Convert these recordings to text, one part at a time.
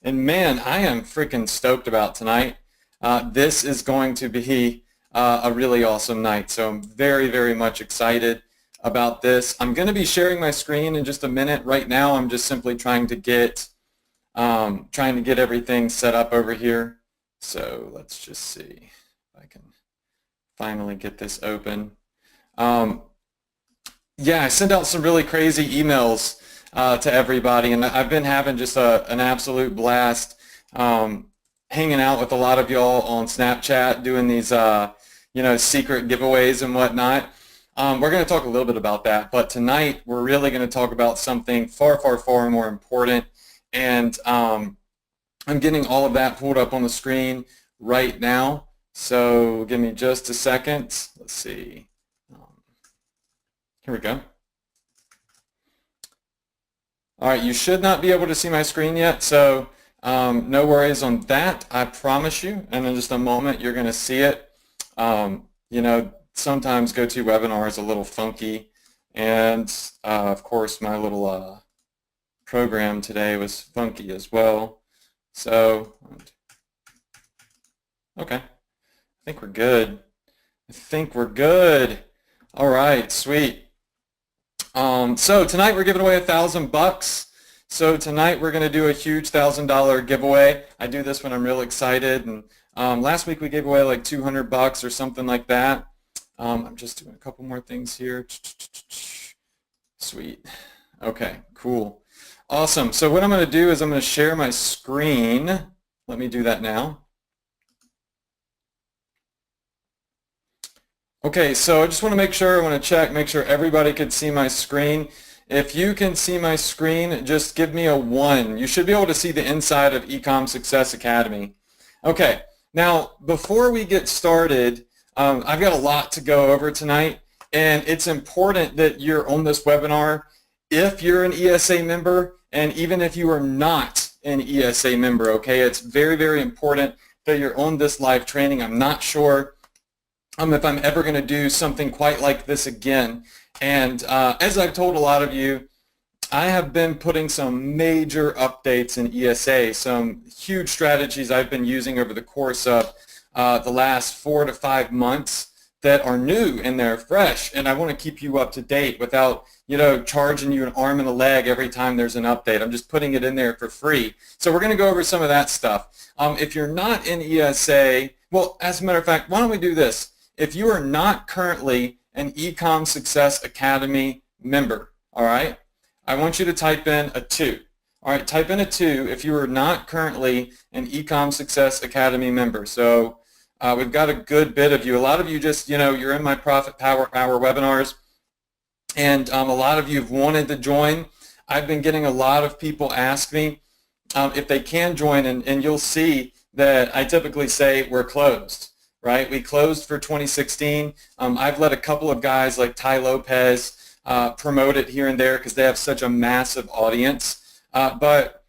And man, I am freaking stoked about tonight. This is going to be a really awesome night. So I'm very, very much excited about this. I'm going to be sharing my screen in just a minute. Right now, I'm just simply trying to get everything set up over here. So let's just see if I can finally get this open. Yeah, I sent out some really crazy emails to everybody, and I've been having just an absolute blast hanging out with a lot of y'all on Snapchat, doing these secret giveaways and whatnot. We're going to talk a little bit about that, but tonight we're really going to talk about something far, far, far more important, and I'm getting all of that pulled up on the screen right now. So give me just a second. Let's see. Here we go. All right, you should not be able to see my screen yet, so no worries on that, I promise you. And in just a moment, you're going to see it. Sometimes GoToWebinar is a little funky, and of course, my little program today was funky as well. So, okay, I think we're good. All right, sweet. So tonight we're giving away $1,000. So tonight we're going to do a huge $1,000 giveaway. I do this when I'm real excited, and last week we gave away like $200 or something like that. I'm just doing a couple more things here. Sweet. Okay, cool. Awesome. So what I'm going to do is I'm going to share my screen. Let me do that now. Okay, so I just want to make sure everybody can see my screen. If you can see my screen, just give me a 1. You should be able to see the inside of Ecom Success Academy. Okay, now before we get started, I've got a lot to go over tonight, and it's important that you're on this webinar if you're an ESA member, and even if you are not an ESA member, okay? It's very, very important that you're on this live training. I'm not sure if I'm ever going to do something quite like this again. And as I've told a lot of you, I have been putting some major updates in ESA, some huge strategies I've been using over the course of the last 4 to 5 months that are new and they're fresh. And I want to keep you up to date without, charging you an arm and a leg every time there's an update. I'm just putting it in there for free. So we're going to go over some of that stuff. If you're not in ESA, well, as a matter of fact, why don't we do this? If you are not currently an Ecom Success Academy member, all right, I want you to type in a 2. All right, type in a 2 if you are not currently an Ecom Success Academy member. So we've got a good bit of you. A lot of you just, you're in my Profit Power Hour webinars, and a lot of you have wanted to join. I've been getting a lot of people ask me if they can join, and you'll see that I typically say we're closed. Right? We closed for 2016. I've let a couple of guys like Ty Lopez promote it here and there because they have such a massive audience. But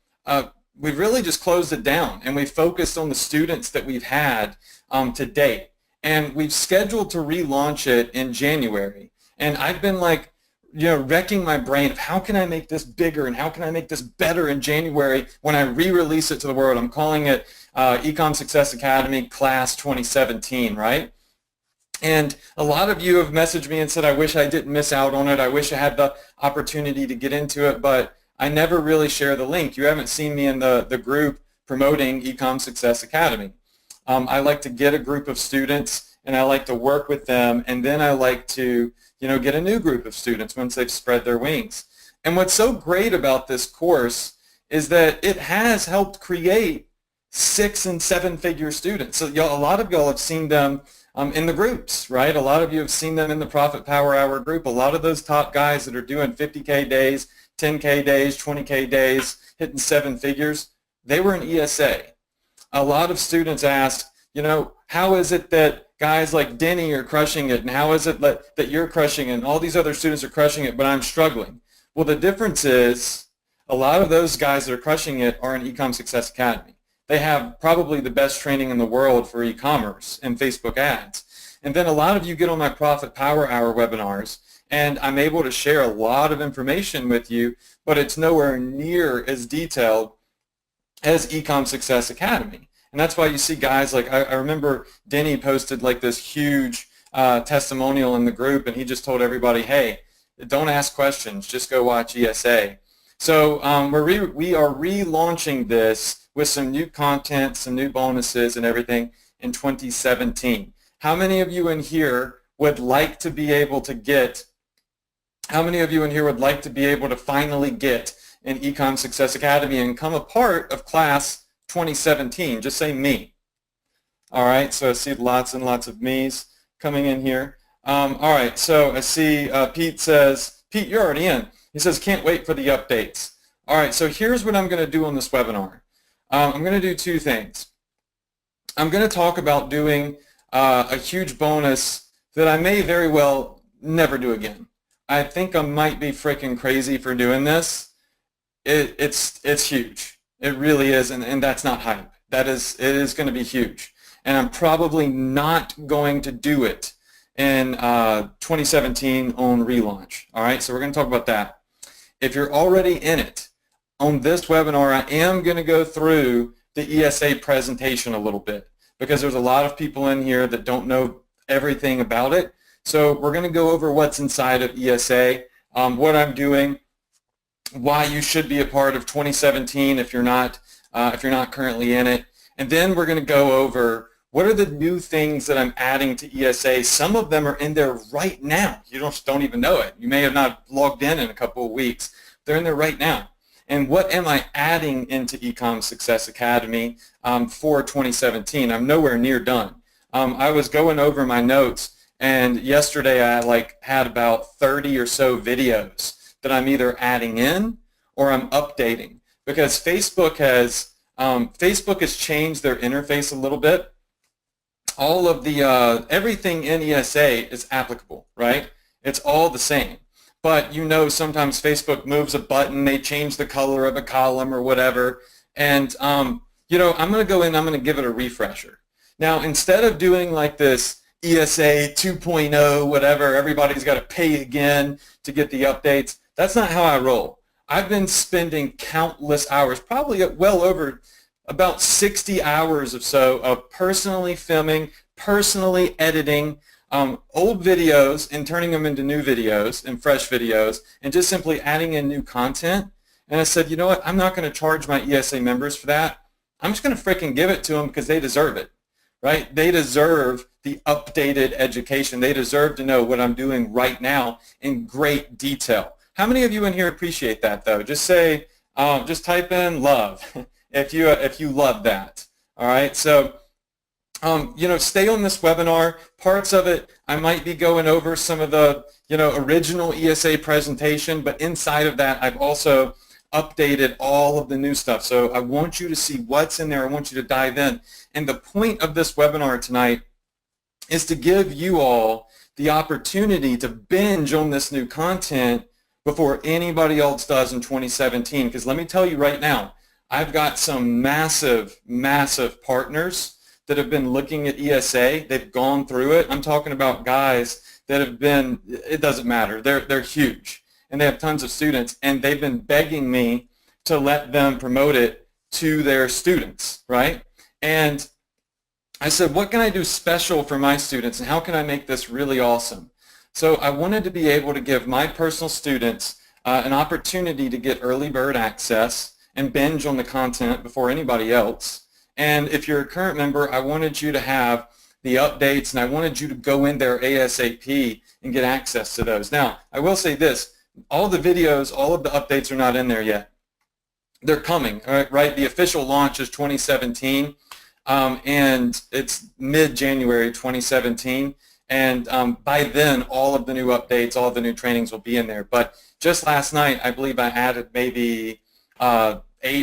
we've really just closed it down, and we've focused on the students that we've had to date. And we've scheduled to relaunch it in January. And I've been wrecking my brain of how can I make this bigger and how can I make this better in January when I re-release it to the world. I'm calling it Ecom Success Academy Class 2017, right? And a lot of you have messaged me and said, I wish I didn't miss out on it. I wish I had the opportunity to get into it, but I never really share the link. You haven't seen me in the group promoting Ecom Success Academy. I like to get a group of students, and I like to work with them, and then I like to get a new group of students once they've spread their wings. And what's so great about this course is that it has helped create 6- and 7-figure students. So a lot of y'all have seen them in the groups, right? A lot of you have seen them in the Profit Power Hour group. A lot of those top guys that are doing 50K days, 10K days, 20K days, hitting 7 figures, they were in ESA. A lot of students asked, how is it that guys like Denny are crushing it, and how is it that you're crushing it, and all these other students are crushing it, but I'm struggling? Well, the difference is a lot of those guys that are crushing it are in Ecom Success Academy. They have probably the best training in the world for e-commerce and Facebook ads. And then a lot of you get on my Profit Power Hour webinars, and I'm able to share a lot of information with you, but it's nowhere near as detailed as Ecom Success Academy. And that's why you see guys like, I remember Denny posted like this huge testimonial in the group, and he just told everybody, hey, don't ask questions, just go watch ESA. So we are relaunching this with some new content, some new bonuses and everything in 2017. How many of you in here would like to be able to get, how many of you in here would like to be able to finally get an Ecom Success Academy and become a part of class 2017? Just say me. All right, so I see lots and lots of me's coming in here. All right, so I see Pete says, Pete, you're already in. He says, can't wait for the updates. All right, so here's what I'm going to do on this webinar. I'm going to do two things. I'm going to talk about doing a huge bonus that I may very well never do again. I think I might be freaking crazy for doing this. It's huge. It really is, and that's not hype. It is going to be huge. And I'm probably not going to do it in 2017 on relaunch. All right, so we're going to talk about that. If you're already in it, on this webinar, I am going to go through the ESA presentation a little bit because there's a lot of people in here that don't know everything about it. So we're going to go over what's inside of ESA, what I'm doing, why you should be a part of 2017 if you're not currently in it, and then we're going to go over what are the new things that I'm adding to ESA. Some of them are in there right now. You don't even know it. You may have not logged in a couple of weeks. They're in there right now. And what am I adding into Ecom Success Academy for 2017? I'm nowhere near done. I was going over my notes, and yesterday I had about 30 or so videos that I'm either adding in or I'm updating, because Facebook has changed their interface a little bit. All of the everything in ESA is applicable, right? It's all the same. But sometimes Facebook moves a button, they change the color of a column or whatever, and I'm going to go in, I'm going to give it a refresher. Now, instead of doing like this ESA 2.0, whatever, everybody's got to pay again to get the updates, that's not how I roll. I've been spending countless hours, probably well over about 60 hours or so of personally filming, personally editing old videos and turning them into new videos and fresh videos and just simply adding in new content. And I said, you know what, I'm not going to charge my ESA members for that. I'm just going to freaking give it to them because they deserve it, right? They deserve the updated education. They deserve to know what I'm doing right now in great detail. How many of you in here appreciate that, though? Just say, just type in love if you love that. All right. So, stay on this webinar. Parts of it, I might be going over some of the, original ESA presentation, but inside of that, I've also updated all of the new stuff. So I want you to see what's in there. I want you to dive in. And the point of this webinar tonight is to give you all the opportunity to binge on this new content before anybody else does in 2017. Because let me tell you right now, I've got some massive, massive partners that have been looking at ESA. They've gone through it. I'm talking about guys that have been, it doesn't matter, they're huge. And they have tons of students, and they've been begging me to let them promote it to their students, right? And I said, what can I do special for my students, and how can I make this really awesome? So I wanted to be able to give my personal students an opportunity to get early bird access and binge on the content before anybody else. And if you're a current member, I wanted you to have the updates, and I wanted you to go in there ASAP and get access to those. Now, I will say this, all the videos, all of the updates are not in there yet. They're coming, right? The official launch is 2017, and it's mid-January 2017. And by then, all of the new updates, all of the new trainings will be in there. But just last night, I believe I added maybe 8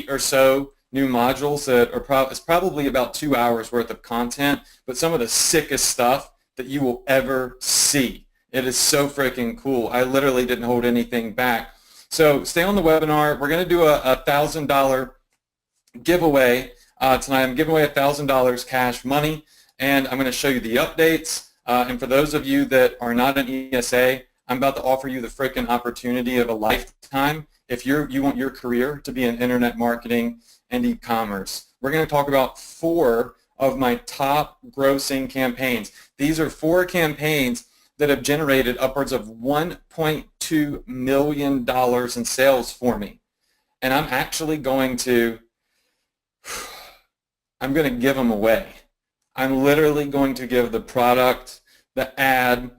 or so new modules that are it's probably about 2 hours worth of content, but some of the sickest stuff that you will ever see. It is so freaking cool. I literally didn't hold anything back. So stay on the webinar. We're going to do a $1,000 giveaway tonight. I'm giving away $1,000 cash money, and I'm going to show you the updates. And for those of you that are not in ESA, I'm about to offer you the freaking opportunity of a lifetime if you want your career to be in internet marketing and e-commerce. We're going to talk about 4 of my top grossing campaigns. These are 4 campaigns that have generated upwards of $1.2 million in sales for me. And I'm actually going to give them away. I'm literally going to give the product, the ad,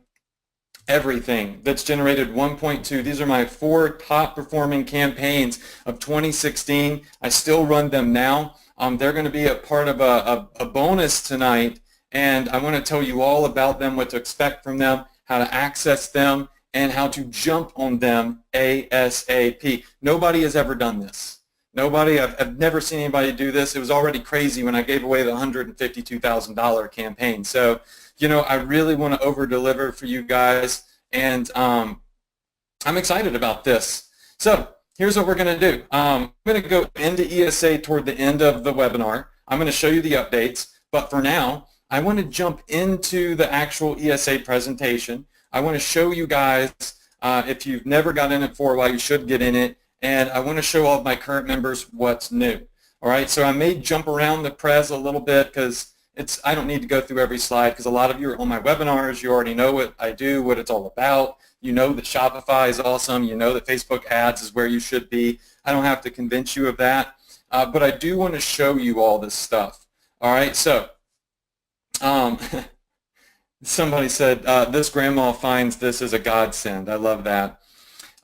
everything that's generated 1.2. These are my 4 top performing campaigns of 2016. I still run them now. They're going to be a part of a bonus tonight, and I want to tell you all about them, what to expect from them, how to access them, and how to jump on them ASAP. Nobody has ever done this. Nobody, I've never seen anybody do this. It was already crazy when I gave away the $152,000 campaign. So, I really want to over-deliver for you guys, and I'm excited about this. So here's what we're going to do. I'm going to go into ESA toward the end of the webinar. I'm going to show you the updates, but for now, I want to jump into the actual ESA presentation. I want to show you guys, if you've never got in it for a while, you should get in it, and I want to show all of my current members what's new. All right, so I may jump around the pres a little bit because I don't need to go through every slide because a lot of you are on my webinars. You already know what I do, what it's all about. You know that Shopify is awesome. You know that Facebook ads is where you should be. I don't have to convince you of that, but I do want to show you all this stuff. All right, so somebody said, this grandma finds this as a godsend. I love that.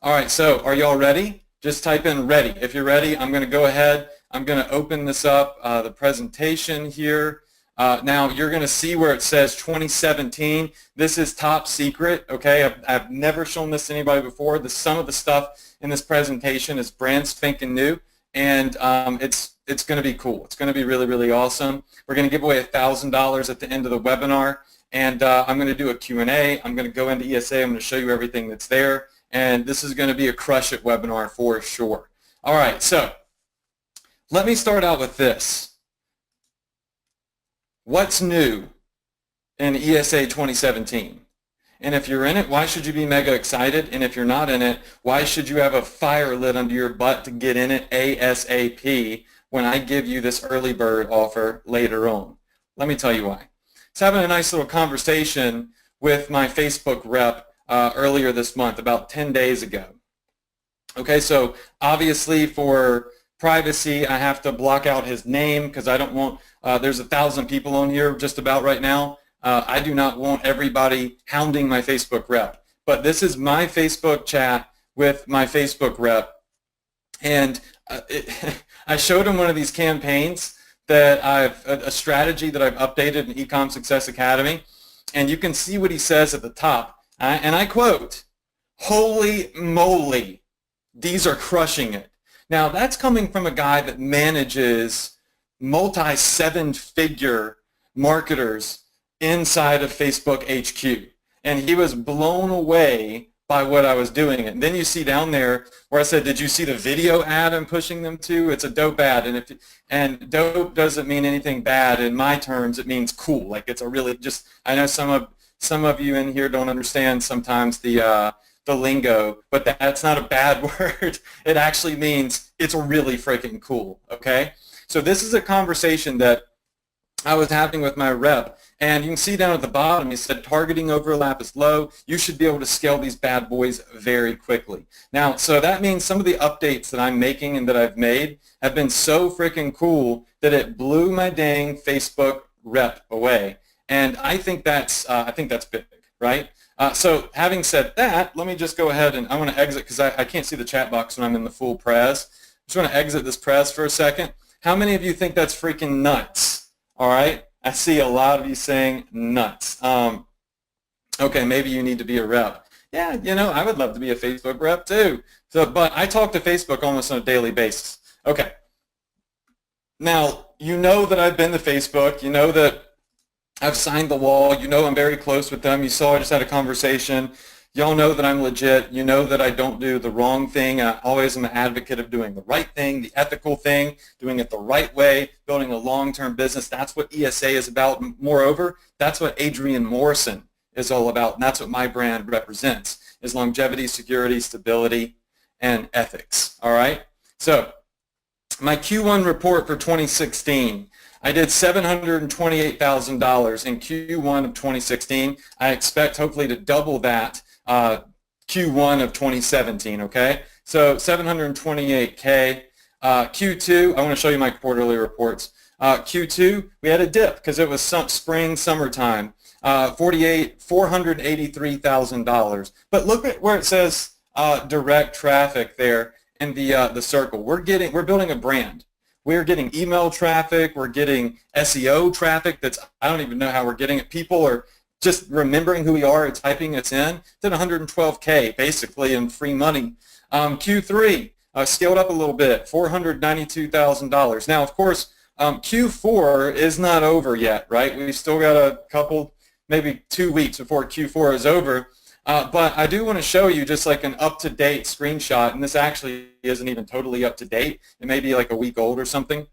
All right, so are you all ready? Just type in ready. If you're ready, I'm going to go ahead. I'm going to open this up, the presentation here. Now, you're going to see where it says 2017. This is top secret, okay? I've never shown this to anybody before. Some of the stuff in this presentation is brand spanking new, and it's going to be cool. It's going to be really, really awesome. We're going to give away $1,000 at the end of the webinar, and I'm going to do a Q&A. I'm going to go into ESA. I'm going to show you everything that's there, and this is going to be a crush it webinar for sure. All right, so let me start out with this. What's new in ESA 2017? And if you're in it, why should you be mega excited? And if you're not in it, why should you have a fire lit under your butt to get in it ASAP when I give you this early bird offer later on? Let me tell you why. I was having a nice little conversation with my Facebook rep earlier this month, about 10 days ago. Okay, so obviously for privacy, I have to block out his name because I don't want, there's 1,000 people on here just about right now. I do not want everybody hounding my Facebook rep. But this is my Facebook chat with my Facebook rep. And I showed him one of these campaigns that a strategy that I've updated in Ecom Success Academy. And you can see what he says at the top. And I quote, "Holy moly, these are crushing it." Now, that's coming from a guy that manages multi-7-figure marketers inside of Facebook HQ. And he was blown away by what I was doing. And then you see down there where I said, did you see the video ad I'm pushing them to? It's a dope ad. And dope doesn't mean anything bad in my terms. It means cool. Like it's a really just, I know some of you in here don't understand sometimes the lingo, but that's not a bad word. It actually means it's really freaking cool, okay? So this is a conversation that I was having with my rep, and you can see down at the bottom, he said targeting overlap is low. You should be able to scale these bad boys very quickly. Now, so that means some of the updates that I'm making and that I've made have been so freaking cool that it blew my dang Facebook rep away. And I think that's big, right? So having said that, let me just go ahead and I want to exit because I can't see the chat box when I'm in the full pres. I just want to exit this pres for a second. How many of you think that's freaking nuts? All right, I see a lot of you saying nuts. Okay, maybe you need to be a rep. Yeah, I would love to be a Facebook rep too. So, but I talk to Facebook almost on a daily basis. Okay. Now, you know that I've been to Facebook. You know that I've signed the wall. You know I'm very close with them. You saw I just had a conversation. Y'all know that I'm legit. You know that I don't do the wrong thing. I always am an advocate of doing the right thing, the ethical thing, doing it the right way, building a long-term business. That's what ESA is about. Moreover, that's what Adrian Morrison is all about, and that's what my brand represents, is longevity, security, stability. and ethics. All right. So my Q1 report for 2016. I did $728,000 in Q1 of 2016. I expect hopefully to double that Q1 of 2017, okay? So 728K. Q2, I want to show you my quarterly reports. Q2, we had a dip because it was spring, summertime. $483,000. But look at where it says direct traffic there in the circle. We're building a brand. We're getting email traffic. We're getting SEO traffic. I don't even know how we're getting it. People are just remembering who we are and typing us in. Did 112K basically in free money. Q3 scaled up a little bit, $492,000. Now, of course, Q4 is not over yet, right? We've still got a couple, maybe 2 weeks before Q4 is over. But I do want to show you just like an up-to-date screenshot, and this actually isn't even totally up-to-date. It may be like a week old or something.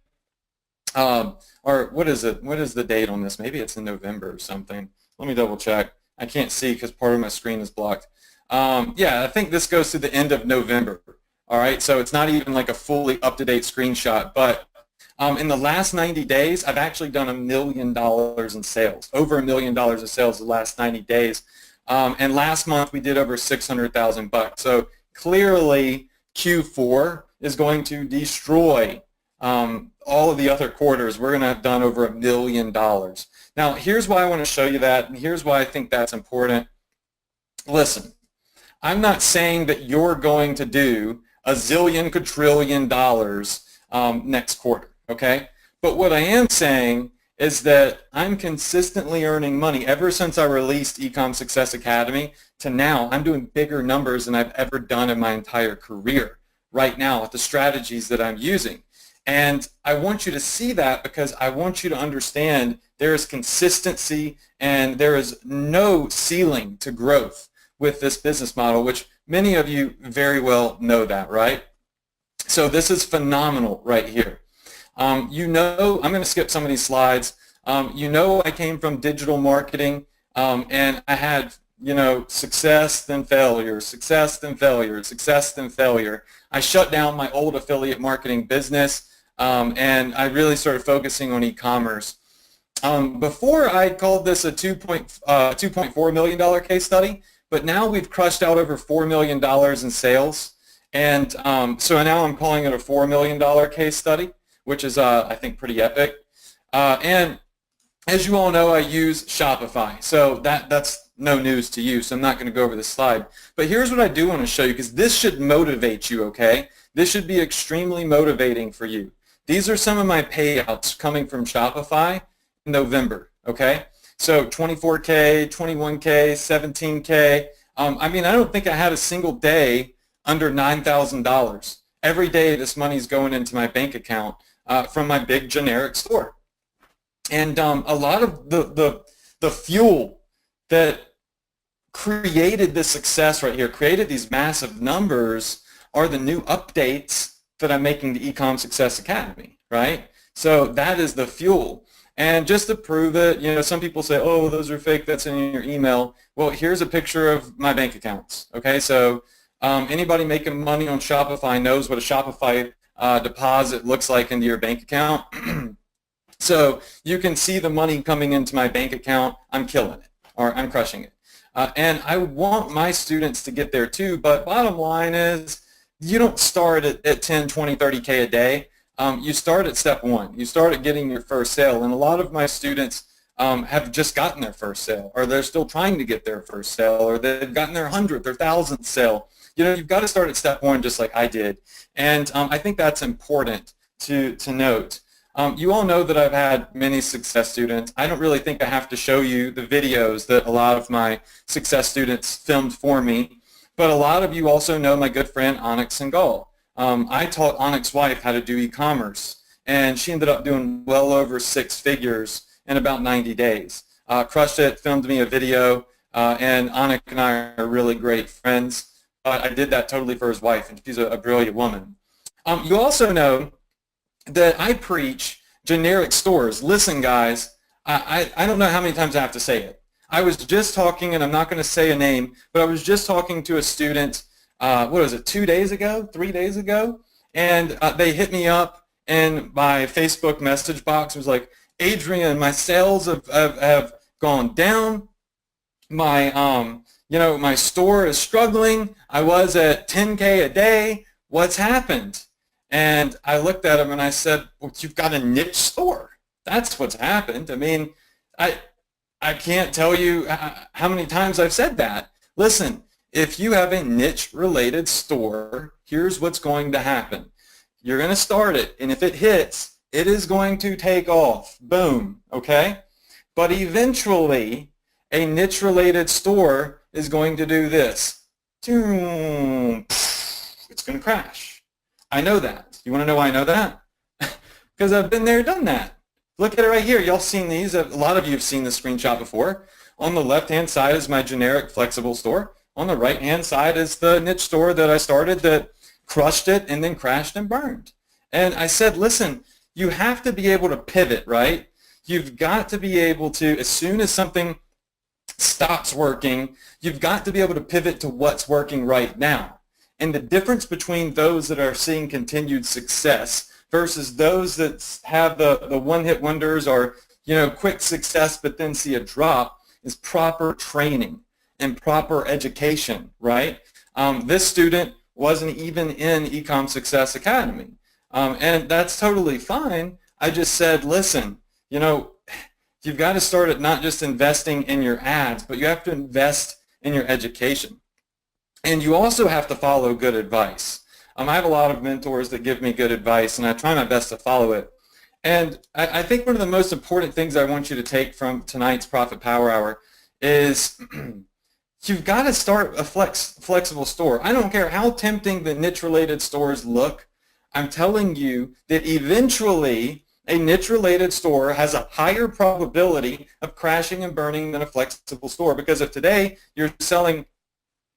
Or what is it? What is the date on this? Maybe it's in November or something. Let me double check. I can't see because part of my screen is blocked. Yeah, I think this goes to the end of November. All right, so it's not even like a fully up-to-date screenshot, but in the last 90 days, I've actually done $1 million in sales, over $1 million in sales the last 90 days. And last month we did over 600,000 bucks. So clearly Q4 is going to destroy all of the other quarters. We're going to have done over $1 million. Now here's why I want to show you that, and here's why I think that's important. Listen, I'm not saying that you're going to do a zillion quadrillion dollars next quarter, okay? But what I am saying is that I'm consistently earning money ever since I released Ecom Success Academy to now. I'm doing bigger numbers than I've ever done in my entire career right now with the strategies that I'm using. And I want you to see that because I want you to understand there is consistency and there is no ceiling to growth with this business model, which many of you very well know that, right? So this is phenomenal right here. You know, I'm going to skip some of these slides. You know, I came from digital marketing, and I had, you know, success then failure, success then failure, success then failure. I shut down my old affiliate marketing business, and I really started focusing on e-commerce. Before I called this a $2.4 million case study, but now we've crushed out over $4 million in sales, and so now I'm calling it a $4 million case study, which is, I think, pretty epic. And as you all know, I use Shopify, so that's no news to you, so I'm not going to go over this slide. But here's what I do want to show you, because this should motivate you, okay? This should be extremely motivating for you. These are some of my payouts coming from Shopify in November, okay? So 24K, 21K, 17K. I mean, I don't think I had a single day under $9,000. Every day this money's going into my bank account from my big generic store. And a lot of the fuel that created this success right here, created these massive numbers, are the new updates that I'm making to Ecom Success Academy, right? So that is the fuel. And just to prove it, you know, some people say, oh, those are fake, that's in your email. Well, here's a picture of my bank accounts, okay? So anybody making money on Shopify knows what a Shopify deposit looks like into your bank account. So you can see the money coming into my bank account. I'm killing it, or I'm crushing it. And I want my students to get there too, but bottom line is you don't start at 10, 20, 30K a day. You start at step one. You start at getting your first sale, and a lot of my students have just gotten their first sale, or they're still trying to get their first sale, or they've gotten their 100th or 1,000th sale. You know, you've got to start at step one just like I did, and I think that's important to note. You all know that I've had many success students. I don't really think I have to show you the videos that a lot of my success students filmed for me, but a lot of you also know my good friend Onyx Singal. I taught Onyx's wife how to do e-commerce, and she ended up doing well over 6 figures in about 90 days. Crushed it, filmed me a video, and Onyx and I are really great friends. But I did that totally for his wife, and she's a brilliant woman. You also know that I preach generic stores. Listen, guys, I don't know how many times I have to say it. I was just talking, and I'm not going to say a name, but I was just talking to a student what was it, 2 days ago, 3 days ago, and they hit me up in my Facebook message box. It was like, Adrian, my sales have gone down. My my store is struggling. I was at 10K a day. What's happened? And I looked at him and I said, well, you've got a niche store. That's what's happened. I mean, I can't tell you how many times I've said that. Listen, if you have a niche related store, here's what's going to happen. You're going to start it, and if it hits, it is going to take off. Boom, okay? But eventually, a niche related store is going to do this. It's going to crash. I know that. You want to know why I know that? Because I've been there, done that. Look at it right here. Y'all seen these. A lot of you have seen this screenshot before. On the left-hand side is my generic flexible store. On the right-hand side is the niche store that I started that crushed it and then crashed and burned. And I said, listen, you have to be able to pivot, right? You've got to be able to, as soon as something stops working, you've got to be able to pivot to what's working right now. And the difference between those that are seeing continued success versus those that have the one-hit wonders or quick success but then see a drop is proper training and proper education, right? This student wasn't even in Ecom Success Academy, and that's totally fine. I just said, listen, you've got to start at not just investing in your ads, but you have to invest in your education. And you also have to follow good advice. I have a lot of mentors that give me good advice, and I try my best to follow it. And I think one of the most important things I want you to take from tonight's Profit Power Hour is you've got to start a flexible store. I don't care how tempting the niche-related stores look. I'm telling you that eventually a niche-related store has a higher probability of crashing and burning than a flexible store, because if today you're selling,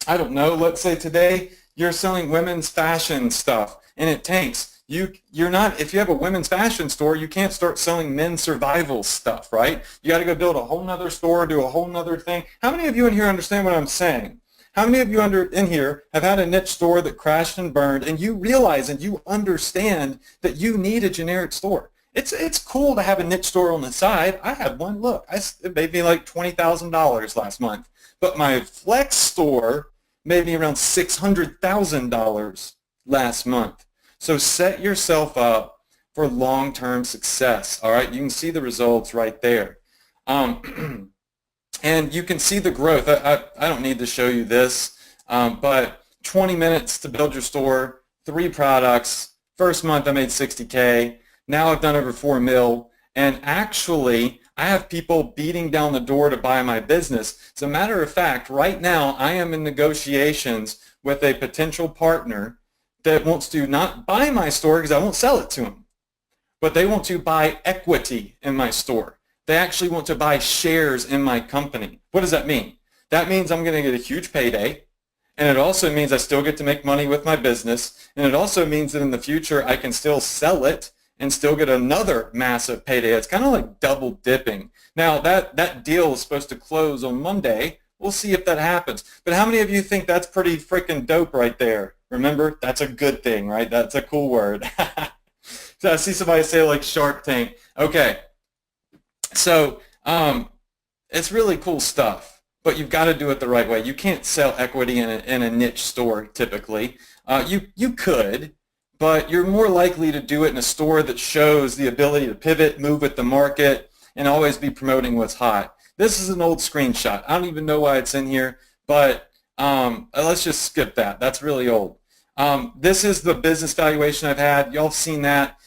I don't know, let's say today you're selling women's fashion stuff and it tanks. You're not, if you have a women's fashion store, you can't start selling men's survival stuff, right? You got to go build a whole nother store, do a whole nother thing. How many of you in here understand what I'm saying? How many of you in here have had a niche store that crashed and burned, and you realize and you understand that you need a generic store? It's cool to have a niche store on the side. I had one. Look, it made me like $20,000 last month. But my flex store made me around $600,000 last month. So set yourself up for long-term success, all right? You can see the results right there. And you can see the growth. I don't need to show you this, but 20 minutes to build your store, 3 products. First month I made 60K. Now I've done over 4 mil. And actually, I have people beating down the door to buy my business. As a matter of fact, right now I am in negotiations with a potential partner that wants to not buy my store because I won't sell it to them, but they want to buy equity in my store. They actually want to buy shares in my company. What does that mean? That means I'm going to get a huge payday, and it also means I still get to make money with my business, and it also means that in the future I can still sell it and still get another massive payday. It's kind of like double dipping. Now that deal is supposed to close on Monday. We'll see if that happens. But how many of you think that's pretty freaking dope right there? Remember, that's a good thing, right? That's a cool word. So I see somebody say like Shark Tank. Okay. So it's really cool stuff, but you've got to do it the right way. You can't sell equity in a niche store typically. You could, but you're more likely to do it in a store that shows the ability to pivot, move with the market, and always be promoting what's hot. This is an old screenshot. I don't even know why it's in here, but let's just skip that. That's really old. This is the business valuation I've had. Y'all have seen that.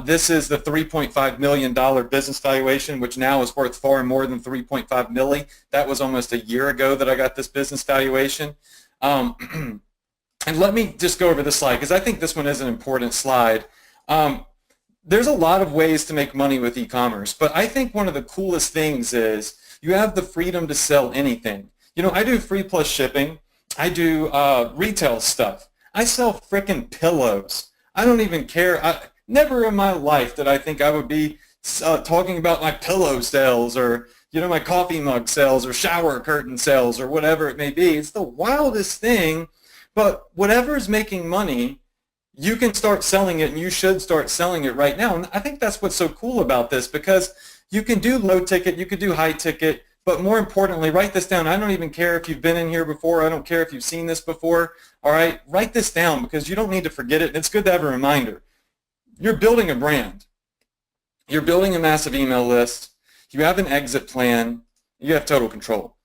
This is the $3.5 million business valuation, which now is worth far more than 3.5 million. That was almost a year ago that I got this business valuation. And let me just go over this slide because I think this one is an important slide. There's a lot of ways to make money with e-commerce, but I think one of the coolest things is you have the freedom to sell anything. I do free plus shipping. I do retail stuff. I sell frickin' pillows. I don't even care. Never in my life did I think I would be talking about my pillow sales or my coffee mug sales or shower curtain sales or whatever it may be. It's the wildest thing, But whatever is making money, you can start selling it, and you should start selling it right now. And I think that's what's so cool about this, because you can do low ticket, you could do high ticket, but more importantly, write this down. I don't even care if you've been in here before. I don't care if you've seen this before. All right, write this down, because you don't need to forget it. And it's good to have a reminder. You're building a brand. You're building a massive email list. You have an exit plan. You have total control.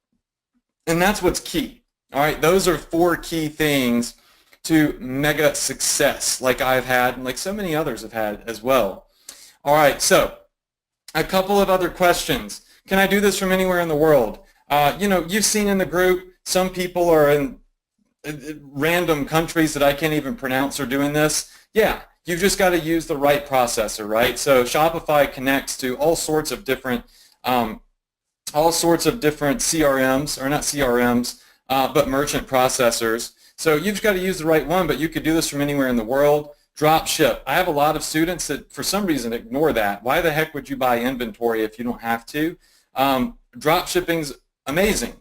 And that's what's key. All right, those are 4 key things to mega success, like I've had and like so many others have had as well. All right, so a couple of other questions. Can I do this from anywhere in the world? You've seen in the group, some people are in random countries that I can't even pronounce are doing this. Yeah, you've just got to use the right processor, right? So Shopify connects to all sorts of different CRMs, or not CRMs, but merchant processors. So you've got to use the right one, but you could do this from anywhere in the world. Drop ship. I have a lot of students that for some reason ignore that. Why the heck would you buy inventory if you don't have to? Drop shipping's amazing.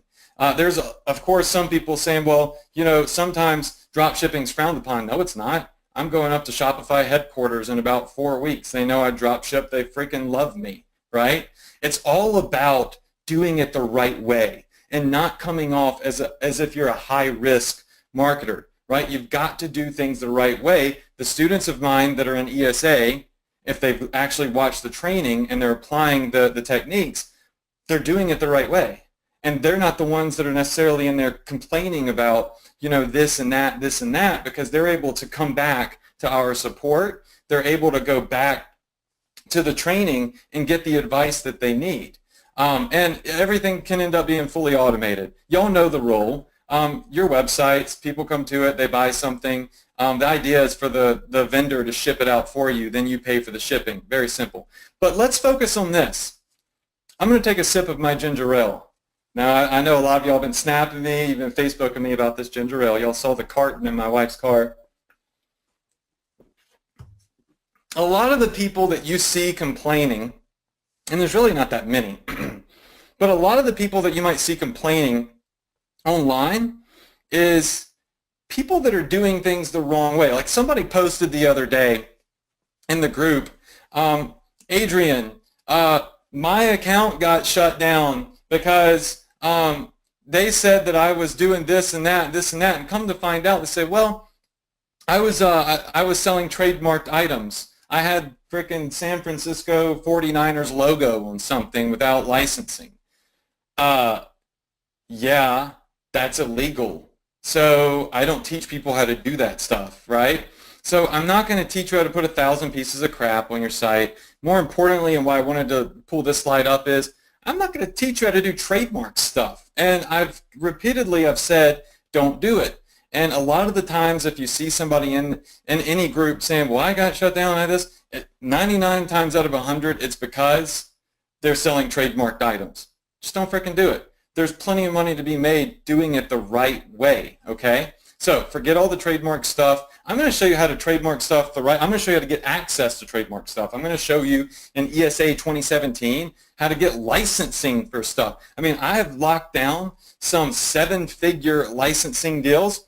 There's, of course, some people saying, well, sometimes drop shipping's frowned upon. No, it's not. I'm going up to Shopify headquarters in about 4 weeks. They know I drop ship. They freaking love me, right? It's all about doing it the right way and not coming off as if you're a high-risk marketer, right? You've got to do things the right way. The students of mine that are in ESA, if they've actually watched the training and they're applying the techniques, they're doing it the right way. And they're not the ones that are necessarily in there complaining about, this and that, because they're able to come back to our support. They're able to go back to the training and get the advice that they need. And everything can end up being fully automated. Y'all know the role. Your websites, people come to it, they buy something. The idea is for the vendor to ship it out for you, then you pay for the shipping. Very simple. But let's focus on this. I'm going to take a sip of my ginger ale. Now, I know a lot of y'all have been snapping me, you've been Facebooking me about this ginger ale. Y'all saw the carton in my wife's car. A lot of the people that you see complaining, and there's really not that many, but a lot of the people that you might see complaining online is people that are doing things the wrong way. Like somebody posted the other day in the group, Adrian, my account got shut down because they said that I was doing this and that, and come to find out, they said, well, I was selling trademarked items. I had frickin' San Francisco 49ers logo on something without licensing. Yeah, that's illegal. So I don't teach people how to do that stuff, right? So I'm not going to teach you how to put 1,000 pieces of crap on your site. More importantly, and why I wanted to pull this slide up is, I'm not going to teach you how to do trademark stuff. And I've said, don't do it. And a lot of the times if you see somebody in any group saying, well, I got shut down, I this, 99 times out of 100, it's because they're selling trademarked items. Just don't freaking do it. There's plenty of money to be made doing it the right way, okay? So forget all the trademark stuff. I'm going to show you how to trademark stuff I'm going to show you how to get access to trademark stuff. I'm going to show you in ESA 2017 how to get licensing for stuff. I mean, I have locked down some 7-figure licensing deals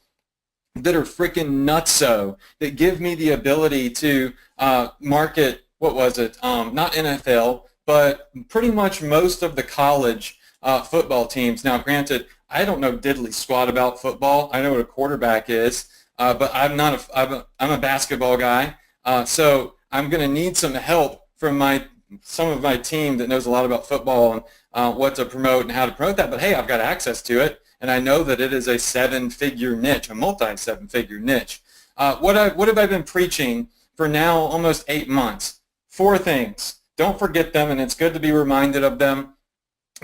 that are freaking nutso, that give me the ability to market, not NFL, but pretty much most of the college football teams. Now, granted, I don't know diddly squat about football. I know what a quarterback is, but I'm a basketball guy, so I'm going to need some help from some of my team that knows a lot about football and what to promote and how to promote that. But hey, I've got access to it, and I know that it is a 7-figure niche, a multi-7-figure niche. What have I been preaching for now almost 8 months? 4 things. Don't forget them, and it's good to be reminded of them,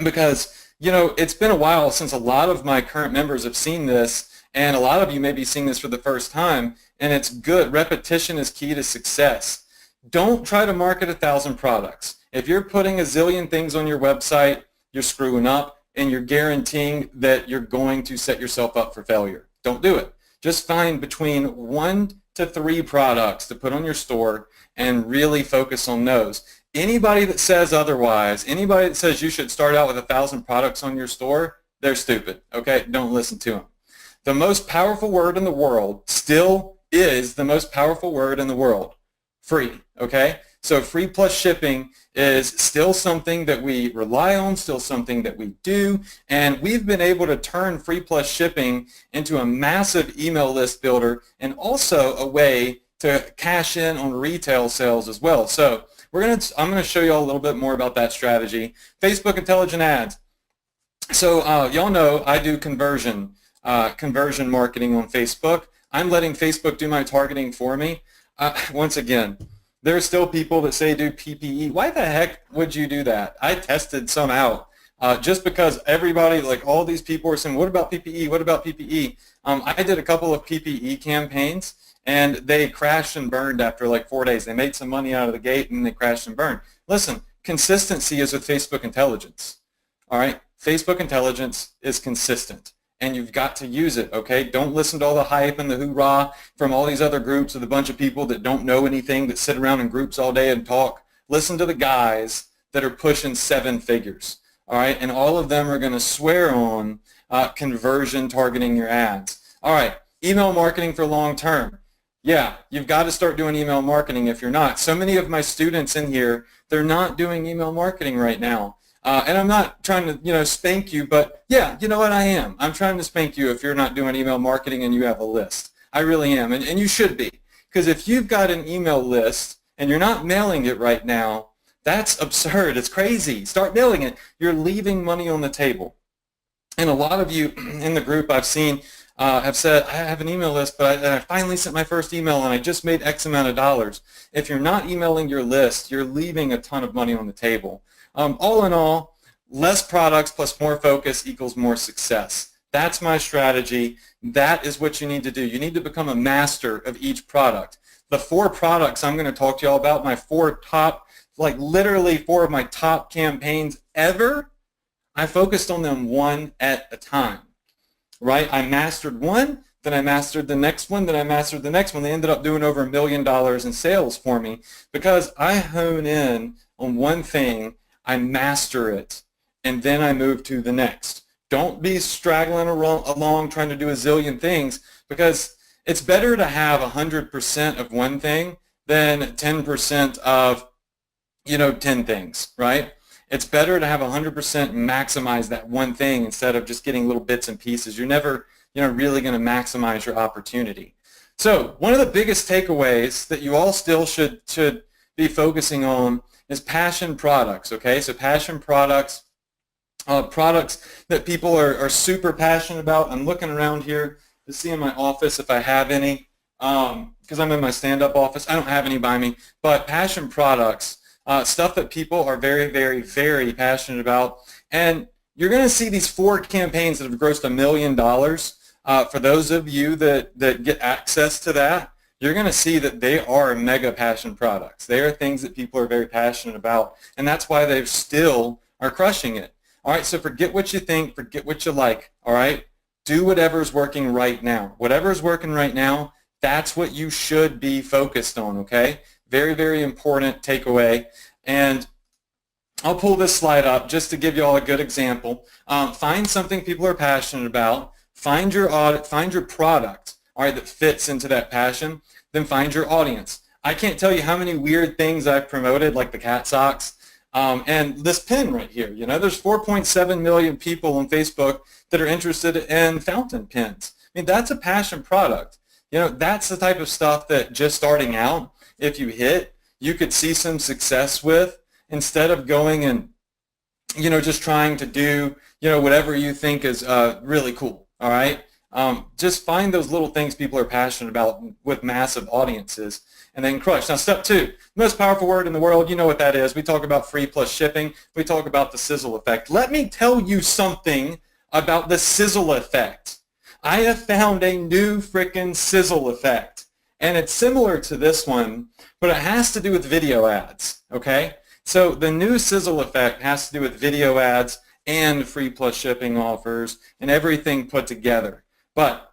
because it's been a while since a lot of my current members have seen this, and a lot of you may be seeing this for the first time, and it's good. Repetition is key to success. Don't try to market 1,000 products. If you're putting a zillion things on your website, you're screwing up, and you're guaranteeing that you're going to set yourself up for failure. Don't do it. Just find between 1 to 3 products to put on your store and really focus on those. Anybody that says otherwise, anybody that says you should start out with 1,000 products on your store, they're stupid, okay? Don't listen to them. The most powerful word in the world still is the most powerful word in the world. Free, okay? So free plus shipping is still something that we rely on, still something that we do, and we've been able to turn free plus shipping into a massive email list builder and also a way to cash in on retail sales as well. So I'm going to show you all a little bit more about that strategy. Facebook Intelligent Ads. So y'all know I do conversion marketing on Facebook. I'm letting Facebook do my targeting for me. Once again, there are still people that say do PPE. Why the heck would you do that? I tested some out just because everybody, like all these people are saying, what about PPE? What about PPE? I did a couple of PPE campaigns and they crashed and burned after like 4 days. They made some money out of the gate and they crashed and burned. Listen, consistency is with Facebook intelligence. All right? Facebook intelligence is consistent. And you've got to use it, okay? Don't listen to all the hype and the hoorah from all these other groups with a bunch of people that don't know anything, that sit around in groups all day and talk. Listen to the guys that are pushing 7 figures, all right? And all of them are going to swear on conversion targeting your ads. All right, email marketing for long term. Yeah, you've got to start doing email marketing if you're not. So many of my students in here, they're not doing email marketing right now. And I'm not trying to, spank you, but yeah, you know what, I am. I'm trying to spank you if you're not doing email marketing and you have a list. I really am, and you should be. Because if you've got an email list and you're not mailing it right now, that's absurd. It's crazy. Start mailing it. You're leaving money on the table. And a lot of you in the group I've seen have said, I have an email list, but I finally sent my first email and I just made X amount of dollars. If you're not emailing your list, you're leaving a ton of money on the table. All in all, less products plus more focus equals more success. That's my strategy. That is what you need to do. You need to become a master of each product. The 4 products I'm going to talk to you all about, my 4 top, like literally 4 of my top campaigns ever, I focused on them one at a time, right? I mastered one, then I mastered the next one, then I mastered the next one. They ended up doing over $1 million in sales for me because I hone in on one thing, I master it, and then I move to the next. Don't be straggling along trying to do a zillion things, because it's better to have 100% of one thing than 10% of, 10 things, right? It's better to have 100% maximize that one thing instead of just getting little bits and pieces. You're never, really going to maximize your opportunity. So one of the biggest takeaways that you all still should be focusing on is passion products, okay? So passion products, products that people are super passionate about. I'm looking around here to see in my office if I have any, because I'm in my stand-up office. I don't have any by me, but passion products, stuff that people are very, very, very passionate about. And you're going to see these 4 campaigns that have grossed $1 million. For those of you that get access to that, you're going to see that they are mega passion products. They are things that people are very passionate about, and that's why they still are crushing it. All right, so forget what you think, forget what you like, all right? Do whatever's working right now. Whatever's working right now, that's what you should be focused on, okay? Very, very important takeaway. And I'll pull this slide up just to give you all a good example. Find something people are passionate about. Find your product, all right, that fits into that passion. Then find your audience. I can't tell you how many weird things I've promoted, like the cat socks, and this pin right here. There's 4.7 million people on Facebook that are interested in fountain pens. I mean, that's a passion product. That's the type of stuff that just starting out, if you hit, you could see some success with, instead of going and, just trying to do, whatever you think is really cool, all right? Just find those little things people are passionate about with massive audiences and then crush. Now, step 2, most powerful word in the world, you know what that is. We talk about free plus shipping. We talk about the sizzle effect. Let me tell you something about the sizzle effect. I have found a new frickin' sizzle effect, and it's similar to this one, but it has to do with video ads, okay? So the new sizzle effect has to do with video ads and free plus shipping offers and everything put together. But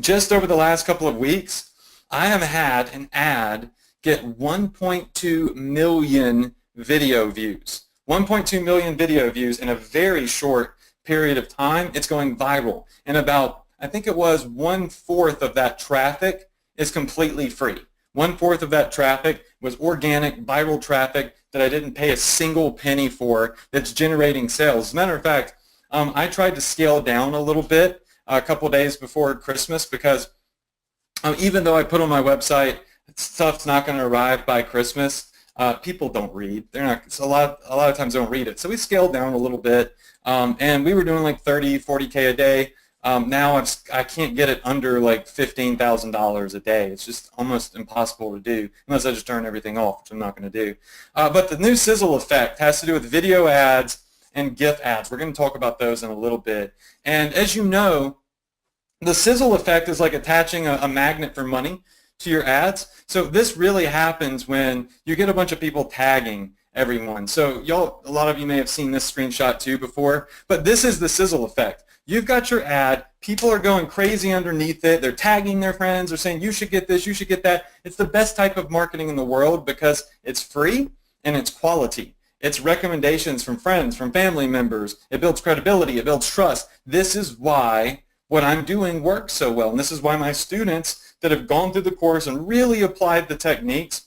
just over the last couple of weeks, I have had an ad get 1.2 million video views. 1.2 million video views in a very short period of time. It's going viral. In about I think it was 1/4 of that traffic is completely free. 1/4 of that traffic was organic, viral traffic that I didn't pay a single penny for that's generating sales. As a matter of fact, I tried to scale down a little bit a couple days before Christmas because even though I put on my website stuff's not going to arrive by Christmas, people don't read. They're not. It's a lot of times they don't read it. So we scaled down a little bit, and we were doing like 30, 40K a day. Now I can't get it under like $15,000 a day. It's just almost impossible to do unless I just turn everything off, which I'm not going to do. But the new sizzle effect has to do with video ads and GIF ads. We're going to talk about those in a little bit. And as you know, the sizzle effect is like attaching a magnet for money to your ads. So this really happens when you get a bunch of people tagging everyone. So a lot of you may have seen this screenshot too before, but this is the sizzle effect. You've got your ad, people are going crazy underneath it, they're tagging their friends, they're saying you should get this, you should get that. It's the best type of marketing in the world because it's free and it's quality. It's recommendations from friends, from family members. It builds credibility, it builds trust. This is why what I'm doing works so well, and this is why my students that have gone through the course and really applied the techniques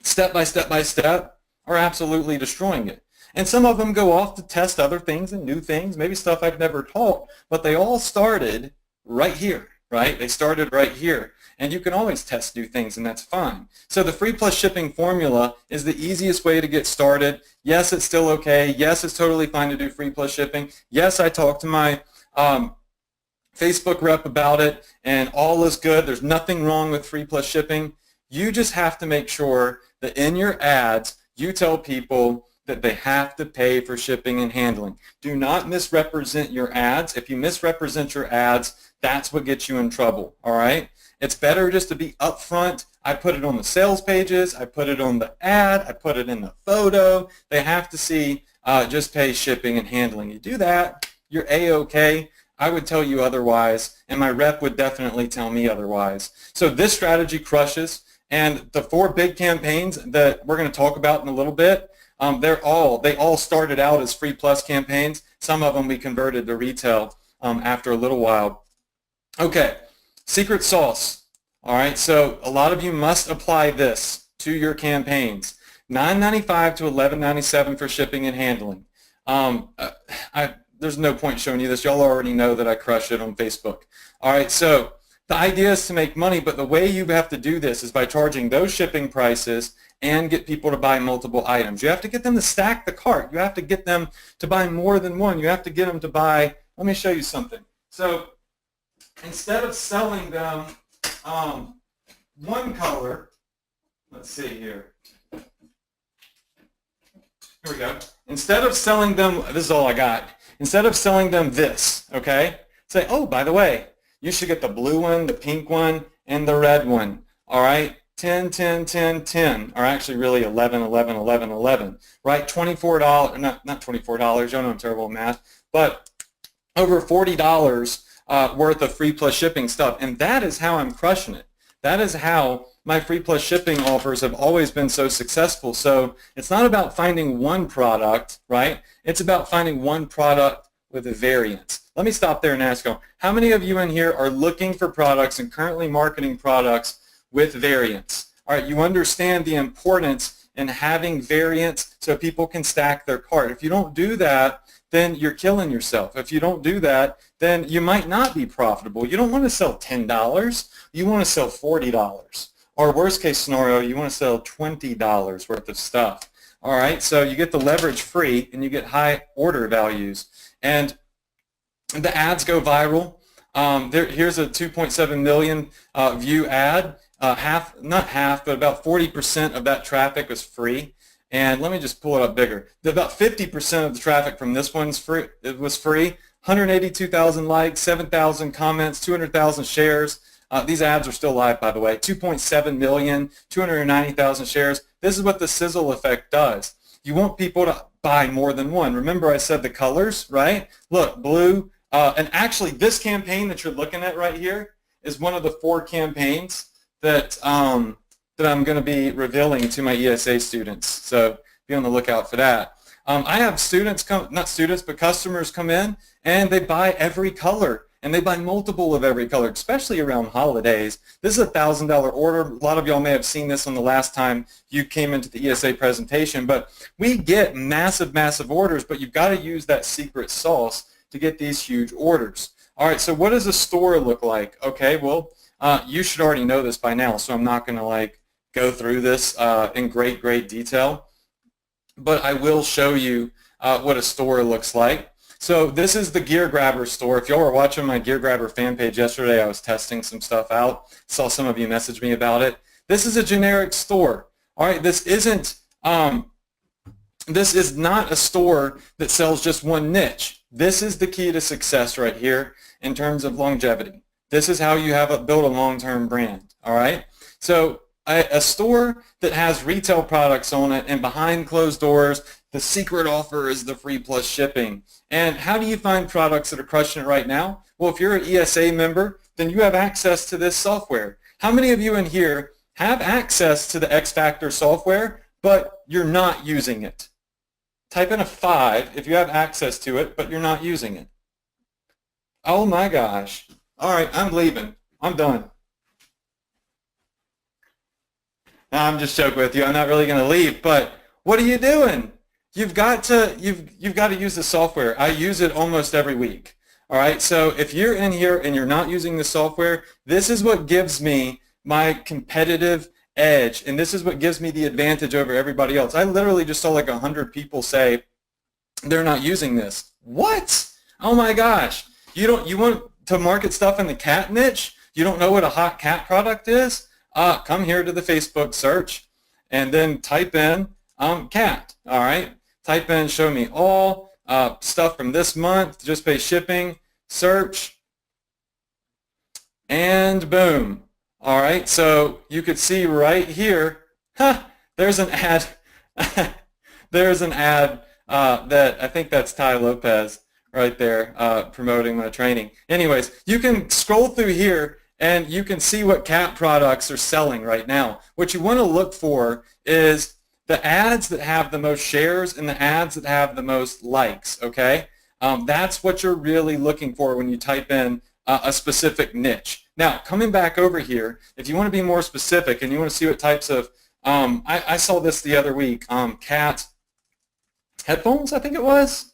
step by step are absolutely destroying it. And some of them go off to test other things and new things, maybe stuff I've never taught, but they all started right here, right? They started right here. And you can always test new things, and that's fine. So the free plus shipping formula is the easiest way to get started. Yes, it's still okay. Yes, it's totally fine to do free plus shipping. Yes, I talked to my Facebook rep about it, and all is good. There's nothing wrong with free plus shipping. You just have to make sure that in your ads, you tell people that they have to pay for shipping and handling. Do not misrepresent your ads. If you misrepresent your ads, that's what gets you in trouble, all right? It's better just to be upfront. I put it on the sales pages. I put it on the ad. I put it in the photo. They have to see just pay shipping and handling. You do that, you're A-okay. I would tell you otherwise, and my rep would definitely tell me otherwise. So this strategy crushes, and the 4 big campaigns that we're going to talk about in a little bit, they all started out as free plus campaigns. Some of them we converted to retail after a little while. Okay, secret sauce. All right, so a lot of you must apply this to your campaigns. $9.95 to $11.97 for shipping and handling. There's no point showing you this. Y'all already know that I crush it on Facebook. All right, so the idea is to make money, but the way you have to do this is by charging those shipping prices and get people to buy multiple items. You have to get them to stack the cart. You have to get them to buy more than one. You have to get them to buy, let me show you something. So instead of selling them one color, let's see here. Here we go. Instead of selling them, this is all I got. Instead of selling them this, okay, say, oh, by the way, you should get the blue one, the pink one, and the red one, all right? 10, 10, 10, 10, or actually really 11, 11, 11, 11, right? $24, not $24, y'all know I'm terrible at math, but over $40 worth of free plus shipping stuff, and that is how I'm crushing it. That is how my free plus shipping offers have always been so successful. So it's not about finding one product, right? It's about finding one product with a variance. Let me stop there and ask you, how many of you in here are looking for products and currently marketing products with variance? All right, you understand the importance in having variance so people can stack their cart. If you don't do that, then you're killing yourself. If you don't do that, then you might not be profitable. You don't want to sell $10. You want to sell $40. Or worst case scenario, you want to sell $20 worth of stuff. All right, so you get the leverage free and you get high order values. And the ads go viral. Here's a 2.7 million view ad. Not half, but about 40% of that traffic was free. And let me just pull it up bigger. About 50% of the traffic from this one's free. It was free. 182,000 likes, 7,000 comments, 200,000 shares. These ads are still live, by the way. 2.7 million, 290,000 shares. This is what the sizzle effect does. You want people to buy more than one. Remember I said the colors, right? Look, blue. And actually, this campaign that you're looking at right here is one of the 4 campaigns that I'm going to be revealing to my ESA students. So be on the lookout for that. I have students come, not students, but customers come in and they buy every color. and they buy multiple of every color, especially around holidays. This is a $1,000 order. A lot of y'all may have seen this on the last time you came into the ESA presentation, but we get massive, massive orders, but you've got to use that secret sauce to get these huge orders. All right, so what does a store look like? Okay, well, you should already know this by now, so I'm not going to go through this in great detail, but I will show you what a store looks like. So this is the Gear Grabber store. If y'all were watching my Gear Grabber fan page yesterday, I was testing some stuff out. Saw some of you message me about it. This is a generic store. All right, this is not a store that sells just one niche. This is the key to success right here in terms of longevity. This is how you build a long-term brand. All right, so a store that has retail products on it and behind closed doors, the secret offer is the free plus shipping. And how do you find products that are crushing it right now? Well, if you're an ESA member, then you have access to this software. How many of you in here have access to the X Factor software, but you're not using it? Type in a 5 if you have access to it, but you're not using it. Oh my gosh. All right, I'm leaving. I'm done. No, I'm just joking with you. I'm not really going to leave, but what are you doing? You've got to use the software. I use it almost every week. All right, so if you're in here and you're not using the software, this is what gives me my competitive edge, and this is what gives me the advantage over everybody else. I literally just saw 100 people say they're not using this. What? Oh my gosh. You want to market stuff in the cat niche? You don't know what a hot cat product is? Come here to the Facebook search and then type in cat. All right, type in show me all stuff from this month, just pay shipping, search, and boom. All right, so you could see right here, there's an ad. There's an ad that I think that's Ty Lopez right there promoting my training. Anyways, you can scroll through here and you can see what cat products are selling right now. What you want to look for is the ads that have the most shares and the ads that have the most likes, okay? That's what you're really looking for when you type in a specific niche. Now, coming back over here, if you want to be more specific and you want to see what types of, I saw this the other week, cat headphones, I think it was.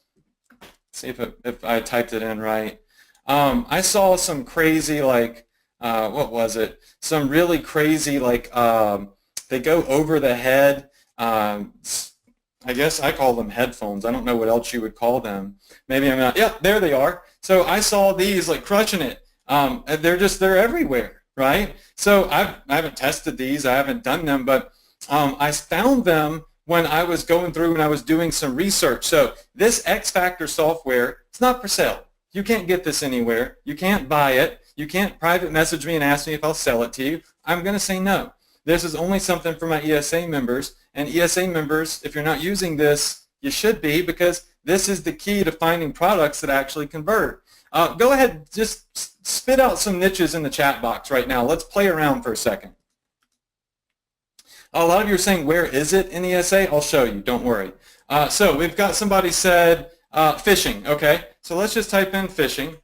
Let's see if I typed it in right. I saw some crazy, what was it? Some really crazy, they go over the head. I guess I call them headphones. I don't know what else you would call them. Maybe I'm not. Yeah, there they are. So I saw these crushing it. They're everywhere, right? So I haven't tested these. I haven't done them, but I found them when I was going through and I was doing some research. So this X Factor software, it's not for sale. You can't get this anywhere. You can't buy it. You can't private message me and ask me if I'll sell it to you. I'm going to say no. This is only something for my ESA members. And ESA members, if you're not using this, you should be, because this is the key to finding products that actually convert. Go ahead, just spit out some niches in the chat box right now. Let's play around for a second. A lot of you are saying, where is it in ESA? I'll show you, don't worry. So we've got somebody said fishing, okay? So let's just type in fishing.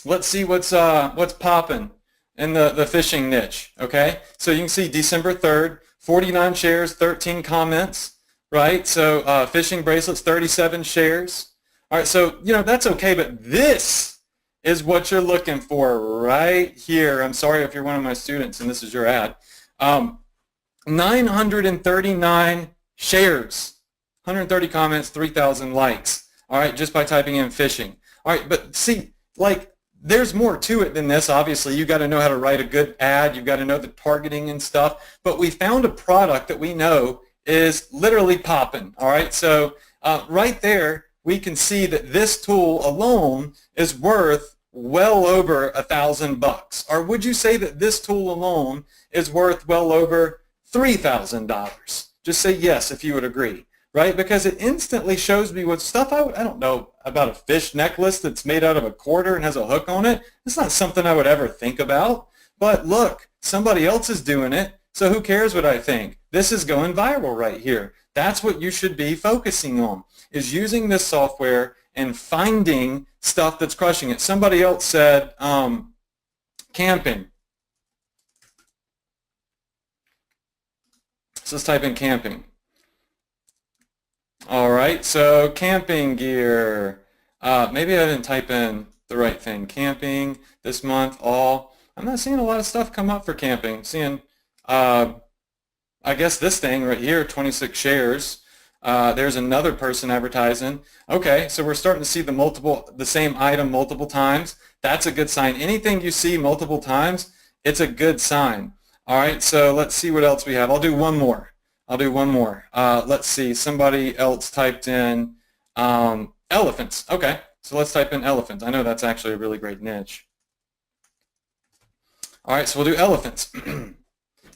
Let's see what's popping in the fishing niche, okay? So you can see December 3rd, 49 shares, 13 comments, right? So fishing bracelets, 37 shares. All right, so, that's okay, but this is what you're looking for right here. I'm sorry if you're one of my students and this is your ad. 939 shares, 130 comments, 3,000 likes, all right, just by typing in fishing. All right, but see, there's more to it than this. Obviously, you got to know how to write a good ad. You've got to know the targeting and stuff. But we found a product that we know is literally popping. All right, so right there, we can see that this tool alone is worth well over $1,000. Or would you say that this tool alone is worth well over $3,000? Just say yes if you would agree. Right? Because it instantly shows me what stuff I don't know about a fish necklace that's made out of a quarter and has a hook on it. It's not something I would ever think about. But look, somebody else is doing it, so who cares what I think? This is going viral right here. That's what you should be focusing on, is using this software and finding stuff that's crushing it. Somebody else said camping. So let's type in camping. All right, so camping gear. Maybe I didn't type in the right thing. Camping this month, all. I'm not seeing a lot of stuff come up for camping. I'm seeing, I guess this thing right here, 26 shares. There's another person advertising. Okay, so we're starting to see the same item multiple times. That's a good sign. Anything you see multiple times, it's a good sign. All right, so let's see what else we have. I'll do one more. Let's see. Somebody else typed in elephants. Okay, so let's type in elephants. I know that's actually a really great niche. All right, so we'll do elephants.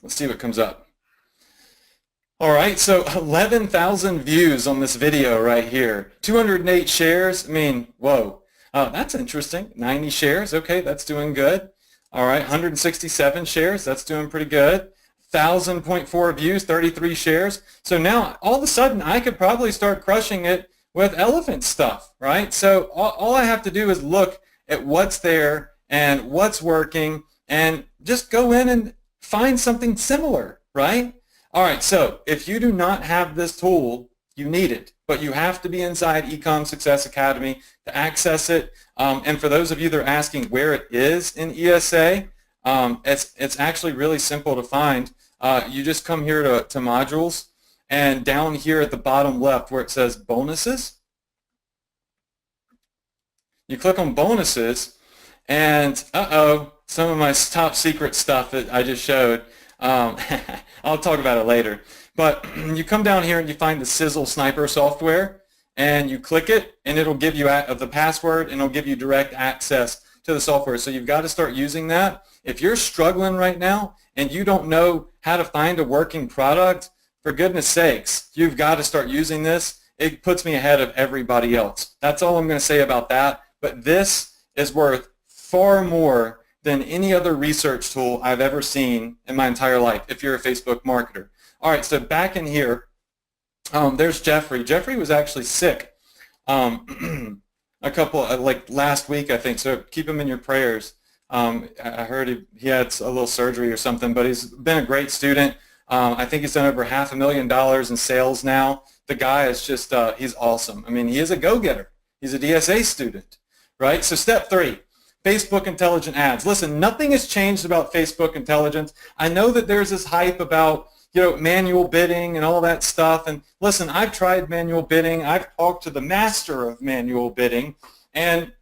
Let's see what comes up. All right, so 11,000 views on this video right here. 208 shares. I mean, whoa. That's interesting. 90 shares. Okay, that's doing good. All right, 167 shares. That's doing pretty good. 1,000.4 views, 33 shares. So now, all of a sudden, I could probably start crushing it with elephant stuff, right? So all I have to do is look at what's there and what's working and just go in and find something similar, right? All right, so if you do not have this tool, you need it, but you have to be inside Ecom Success Academy to access it. And for those of you that are asking where it is in ESA, it's actually really simple to find. You just come here to modules, and down here at the bottom left where it says bonuses, you click on bonuses, and some of my top secret stuff that I just showed, I'll talk about it later. But you come down here and you find the Sizzle Sniper software, and you click it, and it'll give you the password, and it'll give you direct access to the software. So you've got to start using that. If you're struggling right now and you don't know how to find a working product, for goodness sakes, you've got to start using this. It puts me ahead of everybody else. That's all I'm going to say about that. But this is worth far more than any other research tool I've ever seen in my entire life if you're a Facebook marketer. All right, so back in here, there's Jeffrey. Jeffrey was actually sick a couple, like last week, I think, so keep him in your prayers. I heard he had a little surgery or something, but he's been a great student. I think he's done over $500,000 in sales now. The guy is just, he's awesome. I mean, he is a go-getter. He's a DSA student, right? So step 3, Facebook intelligent ads. Listen, nothing has changed about Facebook intelligence. I know that there's this hype about, manual bidding and all that stuff. And listen, I've tried manual bidding. I've talked to the master of manual bidding. And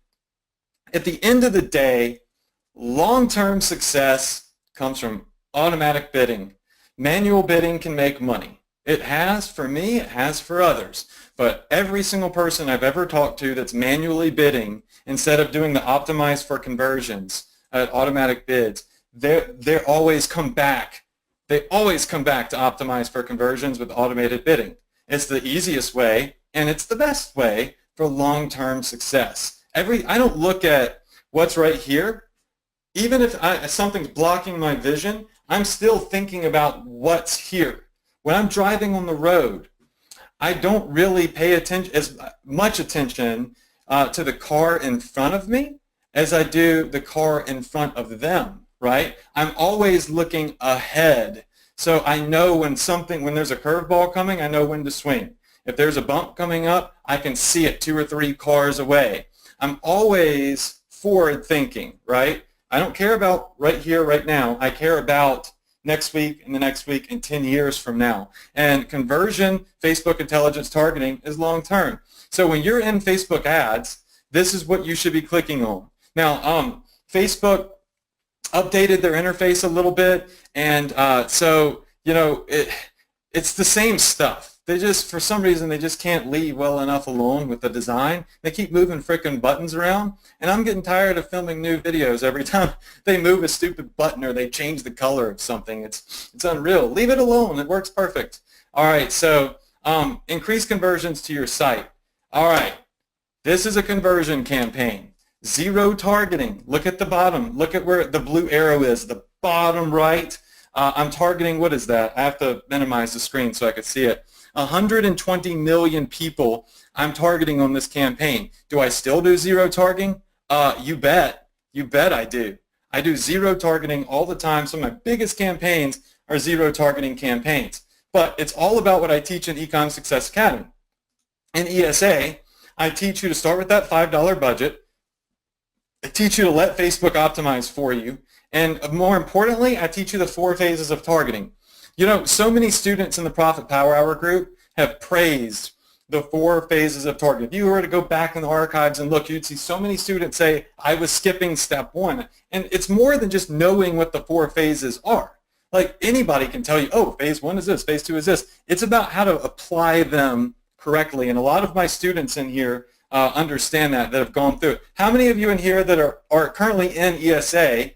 at the end of the day, long-term success comes from automatic bidding. Manual bidding can make money. It has for me, it has for others. But every single person I've ever talked to that's manually bidding, instead of doing the optimize for conversions at automatic bids, they always come back. They always come back to optimize for conversions with automated bidding. It's the easiest way, and it's the best way for long-term success. I don't look at what's right here. Even if something's blocking my vision, I'm still thinking about what's here. When I'm driving on the road, I don't really pay as much attention to the car in front of me as I do the car in front of them, right? I'm always looking ahead. So I know when there's a curveball coming, I know when to swing. If there's a bump coming up, I can see it 2 or 3 cars away. I'm always forward thinking, right? I don't care about right here, right now. I care about next week and the next week and 10 years from now. And conversion, Facebook intelligence targeting is long term. So when you're in Facebook ads, this is what you should be clicking on. Now, Facebook updated their interface a little bit, and so it's the same stuff. They just, for some reason, they just can't leave well enough alone with the design. They keep moving frickin' buttons around, and I'm getting tired of filming new videos every time they move a stupid button or they change the color of something. It's unreal. Leave it alone. It works perfect. All right, so increase conversions to your site. All right, this is a conversion campaign. Zero targeting. Look at the bottom. Look at where the blue arrow is, the bottom right. I'm targeting, what is that? I have to minimize the screen so I could see it. 120 million people I'm targeting on this campaign. Do I still do zero targeting? You bet. You bet I do. I do zero targeting all the time. Some of my biggest campaigns are zero targeting campaigns. But it's all about what I teach in Ecom Success Academy. In ESA, I teach you to start with that $5 budget. I teach you to let Facebook optimize for you. And more importantly, I teach you the 4 phases of targeting. You know, so many students in the Profit Power Hour group have praised the 4 phases of targeting. If you were to go back in the archives and look, you'd see so many students say, I was skipping step 1. And it's more than just knowing what the 4 phases are. Like anybody can tell you, oh, phase 1 is this, phase 2 is this. It's about how to apply them correctly. And a lot of my students in here understand that have gone through it. How many of you in here that are currently in ESA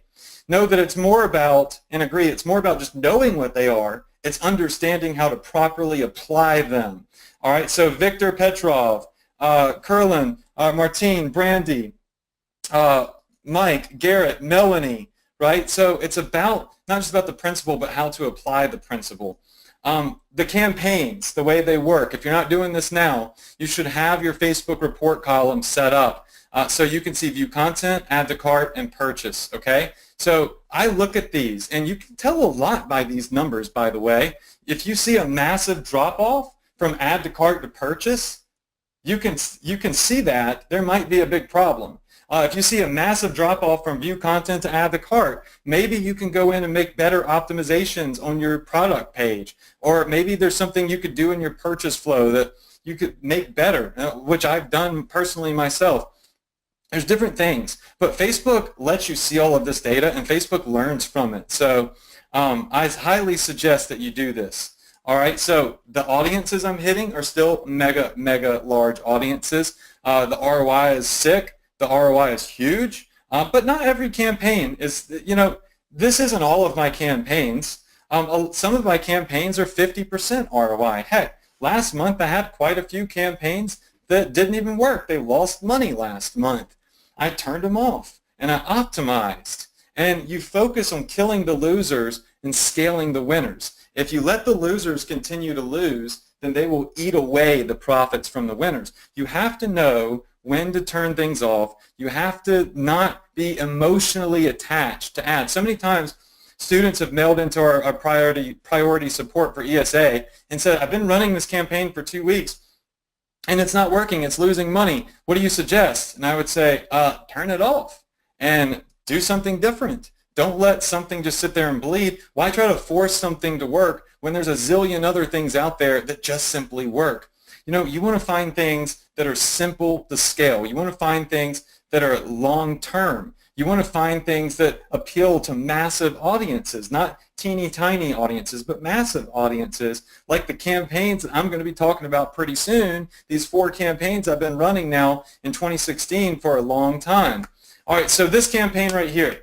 know that it's more about, and agree, it's more about just knowing what they are, it's understanding how to properly apply them. All right, so Victor Petrov, Curlin, Martine, Brandy, Mike, Garrett, Melanie, right? So it's about, not just about the principle, but how to apply the principle. The campaigns, the way they work, if you're not doing this now, you should have your Facebook report column set up so you can see view content, add to cart, and purchase, okay? So I look at these, and you can tell a lot by these numbers, by the way. If you see a massive drop-off from add to cart to purchase, you can see that there might be a big problem. If you see a massive drop-off from view content to add to cart, maybe you can go in and make better optimizations on your product page. Or maybe there's something you could do in your purchase flow that you could make better, which I've done personally myself. There's different things, but Facebook lets you see all of this data, and Facebook learns from it. So I highly suggest that you do this. All right, so the audiences I'm hitting are still mega, mega large audiences. The ROI is sick. The ROI is huge, but not every campaign is, you know, this isn't all of my campaigns. Some of my campaigns are 50% ROI. Heck, last month I had quite a few campaigns that didn't even work. They lost money last month. I turned them off and I optimized. And you focus on killing the losers and scaling the winners. If you let the losers continue to lose, then they will eat away the profits from the winners. You have to know when to turn things off. You have to not be emotionally attached to ads. So many times students have mailed into our priority support for ESA and said, I've been running this campaign for 2 weeks and it's not working, it's losing money. What do you suggest? And I would say, turn it off and do something different. Don't let something just sit there and bleed. Why try to force something to work when there's a zillion other things out there that just simply work? You know, you want to find things that are simple to scale. You want to find things that are long-term. You want to find things that appeal to massive audiences, not teeny tiny audiences, but massive audiences, like the campaigns that I'm going to be talking about pretty soon, these 4 campaigns I've been running now in 2016 for a long time. All right, so this campaign right here,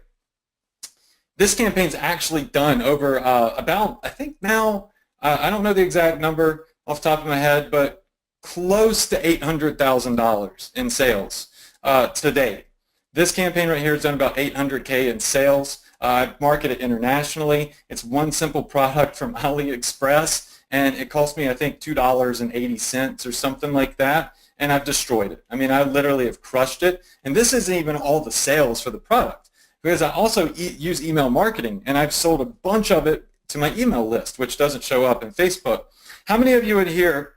this campaign's actually done over about, I think now, I don't know the exact number off the top of my head, but close to $800,000 in sales to date. This campaign right here has done about $800K in sales. I market it internationally. It's one simple product from AliExpress, and it cost me, I think, $2.80 or something like that, and I've destroyed it. I mean, I literally have crushed it, and this isn't even all the sales for the product, because I also use email marketing, and I've sold a bunch of it to my email list, which doesn't show up in Facebook. How many of you in here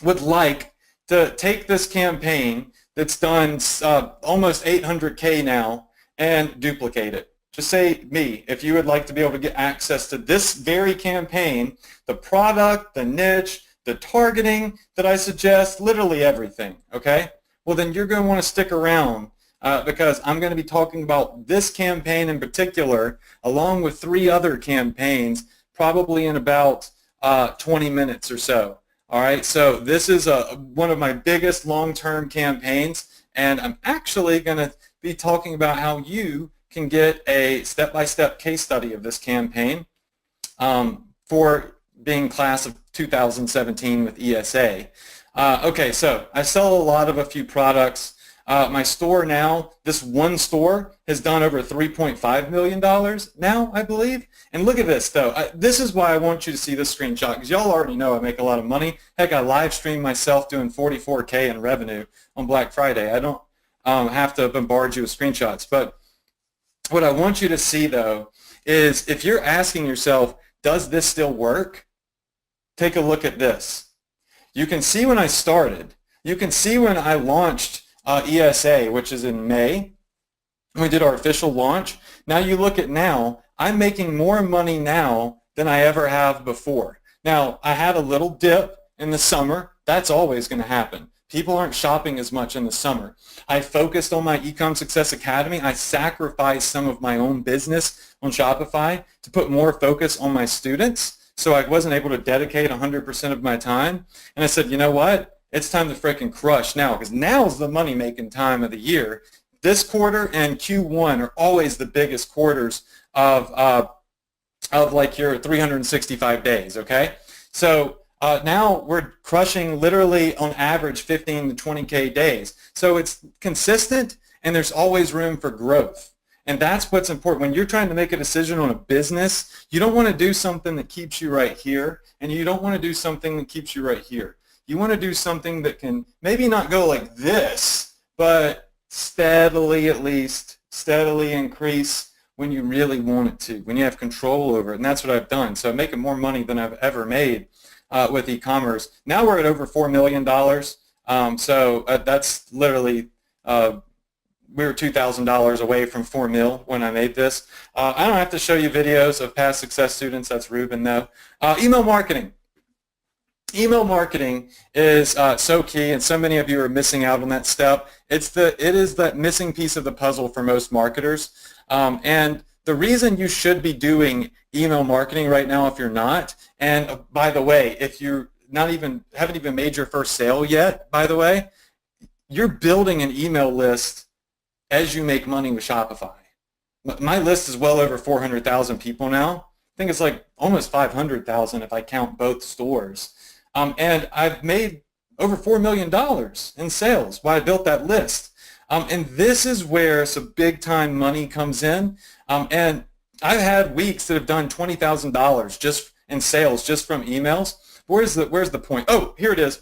would like to take this campaign that's done almost 800K now and duplicate it? Just say me if you would like to be able to get access to this very campaign, the product, the niche, the targeting that I suggest, literally everything, okay? Well, then you're going to want to stick around because I'm going to be talking about this campaign in particular along with 3 other campaigns probably in about 20 minutes or so. All right, so this is one of my biggest long-term campaigns, and I'm actually going to be talking about how you can get a step-by-step case study of this campaign for being class of 2017 with ESA. Okay, so I sell a few products. My store now, this one store has done over $3.5 million now, I believe. And look at this, though. This is why I want you to see this screenshot, because y'all already know I make a lot of money. Heck, I live stream myself doing 44K in revenue on Black Friday. I don't have to bombard you with screenshots. But what I want you to see, though, is if you're asking yourself, does this still work? Take a look at this. You can see when I started. You can see when I launched ESA, which is in May. We did our official launch. Now you look at now, I'm making more money now than I ever have before. Now, I had a little dip in the summer. That's always going to happen. People aren't shopping as much in the summer. I focused on my Ecom Success Academy. I sacrificed some of my own business on Shopify to put more focus on my students, so I wasn't able to dedicate 100% of my time. And I said, you know what? It's time to freaking crush now, because now is the money-making time of the year. This quarter and Q1 are always the biggest quarters of like your 365 days, okay? So now we're crushing literally on average 15 to 20K days. So it's consistent, and there's always room for growth. And that's what's important. When you're trying to make a decision on a business, you don't want to do something that keeps you right here, and you don't want to do something that keeps you right here. You want to do something that can maybe not go like this, but steadily, at least, steadily increase when you really want it to, when you have control over it. And that's what I've done. So I'm making more money than I've ever made with e-commerce. Now we're at over $4 million. That's literally, we were $2,000 away from 4 mil when I made this. I don't have to show you videos of past success students. That's Ruben, though. Email marketing. Email marketing is so key, and so many of you are missing out on that step. It is that missing piece of the puzzle for most marketers. And the reason you should be doing email marketing right now, if you're not, and by the way, if you're haven't even made your first sale yet, by the way, you're building an email list as you make money with Shopify. My list is well over 400,000 people now. I think it's like almost 500,000 if I count both stores. And I've made over $4 million in sales while I built that list. And this is where some big-time money comes in. And I've had weeks that have done $20,000 just in sales just from emails. Where's the point? Oh, here it is.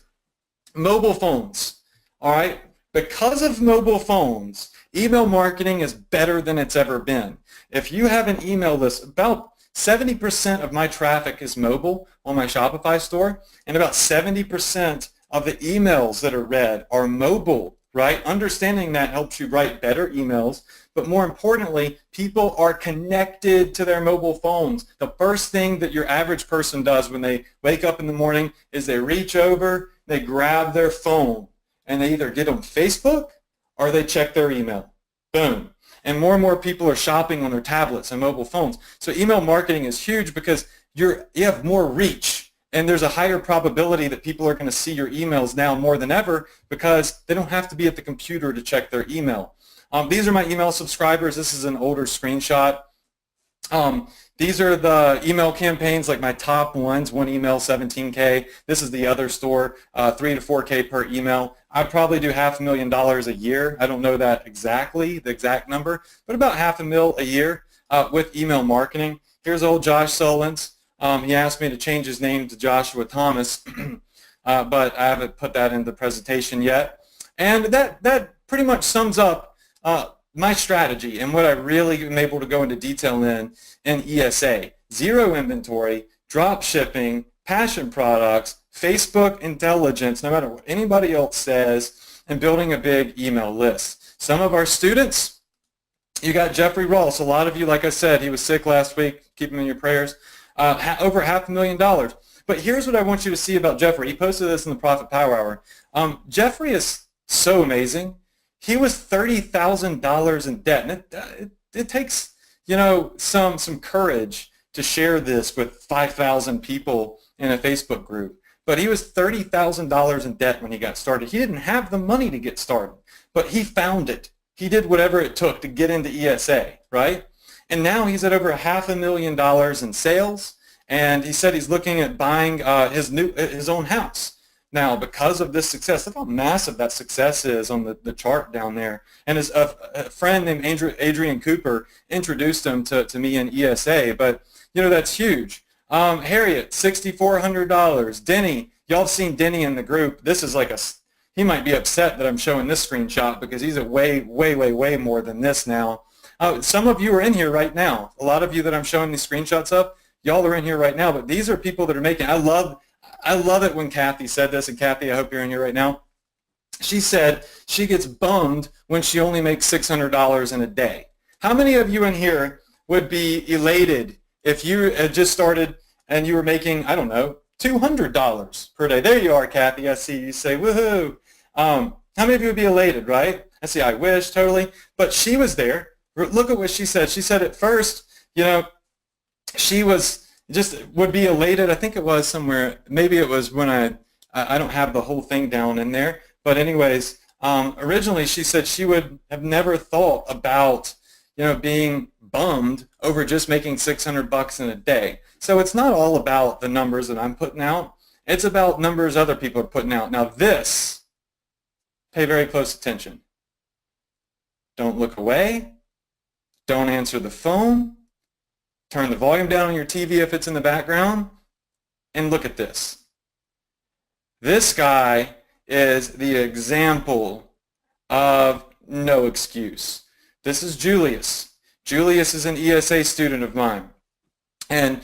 Mobile phones. All right? Because of mobile phones, email marketing is better than it's ever been. If you have an email list, about 70% of my traffic is mobile on my Shopify store, and about 70% of the emails that are read are mobile, right? Understanding that helps you write better emails, but more importantly, people are connected to their mobile phones. The first thing that your average person does when they wake up in the morning is they reach over, they grab their phone, and they either get on Facebook or they check their email. Boom. And more people are shopping on their tablets and mobile phones. So email marketing is huge because you have more reach, and there's a higher probability that people are going to see your emails now more than ever because they don't have to be at the computer to check their email. These are my email subscribers. This is an older screenshot. These are the email campaigns, like my top ones, one email, 17K. This is the other store, 3 to 4K per email. I probably do $500,000 a year. I don't know that exactly, the exact number, but about $500,000 a year with email marketing. Here's old Josh Solins. He asked me to change his name to Joshua Thomas, but I haven't put that in the presentation yet. And that pretty much sums up my strategy and what I really am able to go into detail in ESA. Zero inventory, drop shipping, passion products, Facebook intelligence, no matter what anybody else says, and building a big email list. Some of our students, you got Jeffrey Ross. A lot of you, like I said, he was sick last week. Keep him in your prayers. Over $500,000. But here's what I want you to see about Jeffrey. He posted this in the Profit Power Hour. Jeffrey is so amazing. He was $30,000 in debt, and it takes, some courage to share this with 5,000 people in a Facebook group. But he was $30,000 in debt when he got started. He didn't have the money to get started, but he found it. He did whatever it took to get into ESA, right? And now he's at over $500,000 in sales, and he said he's looking at buying his own house. now because of this success. Look how massive that success is on the chart down there. And his a friend named Adrian Cooper introduced him to me in ESA, but that's huge. Harriet, $6,400. Denny, y'all have seen Denny in the group. This is like he might be upset that I'm showing this screenshot because he's at way, way, way, way more than this now. Some of you are in here right now. A lot of you that I'm showing these screenshots of, y'all are in here right now, but these are people that are making, I love it when Kathy said this, and Kathy, I hope you're in here right now. She said she gets bummed when she only makes $600 in a day. How many of you in here would be elated if you had just started and you were making, I don't know, $200 per day? There you are, Kathy. I see you say, woohoo. How many of you would be elated, right? I see, I wish, totally. But she was there. Look at what she said. She said at first, she would be elated. I think it was somewhere, maybe it was when I don't have the whole thing down in there. But anyways, originally she said she would have never thought about, being bummed over just making $600 in a day. So it's not all about the numbers that I'm putting out. It's about numbers other people are putting out. Now this, pay very close attention. Don't look away. Don't answer the phone. Turn the volume down on your TV if it's in the background, and look at this. This guy is the example of no excuse. This is Julius. Julius is an ESA student of mine. And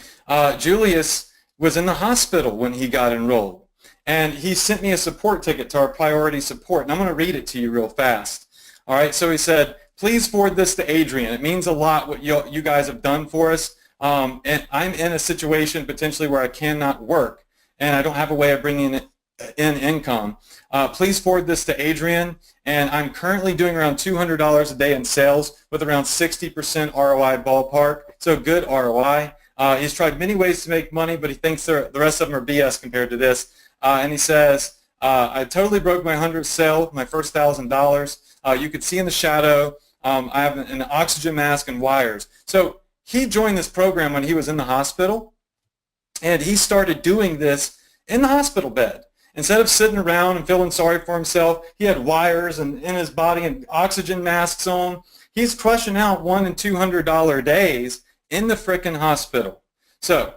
Julius was in the hospital when he got enrolled. And he sent me a support ticket to our priority support. And I'm going to read it to you real fast. All right, so he said, please forward this to Adrian. It means a lot what you guys have done for us. And I'm in a situation potentially where I cannot work and I don't have a way of bringing in income. Please forward this to Adrian. And I'm currently doing around $200 a day in sales with around 60% ROI ballpark. So good ROI. He's tried many ways to make money, but he thinks the rest of them are BS compared to this. And he says, I totally broke my 100th sale, my first $1,000. You could see in the shadow, I have an oxygen mask and wires. So he joined this program when he was in the hospital, and he started doing this in the hospital bed. Instead of sitting around and feeling sorry for himself, he had wires in his body and oxygen masks on. He's crushing out $100 and $200 days in the frickin' hospital. So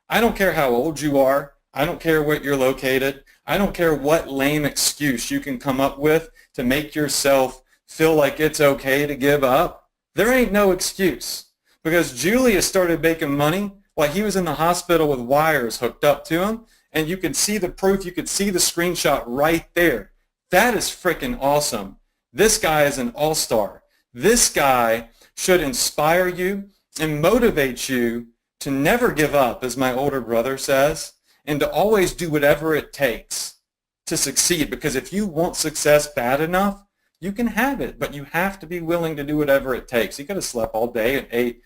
I don't care how old you are. I don't care where you're located. I don't care what lame excuse you can come up with to make yourself feel like it's okay to give up. There ain't no excuse, because Julius started making money while he was in the hospital with wires hooked up to him, and you can see the proof. You could see the screenshot right there. That is freaking awesome. This guy is an all-star. This guy should inspire you and motivate you to never give up, as my older brother says, and to always do whatever it takes to succeed, because if you want success bad enough, you can have it, but you have to be willing to do whatever it takes. You could have slept all day and ate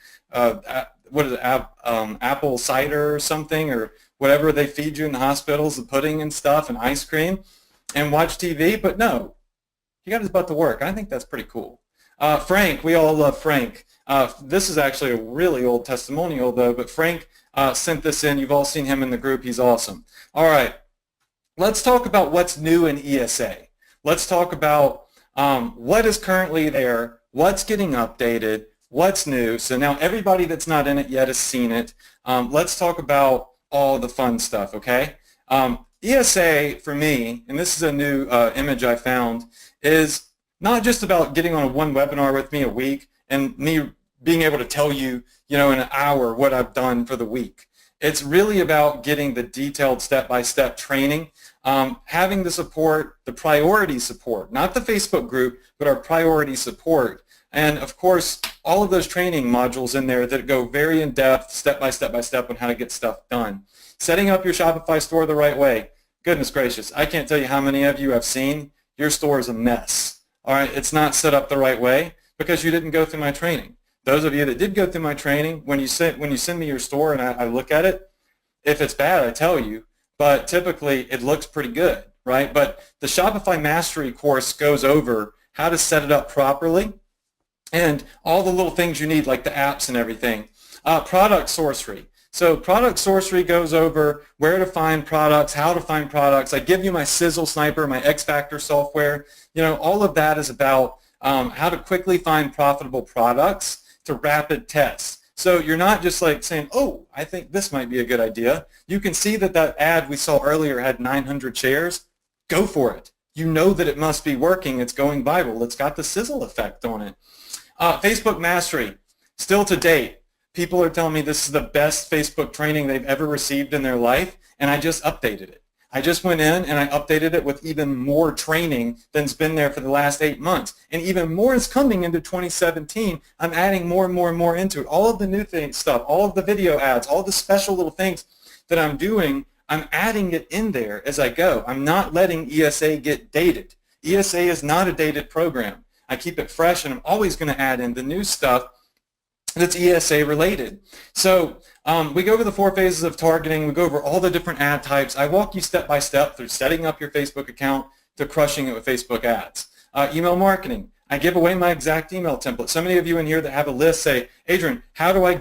apple cider or something, or whatever they feed you in the hospitals, the pudding and stuff and ice cream, and watch TV, but no, he got his butt to work. I think that's pretty cool. Frank, we all love Frank. This is actually a really old testimonial though, but Frank sent this in. You've all seen him in the group. He's awesome. All right, let's talk about what's new in ESA. Let's talk about what is currently there, what's getting updated, what's new. So now everybody that's not in it yet has seen it. Let's talk about all the fun stuff, okay? ESA for me, and this is a new image I found, is not just about getting on one webinar with me a week and me being able to tell you, in an hour what I've done for the week. It's really about getting the detailed step-by-step training, having the support, the priority support, not the Facebook group, but our priority support. And of course, all of those training modules in there that go very in-depth, step-by-step on how to get stuff done. Setting up your Shopify store the right way. Goodness gracious, I can't tell you how many of you I've seen. Your store is a mess. All right, it's not set up the right way because you didn't go through my training. Those of you that did go through my training, when you send me your store and I look at it, if it's bad, I tell you, but typically it looks pretty good, right? But the Shopify Mastery course goes over how to set it up properly and all the little things you need, like the apps and everything. Product sourcery. So product sorcery goes over where to find products, how to find products. I give you my Sizzle Sniper, my X Factor software. All of that is about how to quickly find profitable products to rapid test. So you're not just like saying, oh, I think this might be a good idea. You can see that ad we saw earlier had 900 shares. Go for it. You know that it must be working. It's going viral. It's got the sizzle effect on it. Facebook Mastery, still to date. People are telling me this is the best Facebook training they've ever received in their life, and I just updated it. I just went in and I updated it with even more training than's been there for the last 8 months. And even more is coming into 2017. I'm adding more and more and more into it. All of the new stuff, all of the video ads, all the special little things that I'm doing, I'm adding it in there as I go. I'm not letting ESA get dated. ESA is not a dated program. I keep it fresh, and I'm always going to add in the new stuff that's ESA related. So we go over the 4 phases of targeting. We go over all the different ad types. I walk you step by step through setting up your Facebook account to crushing it with Facebook ads. Email marketing. I give away my exact email template. So many of you in here that have a list say, Adrian, how do I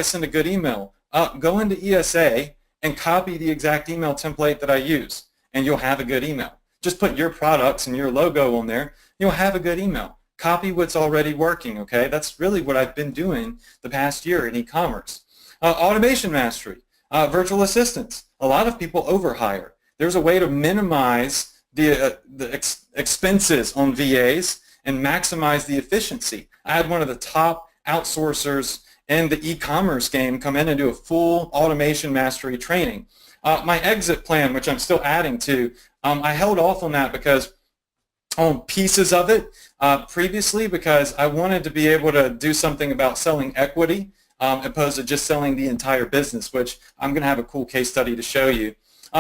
send a good email? Go into ESA and copy the exact email template that I use, and you'll have a good email. Just put your products and your logo on there. You'll have a good email. Copy what's already working, okay? That's really what I've been doing the past year in e-commerce. Automation mastery, virtual assistants. A lot of people overhire. There's a way to minimize the expenses on VAs and maximize the efficiency. I had one of the top outsourcers in the e-commerce game come in and do a full automation mastery training. My exit plan, which I'm still adding to, I held off on that because on pieces of it previously because I wanted to be able to do something about selling equity opposed to just selling the entire business, which I'm going to have a cool case study to show you.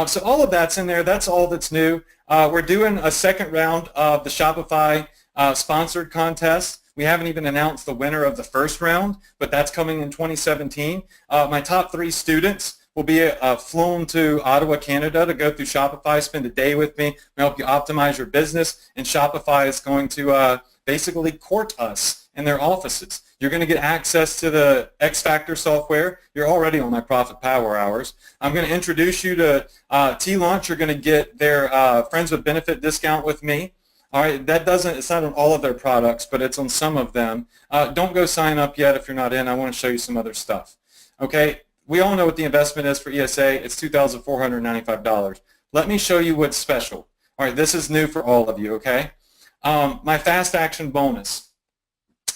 So all of that's in there. That's all that's new. We're doing a second round of the Shopify sponsored contest. We haven't even announced the winner of the first round, but that's coming in 2017. My top 3 students will be flown to Ottawa, Canada to go through Shopify, spend a day with me, help you optimize your business, and Shopify is going to basically court us in their offices. You're going to get access to the X Factor software. You're already on my Profit Power Hours. I'm going to introduce you to T-Launch. You're going to get their Friends with Benefit discount with me. All right, it's not on all of their products, but it's on some of them. Don't go sign up yet if you're not in. I want to show you some other stuff. Okay. We all know what the investment is for ESA. It's $2,495. Let me show you what's special. All right, this is new for all of you, okay? My fast action bonus.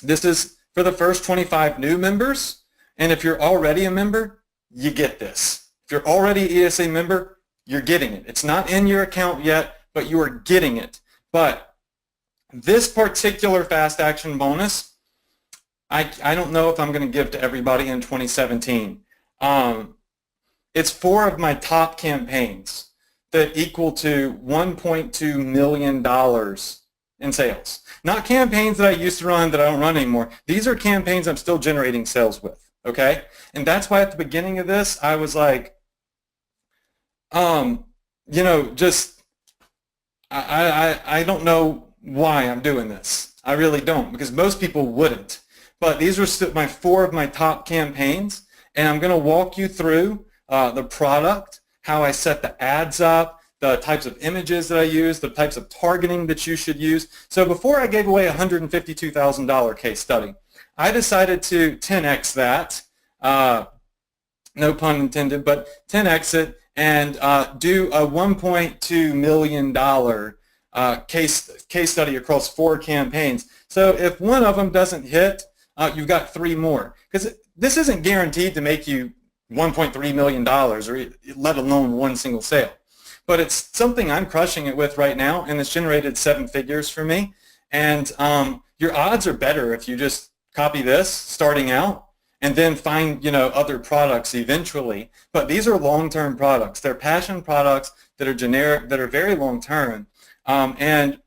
This is for the first 25 new members, and if you're already a member, you get this. If you're already an ESA member, you're getting it. It's not in your account yet, but you are getting it. But this particular fast action bonus, I don't know if I'm going to give to everybody in 2017. It's 4 of my top campaigns that equal to $1.2 million in sales. Not campaigns that I used to run that I don't run anymore. These are campaigns I'm still generating sales with, okay? And that's why at the beginning of this, I was like, just, I don't know why I'm doing this. I really don't, because most people wouldn't. But these were my 4 of my top campaigns. And I'm going to walk you through the product, how I set the ads up, the types of images that I use, the types of targeting that you should use. So before I gave away a $152,000 case study, I decided to 10x that, no pun intended, but 10x it and do a $1.2 million case study across 4 campaigns. So if one of them doesn't hit, you've got 3 more. Because this isn't guaranteed to make you $1.3 million or let alone one single sale. But it's something I'm crushing it with right now, and it's generated 7 figures for me. And your odds are better if you just copy this starting out and then find other products eventually. But these are long-term products. They're passion products that are generic, that are very long-term. And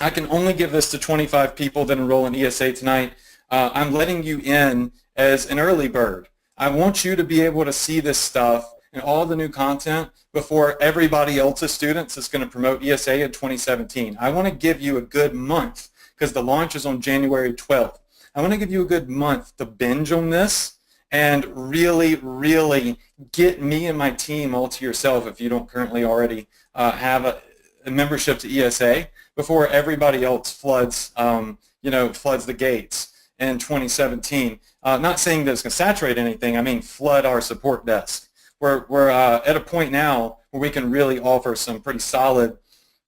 I can only give this to 25 people that enroll in ESA tonight. I'm letting you in as an early bird. I want you to be able to see this stuff and all the new content before everybody else's students is going to promote ESA in 2017. I want to give you a good month because the launch is on January 12th. I want to give you a good month to binge on this and really, really get me and my team all to yourself if you don't currently already have a membership to ESA before everybody else floods, floods the gates in 2017. Not saying that it's going to saturate anything. I mean, flood our support desk. We're at a point now where we can really offer some pretty solid,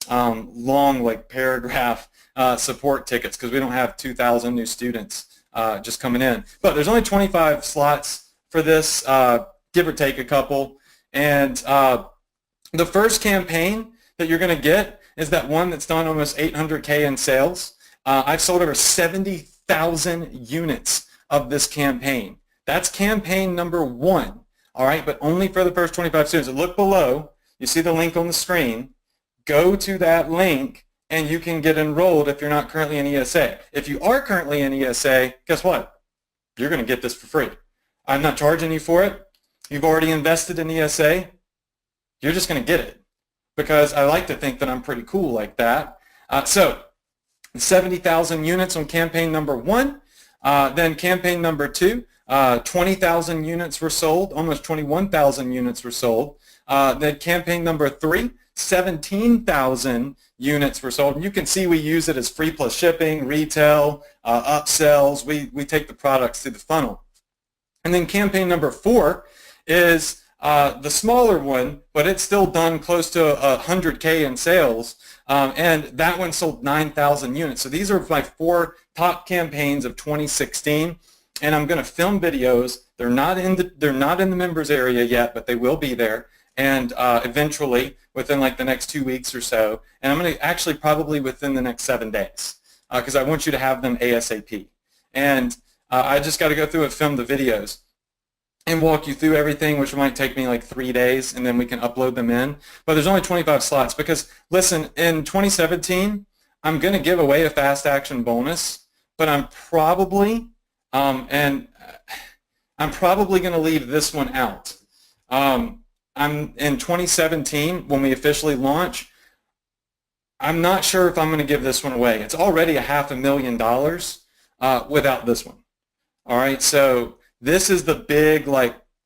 long, like paragraph support tickets because we don't have 2,000 new students just coming in. But there's only 25 slots for this, give or take a couple. And the first campaign that you're going to get is that one that's done almost 800K in sales. I've sold over 70,000 units of this campaign. That's campaign number 1, all right, but only for the first 25 students. So look below. You see the link on the screen. Go to that link, and you can get enrolled if you're not currently in ESA. If you are currently in ESA, guess what? You're going to get this for free. I'm not charging you for it. You've already invested in ESA. You're just going to get it because I like to think that I'm pretty cool like that. So 70,000 units on campaign number 1. Then campaign number 2, 20,000 units were sold, almost 21,000 units were sold. Then campaign number 3, 17,000 units were sold. And you can see we use it as free plus shipping, retail, upsells. We take the products through the funnel. And then campaign number 4 is the smaller one, but it's still done close to 100K in sales. And that one sold 9,000 units. So these are my 4 top campaigns of 2016. And I'm going to film videos. They're not in the members area yet, but they will be there. And eventually, within like the next 2 weeks or so, and I'm going to actually probably within the next 7 days, because I want you to have them ASAP. And I just got to go through and film the videos and walk you through everything, which might take me like 3 days, and then we can upload them in. But there's only 25 slots because, listen, in 2017, I'm going to give away a fast action bonus, but I'm probably going to leave this one out. I'm in 2017 when we officially launch. I'm not sure if I'm going to give this one away. It's already $500,000 without this one. All right, so this is the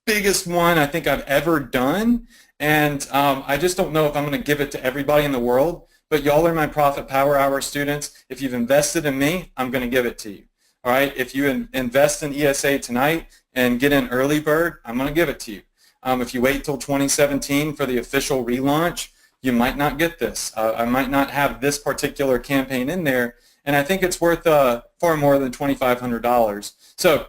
biggest one I think I've ever done, and I just don't know if I'm going to give it to everybody in the world. But y'all are my Profit Power Hour students. If you've invested in me, I'm going to give it to you. All right, if you invest in ESA tonight and get in early bird, I'm going to give it to you. If you wait till 2017 for the official relaunch, you might not get this. I might not have this particular campaign in there, and I think it's worth far more than $2,500. So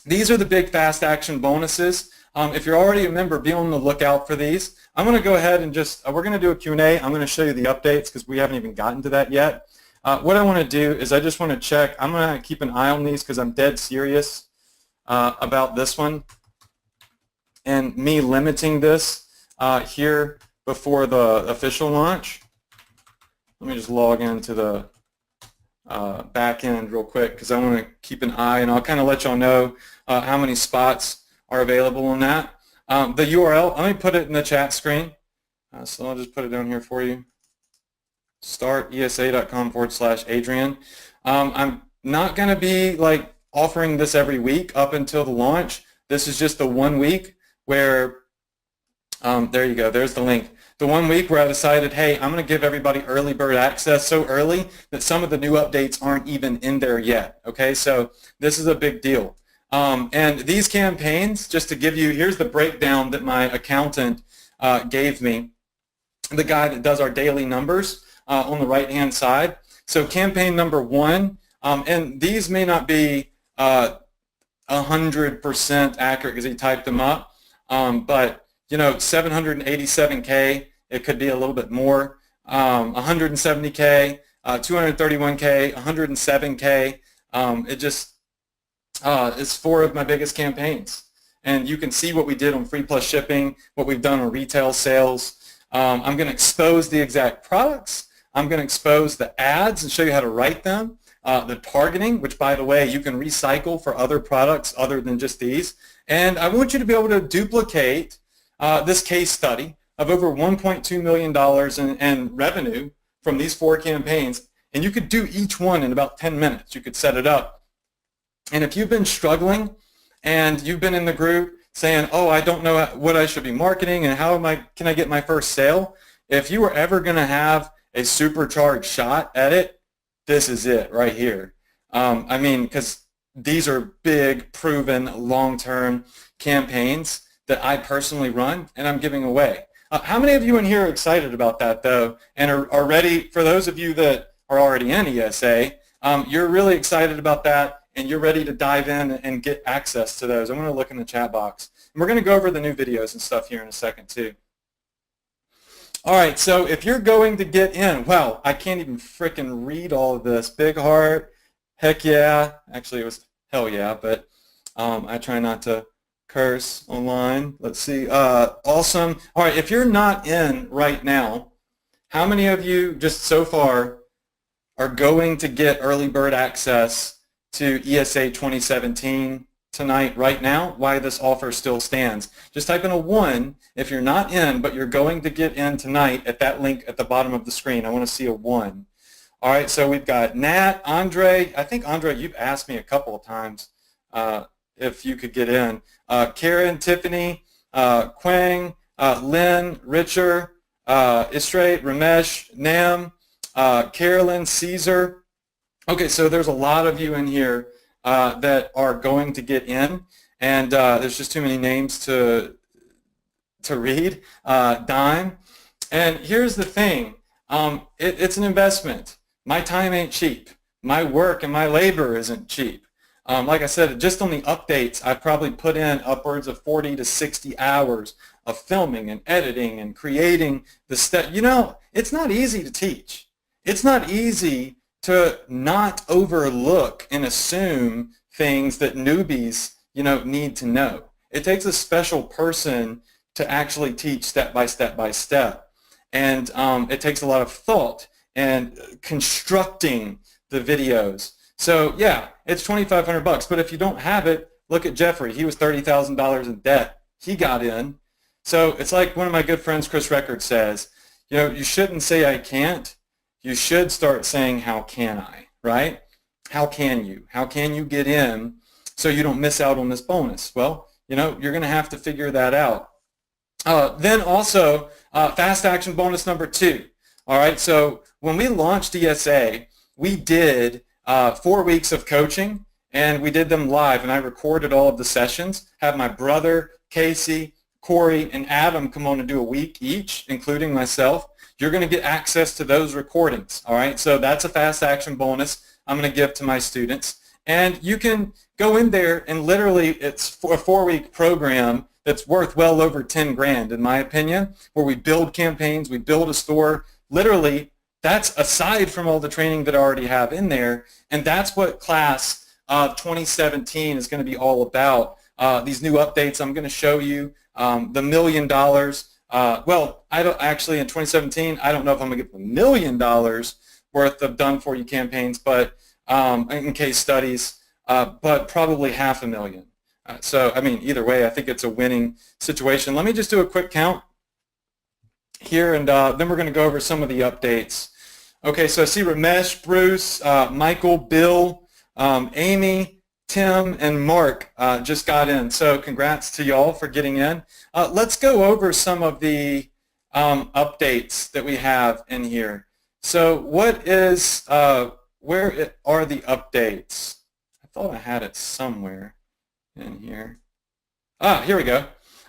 these are the big fast action bonuses. If you're already a member, be on the lookout for these. I'm going to go ahead and we're going to do a Q&A. I'm going to show you the updates because we haven't even gotten to that yet. What I want to do is I just want to check. I'm going to keep an eye on these because I'm dead serious about this one and me limiting this here before the official launch. Let me just log into the back end real quick because I want to keep an eye, and I'll kind of let y'all know how many spots are available on that. The URL, let me put it in the chat screen. So I'll just put it down here for you. startesa.com/Adrian. I'm not going to be offering this every week up until the launch. This is just the 1 week where, there you go, there's the link. The 1 week where I decided, hey, I'm going to give everybody early bird access so early that some of the new updates aren't even in there yet. Okay, so this is a big deal. And these campaigns, just to give you, here's the breakdown that my accountant gave me, the guy that does our daily numbers on the right-hand side. So campaign number 1, and these may not be 100% accurate because he typed them up, but 787K, it could be a little bit more, 170K, 231K, 107K. It just is 4 of my biggest campaigns. And you can see what we did on free plus shipping, what we've done on retail sales. I'm going to expose the exact products. I'm going to expose the ads and show you how to write them. The targeting, which, by the way, you can recycle for other products other than just these. And I want you to be able to duplicate this case study of over $1.2 million in revenue from these 4 campaigns, and you could do each one in about 10 minutes. You could set it up. And if you've been struggling and you've been in the group saying, oh, I don't know what I should be marketing and can I get my first sale? If you were ever going to have a supercharged shot at it, this is it right here. I mean, because these are big, proven, long-term campaigns that I personally run and I'm giving away. How many of you in here are excited about that, though, and are ready? For those of you that are already in ESA, you're really excited about that, and you're ready to dive in and get access to those. I'm going to look in the chat box. And we're going to go over the new videos and stuff here in a second, too. All right, so if you're going to get in, well, I can't even frickin' read all of this. Big heart, heck yeah. Actually, it was hell yeah, but I try not to curse online. Let's see. Awesome. All right, if you're not in right now, how many of you just so far are going to get early bird access to ESA 2017 tonight, right now, why this offer still stands? Just type in a 1 if you're not in, but you're going to get in tonight at that link at the bottom of the screen. I want to see a 1. All right, so we've got Nat, Andre. I think, Andre, you've asked me a couple of times if you could get in. Karen, Tiffany, Quang, Lynn, Richard, Isray, Ramesh, Nam, Carolyn, Caesar. Okay, so there's a lot of you in here that are going to get in, and there's just too many names to read. Dime. And here's the thing. It's an investment. My time ain't cheap. My work and my labor isn't cheap. Like I said, just on the updates, I've probably put in upwards of 40 to 60 hours of filming and editing and creating the step. You know, it's not easy to teach. It's not easy to not overlook and assume things that newbies, need to know. It takes a special person to actually teach step by step by step. And it takes a lot of thought and constructing the videos. So yeah, it's $2,500, but if you don't have it, look at Jeffrey. He was $30,000 in debt. He got in. So it's like one of my good friends, Chris Record, says, you shouldn't say I can't. You should start saying, how can I, right? How can you? How can you get in so you don't miss out on this bonus? Well, you're going to have to figure that out. Then also, fast action bonus number 2. All right, so when we launched ESA, we did 4 weeks of coaching, and we did them live, and I recorded all of the sessions, have my brother, Casey, Corey, and Adam come on and do a week each, including myself. You're going to get access to those recordings, all right? So that's a fast action bonus I'm going to give to my students. And you can go in there and literally, it's a 4-week program that's worth well over 10 grand, in my opinion, where we build campaigns, we build a store. Literally, that's aside from all the training that I already have in there, and that's what class of 2017 is going to be all about. These new updates I'm going to show you, the $1 million. Well, I don't actually in 2017. I don't know if I'm going to get the $1 million worth of done-for-you campaigns, but in case studies, but probably $500,000. So I mean, either way, I think it's a winning situation. Let me just do a quick count here, and then we're going to go over some of the updates. Okay, so I see Ramesh, Bruce, Michael, Bill, Amy, Tim, and Mark just got in. So congrats to y'all for getting in. Let's go over some of the updates that we have in here. So what is, where are the updates? I thought I had it somewhere in here. Here we go.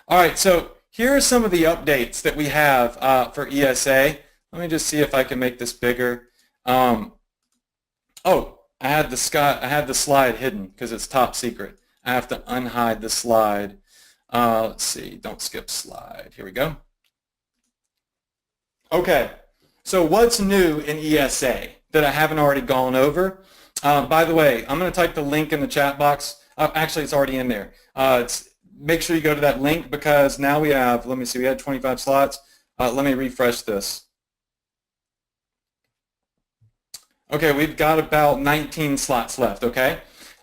All right, so here are some of the updates that we have for ESA. Let me just see if I can make this bigger. Oh, I had the slide hidden because it's top secret. I have to unhide the slide. Let's see, don't skip slide. Here we go. Okay, so what's new in ESA that I haven't already gone over? By the way, I'm going to type the link in the chat box. Actually, it's already in there. Make sure you go to that link because now we have, let me see, we had 25 slots. Let me refresh this. Okay, we've got about 19 slots left, okay?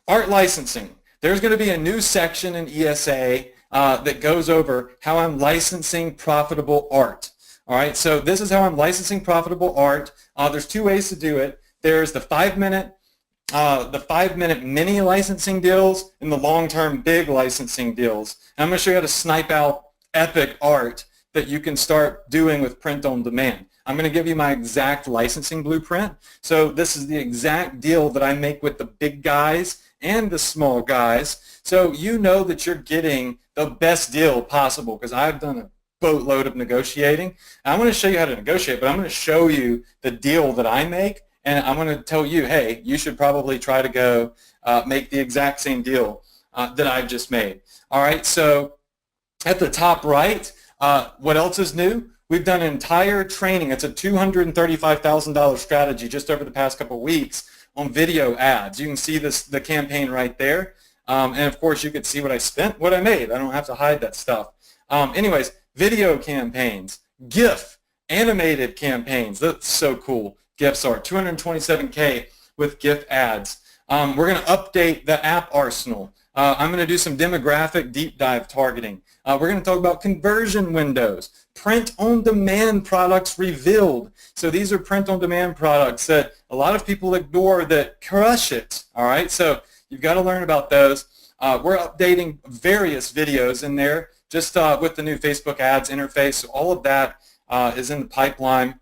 Art licensing. There's going to be a new section in ESA that goes over how I'm licensing profitable art. All right, so this is how I'm licensing profitable art. There's 2 ways to do it. There's the 5-minute the 5-minute mini licensing deals and the long-term big licensing deals. And I'm going to show you how to snipe out epic art that you can start doing with print on demand. I'm going to give you my exact licensing blueprint. So this is the exact deal that I make with the big guys and the small guys. So you know that you're getting the best deal possible because I've done a boatload of negotiating. I'm going to show you how to negotiate, but I'm going to show you the deal that I make, and I'm going to tell you, hey, you should probably try to go make the exact same deal that I've just made. All right, so at the top right, what else is new? We've done an entire training. It's a $235,000 strategy just over the past couple of weeks on video ads. You can see the campaign right there. And of course, you could see what I spent, what I made. I don't have to hide that stuff. Anyways, video campaigns, GIF, animated campaigns. That's so cool. GIFs are $227K with GIF ads. We're going to update the app arsenal. I'm going to do some demographic deep dive targeting. We're going to talk about conversion windows, print-on-demand products revealed. So these are print-on-demand products that a lot of people ignore that crush it. All right, so you've got to learn about those. We're updating various videos in there just with the new Facebook ads interface. So all of that is in the pipeline,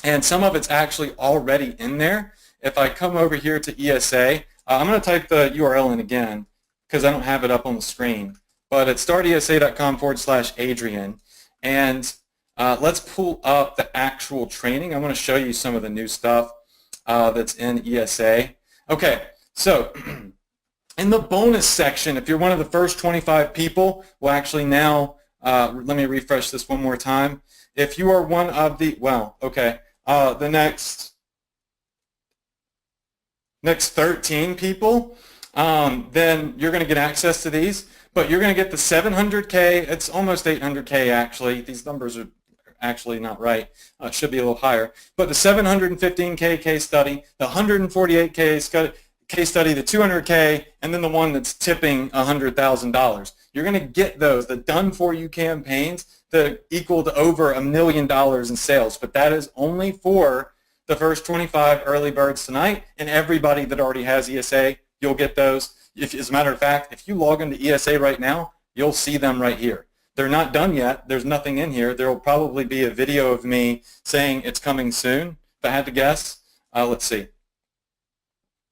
and some of it's actually already in there. If I come over here to ESA, I'm going to type the URL in again because I don't have it up on the screen. But it's startesa.com/Adrian. And let's pull up the actual training. I want to show you some of the new stuff that's in ESA. Okay, so in the bonus section, if you're one of the first 25 people, well, actually now, let me refresh this one more time. If you are one of the, well, okay, the next 13 people, then you're going to get access to these. But you're going to get the 700K, it's almost 800K actually. These numbers are actually not right. It should be a little higher. But the 715K case study, the 148K case study, the 200K, and then the one that's tipping $100,000. You're going to get those, the done-for-you campaigns that equal to over $1 million in sales. But that is only for the first 25 early birds tonight, and everybody that already has ESA, you'll get those. As a matter of fact, if you log into ESA right now, you'll see them right here. They're not done yet. There's nothing in here. There will probably be a video of me saying it's coming soon, if I had to guess. Let's see.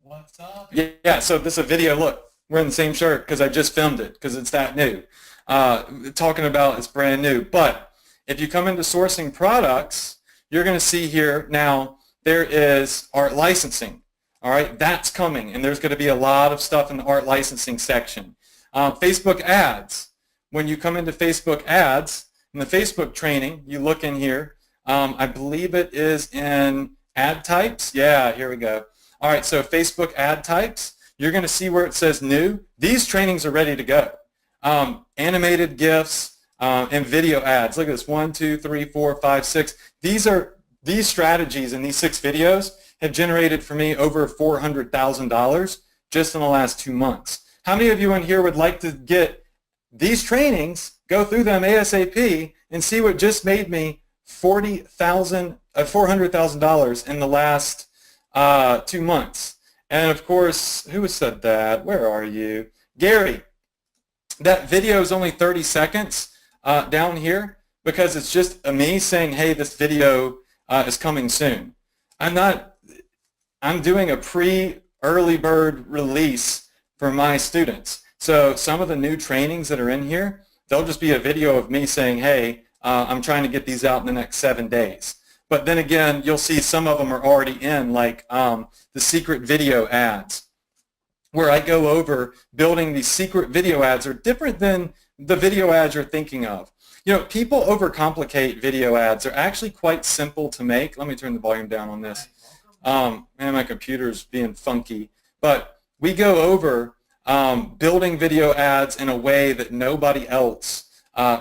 What's up? Yeah, so this is a video. Look, we're in the same shirt because I just filmed it because it's that new. Talking about it's brand new. But if you come into sourcing products, you're going to see here now there is art licensing. All right, that's coming, and there's going to be a lot of stuff in the art licensing section. Facebook ads. When you come into Facebook ads, in the Facebook training, you look in here. I believe it is in ad types. Yeah, here we go. All right, so Facebook ad types, you're going to see where it says new. These trainings are ready to go. Animated GIFs and video ads. Look at this, 1, 2, 3, 4, 5, 6. These strategies in these 6 videos have generated for me over $400,000 just in the last 2 months. How many of you in here would like to get these trainings, go through them ASAP, and see what just made me $400,000 in the last 2 months? And of course, who said that? Where are you? Gary, that video is only 30 seconds down here because it's just me saying, hey, this video is coming soon. I'm doing a pre-early bird release for my students. So some of the new trainings that are in here, they'll just be a video of me saying, hey, I'm trying to get these out in the next 7 days. But then again, you'll see some of them are already in, like the secret video ads, where I go over building these secret video ads are different than the video ads you're thinking of. You know, people overcomplicate video ads. They're actually quite simple to make. Let me turn the volume down on this. Man, my computer's being funky. But we go over building video ads in a way that nobody else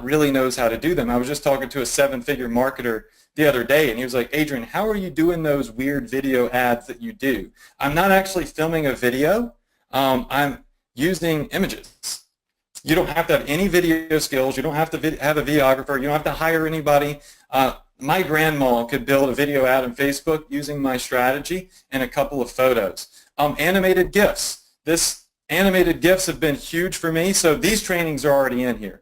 really knows how to do them. I was just talking to a 7-figure marketer the other day, and he was like, Adrian, how are you doing those weird video ads that you do? I'm not actually filming a video. I'm using images. You don't have to have any video skills. You don't have to have a videographer. You don't have to hire anybody. my grandma could build a video ad on Facebook using my strategy and a couple of photos. Animated GIFs. Animated GIFs have been huge for me, so these trainings are already in here.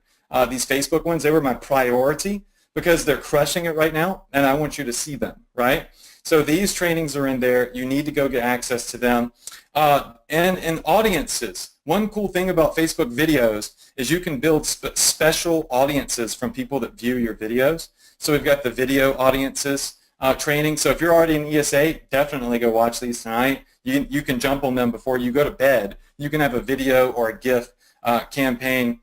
These Facebook ones, they were my priority because they're crushing it right now, and I want you to see them, right? So these trainings are in there. You need to go get access to them. And in audiences, one cool thing about Facebook videos is you can build special audiences from people that view your videos. So we've got the video audiences training. So if you're already in ESA, definitely go watch these tonight. You can jump on them before you go to bed. You can have a video or a GIF campaign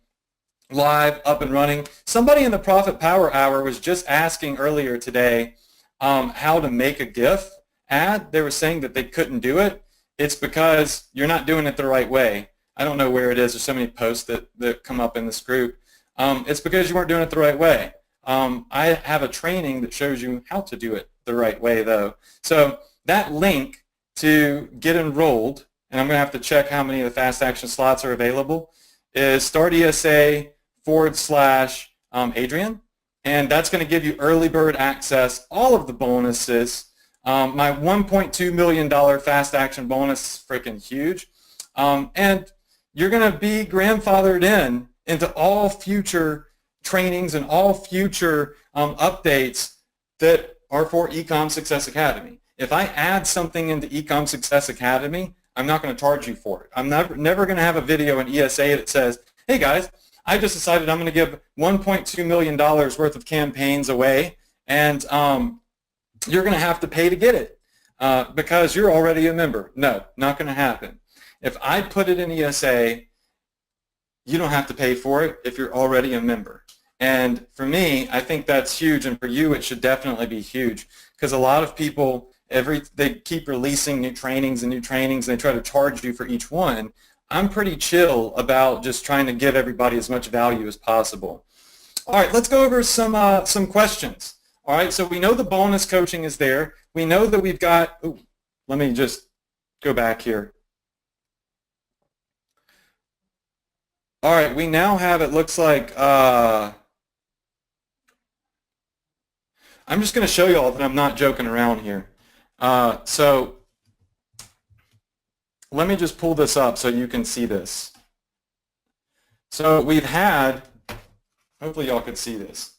live, up and running. Somebody in the Profit Power Hour was just asking earlier today how to make a GIF ad. They were saying that they couldn't do it. It's because you're not doing it the right way. I don't know where it is. There's so many posts that come up in this group. It's because you weren't doing it the right way. I have a training that shows you how to do it the right way, though. So that link to get enrolled, and I'm going to have to check how many of the fast action slots are available, is startesa.com/Adrian, and that's going to give you early bird access, all of the bonuses. My $1.2 million fast action bonus is freaking huge, and you're going to be grandfathered into all future trainings and all future updates that are for Ecom Success Academy. If I add something into Ecom Success Academy, I'm not going to charge you for it. I'm never going to have a video in ESA that says, hey guys, I just decided I'm going to give $1.2 million worth of campaigns away, and you're going to have to pay to get it because you're already a member. No, not going to happen. If I put it in ESA, you don't have to pay for it if you're already a member. And for me, I think that's huge, and for you, it should definitely be huge because a lot of people, they keep releasing new trainings, and they try to charge you for each one. I'm pretty chill about just trying to give everybody as much value as possible. All right, let's go over some questions. All right, so we know the bonus coaching is there. We know that we've got, let me just go back here. All right, we now have, it looks like, I'm just going to show you all that I'm not joking around here. So let me just pull this up so you can see this. So we've had, hopefully y'all could see this.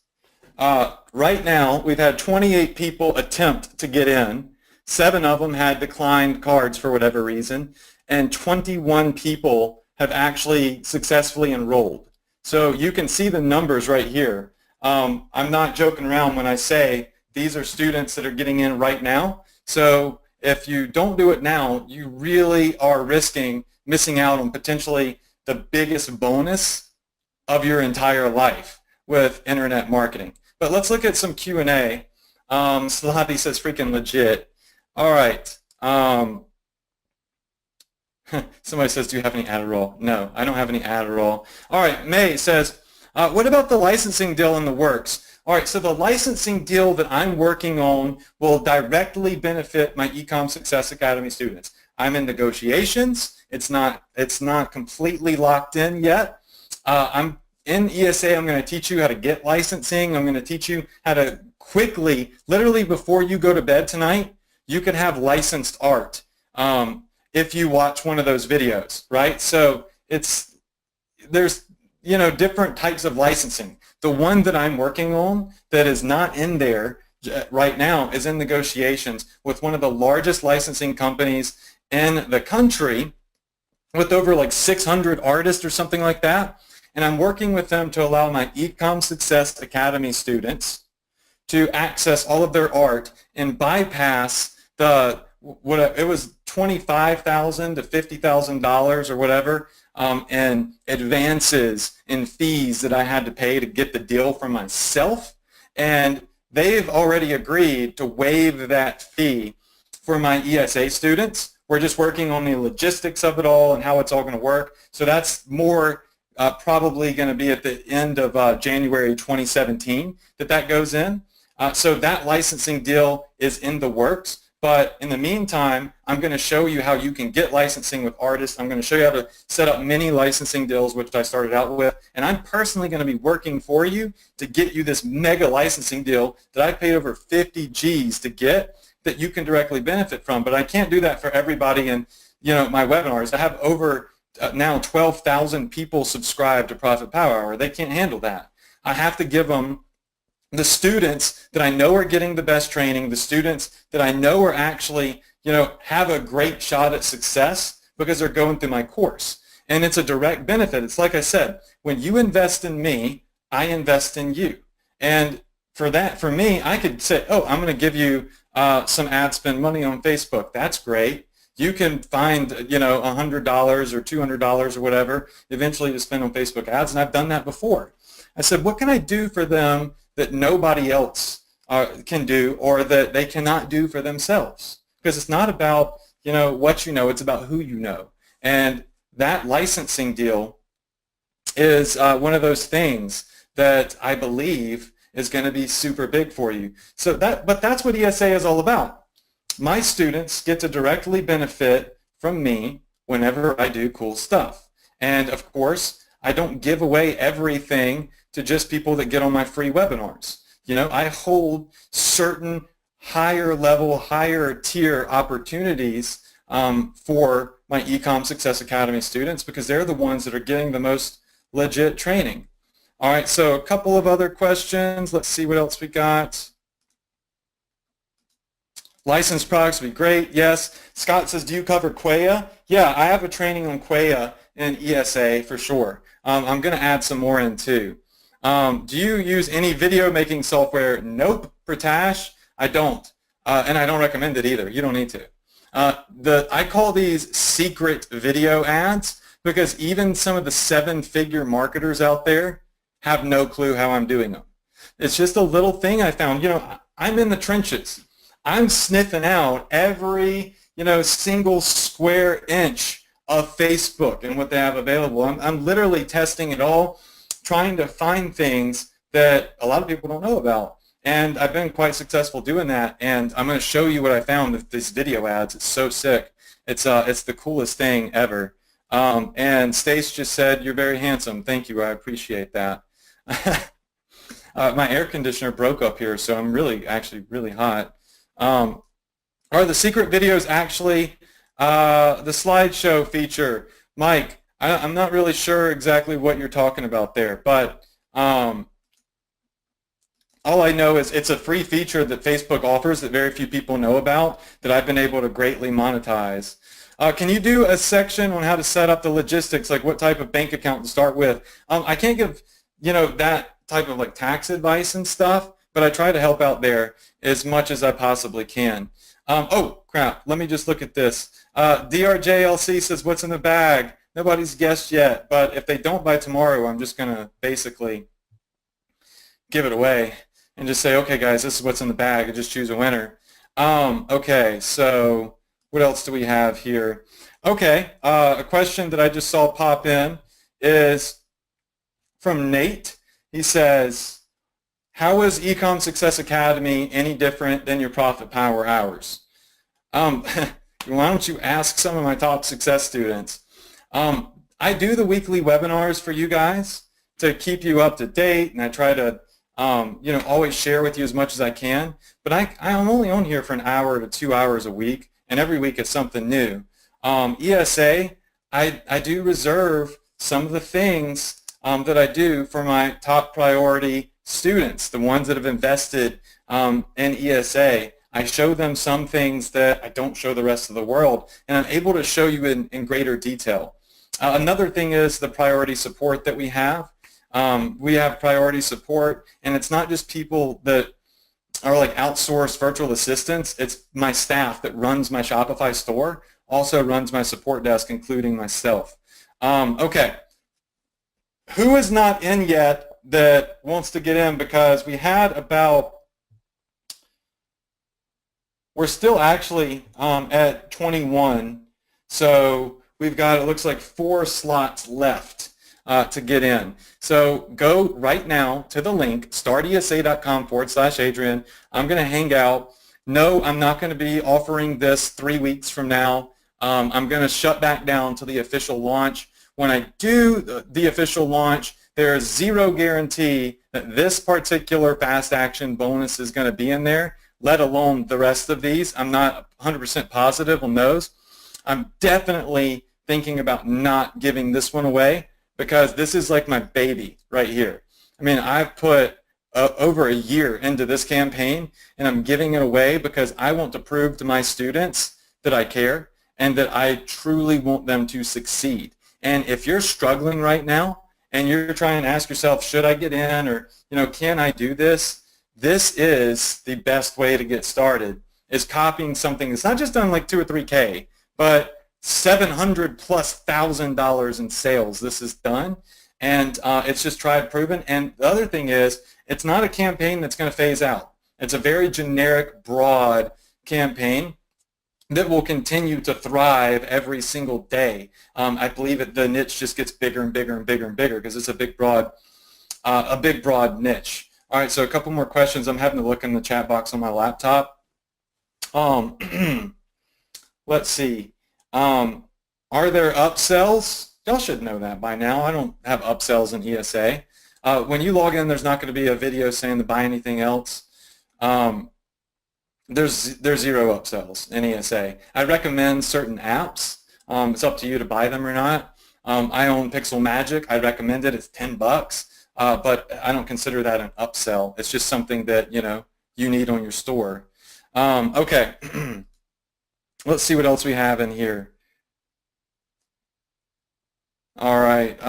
Right now, we've had 28 people attempt to get in. 7 of them had declined cards for whatever reason, and 21 people have actually successfully enrolled. So you can see the numbers right here. I'm not joking around when I say these are students that are getting in right now. So if you don't do it now, you really are risking missing out on potentially the biggest bonus of your entire life with internet marketing. But let's look at some Q&A. Slotty says freaking legit. All right. Somebody says, do you have any Adderall? No, I don't have any Adderall. All right, May says, what about the licensing deal in the works? All right, so the licensing deal that I'm working on will directly benefit my Ecom Success Academy students. I'm in negotiations. It's not completely locked in yet. I'm in ESA. I'm going to teach you how to get licensing. I'm going to teach you how to quickly, literally before you go to bed tonight, you can have licensed art. If you watch one of those videos, right? So there's different types of licensing. The one that I'm working on that is not in there right now is in negotiations with one of the largest licensing companies in the country with over like 600 artists or something like that. And I'm working with them to allow my Ecom Success Academy students to access all of their art and bypass it was $25,000 to $50,000 or whatever in advances in fees that I had to pay to get the deal for myself. And they've already agreed to waive that fee for my ESA students. We're just working on the logistics of it all and how it's all going to work. So that's more probably going to be at the end of January 2017 that goes in. So that licensing deal is in the works. But in the meantime, I'm going to show you how you can get licensing with artists. I'm going to show you how to set up mini licensing deals, which I started out with. And I'm personally going to be working for you to get you this mega licensing deal that I paid over 50 G's to get that you can directly benefit from. But I can't do that for everybody in my webinars. I have over now 12,000 people subscribed to Profit Power Hour. They can't handle that. I have to give them the students that I know are getting the best training, the students that I know are actually, have a great shot at success because they're going through my course. And it's a direct benefit. It's like I said, when you invest in me, I invest in you. And for me, I could say, oh, I'm going to give you some ad spend money on Facebook. That's great. You can find, $100 or $200 or whatever eventually to spend on Facebook ads, and I've done that before. I said, what can I do for them that nobody else can do or that they cannot do for themselves? Because it's not about, what you know, it's about who you know. And that licensing deal is one of those things that I believe is going to be super big for you. But that's what ESA is all about. My students get to directly benefit from me whenever I do cool stuff. And of course, I don't give away everything to just people that get on my free webinars. I hold certain higher level, higher tier opportunities for my Ecom Success Academy students because they're the ones that are getting the most legit training. All right, so a couple of other questions. Let's see what else we got. Licensed products would be great. Yes. Scott says, do you cover Quaya? Yeah, I have a training on Quaya in ESA for sure. I'm going to add some more in too. Do you use any video making software? Nope. Pratash, I don't. And I don't recommend it either. You don't need to. I call these secret video ads because even some of the 7-figure marketers out there have no clue how I'm doing them. It's just a little thing I found. I'm in the trenches. I'm sniffing out every, single square inch of Facebook and what they have available. I'm literally testing it all, trying to find things that a lot of people don't know about. And I've been quite successful doing that. And I'm going to show you what I found with these video ads. It's so sick. It's the coolest thing ever. And Stace just said, you're very handsome. Thank you. I appreciate that. My air conditioner broke up here, so I'm actually really hot. Are the secret videos actually the slideshow feature? Mike, I'm not really sure exactly what you're talking about there, but all I know is it's a free feature that Facebook offers that very few people know about that I've been able to greatly monetize. Can you do a section on how to set up the logistics, like what type of bank account to start with? I can't give, that type of tax advice and stuff, but I try to help out there as much as I possibly can. Oh, crap. Let me just look at this. DRJLC says, what's in the bag? Nobody's guessed yet, but if they don't by tomorrow, I'm just going to basically give it away and just say, okay, guys, this is what's in the bag, and just choose a winner. Okay, so what else do we have here? Okay, a question that I just saw pop in is from Nate. He says, how is Ecom Success Academy any different than your Profit Power Hours? Why don't you ask some of my top success students? I do the weekly webinars for you guys to keep you up to date, and I try to always share with you as much as I can. But I'm only on here for an hour to 2 hours a week, and every week it's something new. ESA, I do reserve some of the things that I do for my top priority students, the ones that have invested in ESA. I show them some things that I don't show the rest of the world, and I'm able to show you in greater detail. Another thing is the priority support that we have. We have priority support, and it's not just people that are like outsourced virtual assistants. It's my staff that runs my Shopify store, also runs my support desk, including myself. Okay. Who is not in yet that wants to get in? Because we had we're still actually at 21, so we've got, it looks like 4 slots left to get in. So go right now to the link, startesa.com/Adrian. I'm going to hang out, No, I'm not going to be offering this 3 weeks from now. I'm going to shut back down to the official launch. When I do the official launch, there is zero guarantee that this particular fast action bonus is going to be in there, let alone the rest of these. I'm not 100% positive on those. I'm definitely thinking about not giving this one away because this is like my baby right here. I mean, I've put over a year into this campaign, and I'm giving it away because I want to prove to my students that I care and that I truly want them to succeed. And if you're struggling right now and you're trying to ask yourself, should I get in, or can I do this? This is the best way to get started, is copying something that's not just done like 2 or 3K, but $700,000+ in sales. This is done, and it's just tried, proven. And the other thing is, it's not a campaign that's going to phase out. It's a very generic, broad campaign that will continue to thrive every single day. I believe the niche just gets bigger and bigger and bigger and bigger because it's a big, broad niche. All right, so a couple more questions. I'm having to look in the chat box on my laptop. Let's see. Are there upsells? Y'all should know that by now. I don't have upsells in ESA. When you log in, there's not going to be a video saying to buy anything else. There's zero upsells in ESA. I recommend certain apps. It's up to you to buy them or not. I own Pixel Magic. I recommend it. It's $10, but I don't consider that an upsell. It's just something that you need on your store. Okay, let's see what else we have in here. All right,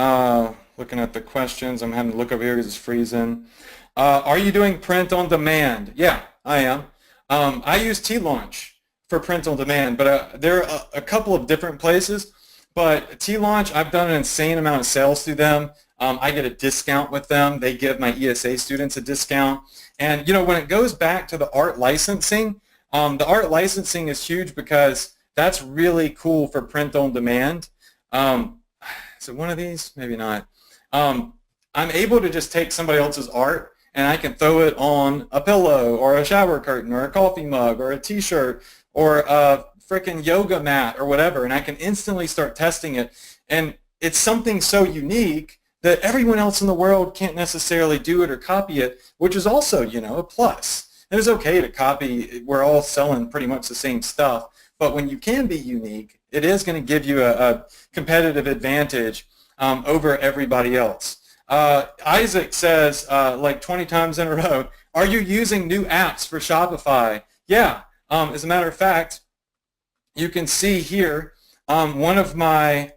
looking at the questions. I'm having to look over here because it's freezing. Are you doing print on demand? Yeah, I am. I use T-Launch for print on demand, but there are a couple of different places. But T-Launch, I've done an insane amount of sales through them. I get a discount with them. They give my ESA students a discount. And when it goes back to the art licensing, the art licensing is huge because that's really cool for print on demand. Is it one of these? Maybe not. I'm able to just take somebody else's art and I can throw it on a pillow or a shower curtain or a coffee mug or a t-shirt or a freaking yoga mat or whatever, and I can instantly start testing it. And it's something so unique that everyone else in the world can't necessarily do it or copy it, which is also, a plus. And it's okay to copy. We're all selling pretty much the same stuff. But when you can be unique, it is going to give you a competitive advantage over everybody else. Isaac says, like 20 times in a row, are you using new apps for Shopify? Yeah. As a matter of fact, you can see here one of my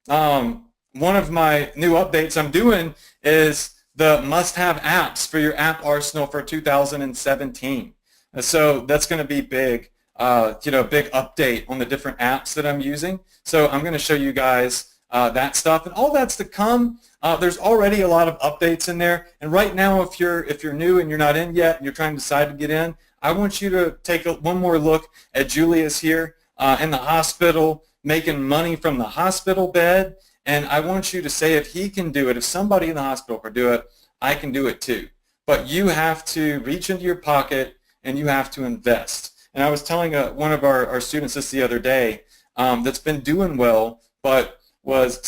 new updates I'm doing is the must-have apps for your app arsenal for 2017. So that's going to be big. Big update on the different apps that I'm using. So I'm going to show you guys that stuff, and all that's to come. There's already a lot of updates in there, and right now, if you're new and you're not in yet, and you're trying to decide to get in, I want you to take one more look at Julius here in the hospital, making money from the hospital bed, and I want you to say if he can do it, if somebody in the hospital can do it, I can do it too. But you have to reach into your pocket and you have to invest. And I was telling one of our students this the other day that's been doing well, but was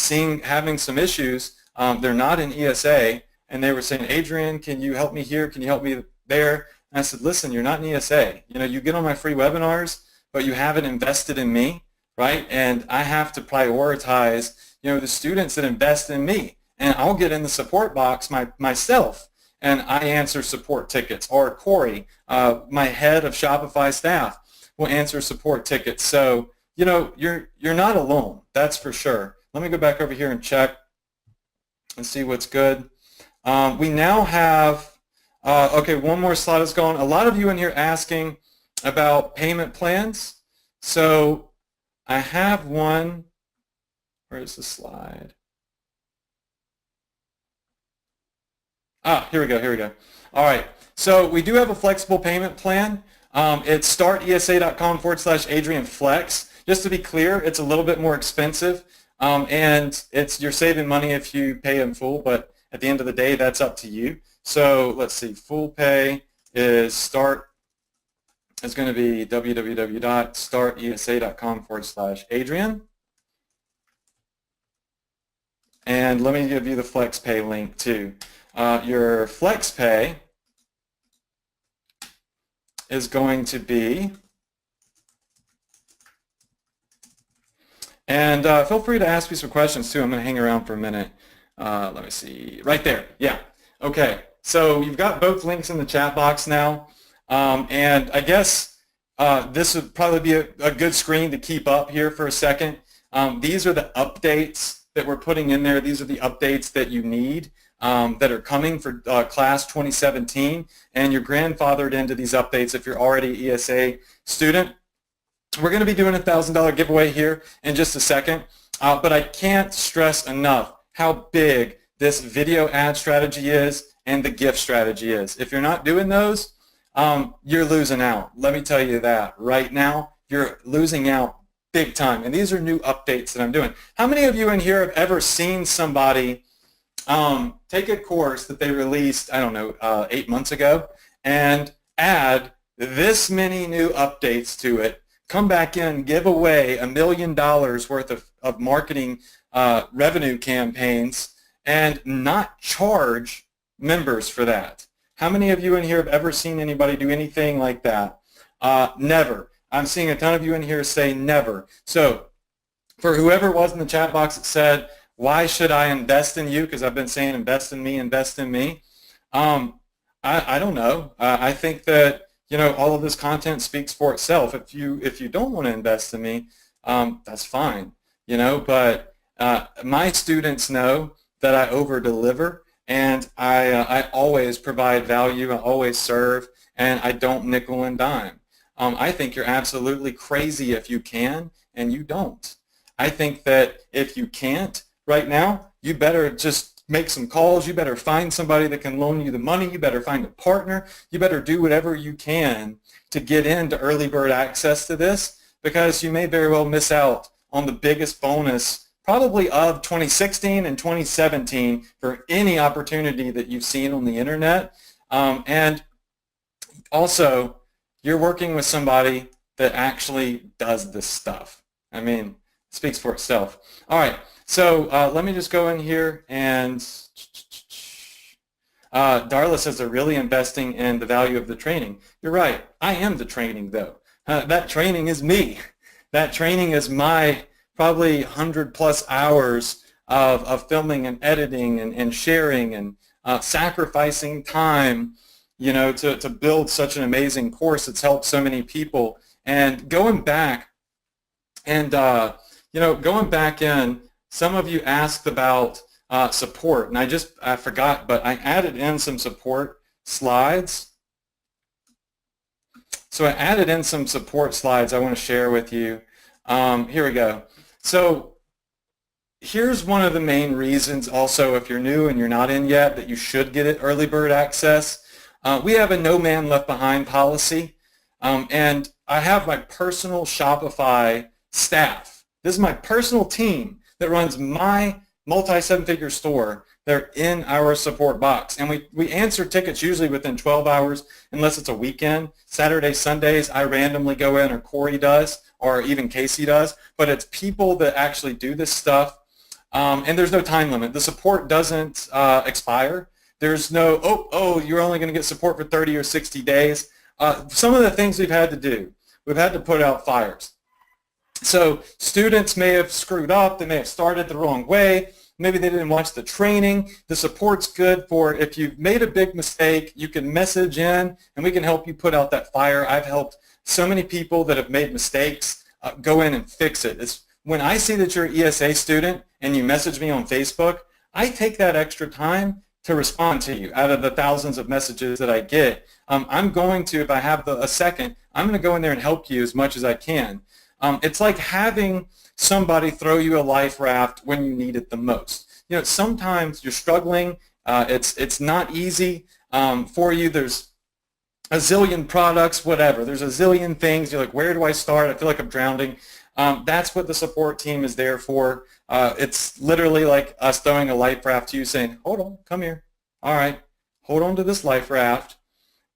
having some issues. They're not in ESA, and they were saying, Adrian, can you help me here? Can you help me there? And I said, listen, you're not in ESA. You get on my free webinars, but you haven't invested in me, right? And I have to prioritize, the students that invest in me. And I'll get in the support box myself, and I answer support tickets. Or Corey, my head of Shopify staff, will answer support tickets. So, you're not alone. That's for sure. Let me go back over here and check and see what's good. We now have, okay, one more slide is gone. A lot of you in here asking about payment plans. So I have one. Where's the slide? Here we go. All right. So we do have a flexible payment plan. It's startesa.com/Adrian Flex. Just to be clear, it's a little bit more expensive, and you're saving money if you pay in full, but at the end of the day, that's up to you. So let's see. Full pay is is going to be www.startesa.com/Adrian. And let me give you the FlexPay link too. Your FlexPay is going to be, and feel free to ask me some questions too. I'm going to hang around for a minute. Let me see, right there. Yeah. Okay. So you've got both links in the chat box now, and I guess this would probably be a good screen to keep up here for a second. These are the updates that we're putting in there. These are the updates that you need that are coming for class 2017, and you're grandfathered into these updates if you're already an ESA student. We're going to be doing a $1,000 giveaway here in just a second, but I can't stress enough how big this video ad strategy is and the gift strategy is. If you're not doing those, you're losing out. Let me tell you that right now, you're losing out big time. And these are new updates that I'm doing. How many of you in here have ever seen somebody take a course that they released, I don't know, 8 months ago, and add this many new updates to it, come back in, give away $1 million worth of marketing revenue campaigns, and not charge members for that? How many of you in here have ever seen anybody do anything like that? Never. I'm seeing a ton of you in here say never. So for whoever was in the chat box that said, why should I invest in you? Because I've been saying invest in me, invest in me. I don't know. I think that, you know, all of this content speaks for itself. If you don't want to invest in me, that's fine. You know, but my students know that I over-deliver, and I always provide value, I always serve, and I don't nickel and dime. I think you're absolutely crazy if you can and you don't. I think that if you can't right now, you better just make some calls. You better find somebody that can loan you the money. You better find a partner. You better do whatever you can to get into early bird access to this, because you may very well miss out on the biggest bonus probably of 2016 and 2017 for any opportunity that you've seen on the internet. And also, you're working with somebody that actually does this stuff. I mean, it speaks for itself. All right, so let me just go in here and Darla says they're really investing in the value of the training. You're right. I am the training, though. That training is me. That training is my probably 100+ hours of filming and editing and sharing and sacrificing time, you know, to build such an amazing course that's helped so many people. And going back and, you know, going back in, some of you asked about support, and I forgot, but I added in some support slides. So I added in some support slides I want to share with you. Here we go. So here's one of the main reasons also, if you're new and you're not in yet, that you should get it early bird access. We have a no man left behind policy, and I have my personal Shopify staff. This is my personal team that runs my multi-7-figure store. They're in our support box, and we answer tickets usually within 12 hours unless it's a weekend. Saturdays, Sundays, I randomly go in, or Corey does, or even Casey does, but it's people that actually do this stuff, and there's no time limit. The support doesn't expire. There's no, oh, you're only going to get support for 30 or 60 days. Some of the things we've had to do, we've had to put out fires. So students may have screwed up. They may have started the wrong way. Maybe they didn't watch the training. The support's good for if you've made a big mistake, you can message in, and we can help you put out that fire. I've helped so many people that have made mistakes go in and fix it. It's when I see that you're an ESA student and you message me on Facebook, I take that extra time to respond to you. Out of the thousands of messages that I get, I'm going to, if I have a second, I'm going to go in there and help you as much as I can. It's like having somebody throw you a life raft when you need it the most. You know, sometimes you're struggling. It's not easy for you. There's a zillion products, whatever. There's a zillion things. You're like, where do I start? I feel like I'm drowning. That's what the support team is there for. It's literally like us throwing a life raft to you saying, hold on, come here. All right, hold on to this life raft.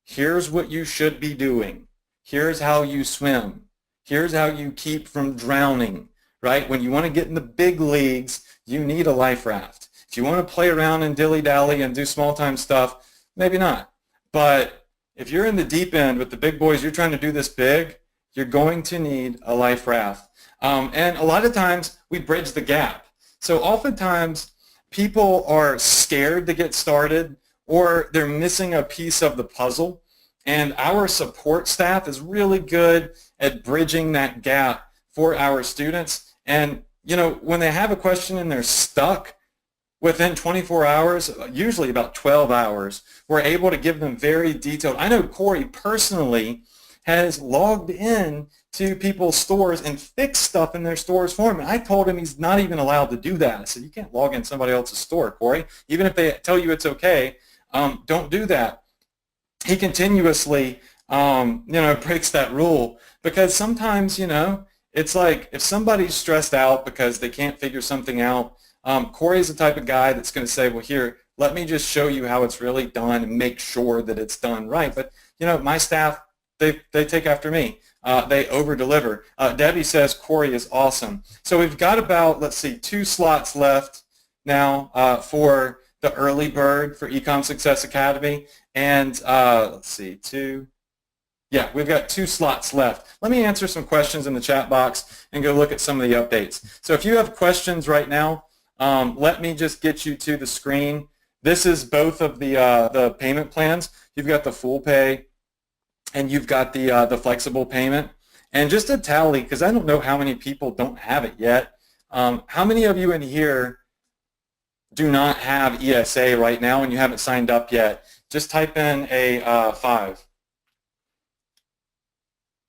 Here's what you should be doing. Here's how you swim. Here's how you keep from drowning, right? When you want to get in the big leagues, you need a life raft. If you want to play around and dilly-dally and do small-time stuff, maybe not. But if you're in the deep end with the big boys, you're trying to do this big, you're going to need a life raft. And a lot of times we bridge the gap. So oftentimes people are scared to get started or they're missing a piece of the puzzle. And our support staff is really good at bridging that gap for our students. And when they have a question and they're stuck, within 24 hours, usually about 12 hours, we're able to give them very detailed. I know Corey personally has logged in to people's stores and fixed stuff in their stores for him. And I told him he's not even allowed to do that. I said, you can't log in somebody else's store, Corey. Even if they tell you it's okay, don't do that. He continuously, breaks that rule because sometimes, it's like if somebody's stressed out because they can't figure something out, Corey's the type of guy that's going to say, well, here, let me just show you how it's really done and make sure that it's done right. But, my staff, they take after me. They over-deliver. Debbie says Corey is awesome. So we've got about, 2 slots left now for the early bird for Ecom Success Academy. And Yeah, we've got 2 slots left. Let me answer some questions in the chat box and go look at some of the updates. So if you have questions right now, let me just get you to the screen. This is both of the payment plans. You've got the full pay and you've got the flexible payment. And just a tally, because I don't know how many people don't have it yet. How many of you in here do not have ESA right now and you haven't signed up yet? Just type in a 5.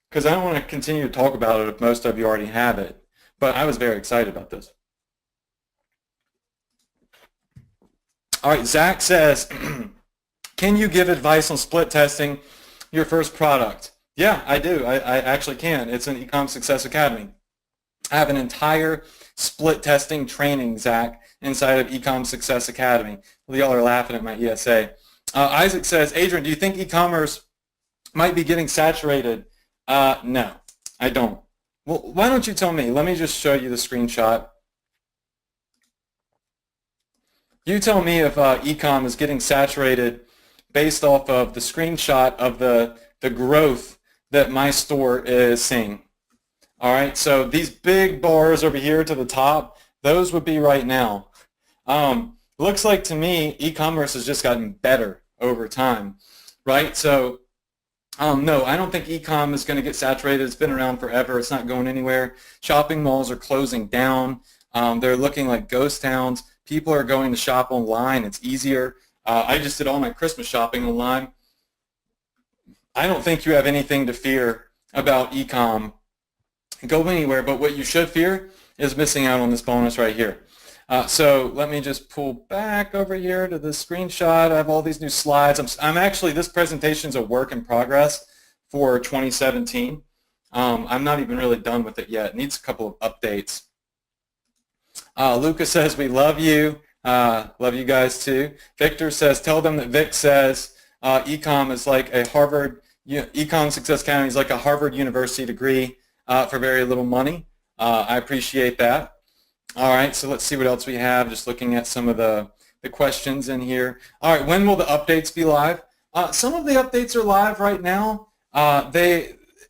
Because I don't want to continue to talk about it if most of you already have it. But I was very excited about this. All right, Zach says, can you give advice on split testing your first product? Yeah, I do. I actually can. It's in Ecom Success Academy. I have an entire split testing training, Zach, inside of Ecom Success Academy. Well, y'all are laughing at my ESA. Isaac says, Adrian, do you think e-commerce might be getting saturated? No, I don't. Well, why don't you tell me? Let me just show you the screenshot. You tell me if ecom is getting saturated based off of the screenshot of the growth that my store is seeing. All right, so these big bars over here to the top, those would be right now. Looks like to me e-commerce has just gotten better over time, right? So no, I don't think e-com is going to get saturated. It's been around forever. It's not going anywhere. Shopping malls are closing down. They're looking like ghost towns. People are going to shop online. It's easier. I just did all my Christmas shopping online. I don't think you have anything to fear about e-com. Go anywhere, but what you should fear is missing out on this bonus right here. So let me just pull back over here to the screenshot. I have all these new slides. I'm actually, this presentation is a work in progress for 2017. I'm not even really done with it yet. It needs a couple of updates. Lucas says, we love you. Love you guys too. Victor says, tell them that Vic says ecom is like a Harvard, Ecom Success Academy is like a Harvard University degree for very little money. I appreciate that. All right, so let's see what else we have. Just looking at some of the questions in here. All right, when will the updates be live? Some of the updates are live right now.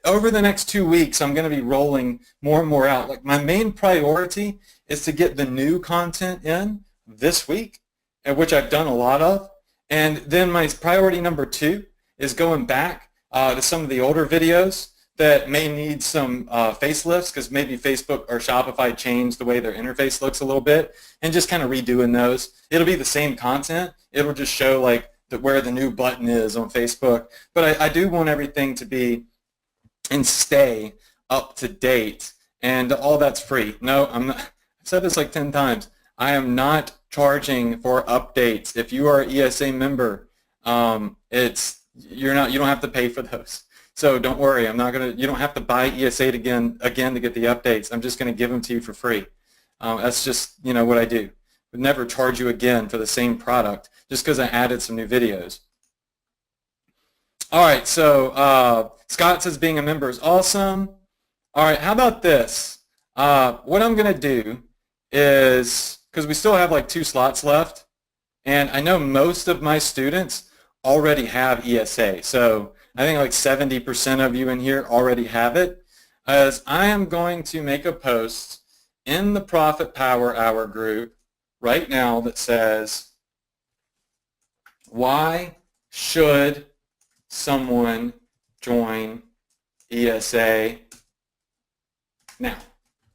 Over the next 2 weeks, I'm going to be rolling more and more out. Like my main priority is to get the new content in this week, which I've done a lot of. And then my priority number 2 is going back to some of the older videos that may need some facelifts because maybe Facebook or Shopify changed the way their interface looks a little bit, and just kind of redoing those. It'll be the same content. It'll just show like where the new button is on Facebook. But I do want everything to be and stay up to date, and all that's free. No, I'm not. I've said this like 10 times. I am not charging for updates. If you are an ESA member, you don't have to pay for those. So don't worry. You don't have to buy ESA again to get the updates. I'm just going to give them to you for free. That's just what I do. Would never charge you again for the same product just because I added some new videos. All right, so Scott says being a member is awesome. All right, how about this? What I'm going to do is, because we still have like 2 slots left, and I know most of my students already have ESA. So I think like 70% of you in here already have it. As I am going to make a post in the Profit Power Hour group right now that says, why should someone join ESA now?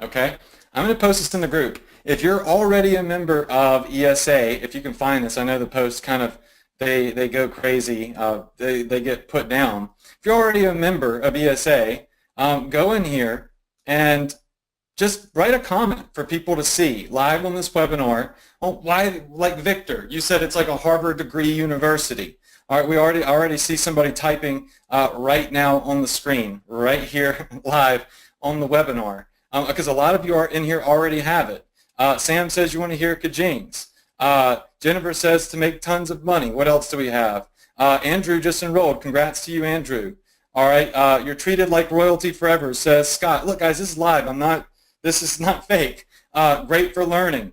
Okay? I'm going to post this in the group. If you're already a member of ESA, if you can find this, I know the posts kind of, they go crazy. They get put down. If you're already a member of ESA, go in here and just write a comment for people to see live on this webinar. Oh, why, like Victor, you said it's like a Harvard degree university. All right, we already see somebody typing right now on the screen, right here live on the webinar, because a lot of you are in here already have it. Sam says you want to hear Kajings. Jennifer says to make tons of money. What else do we have? Andrew just enrolled. Congrats to you, Andrew. All right, you're treated like royalty forever, says Scott. Look, guys, this is live. This is not fake. Great for learning.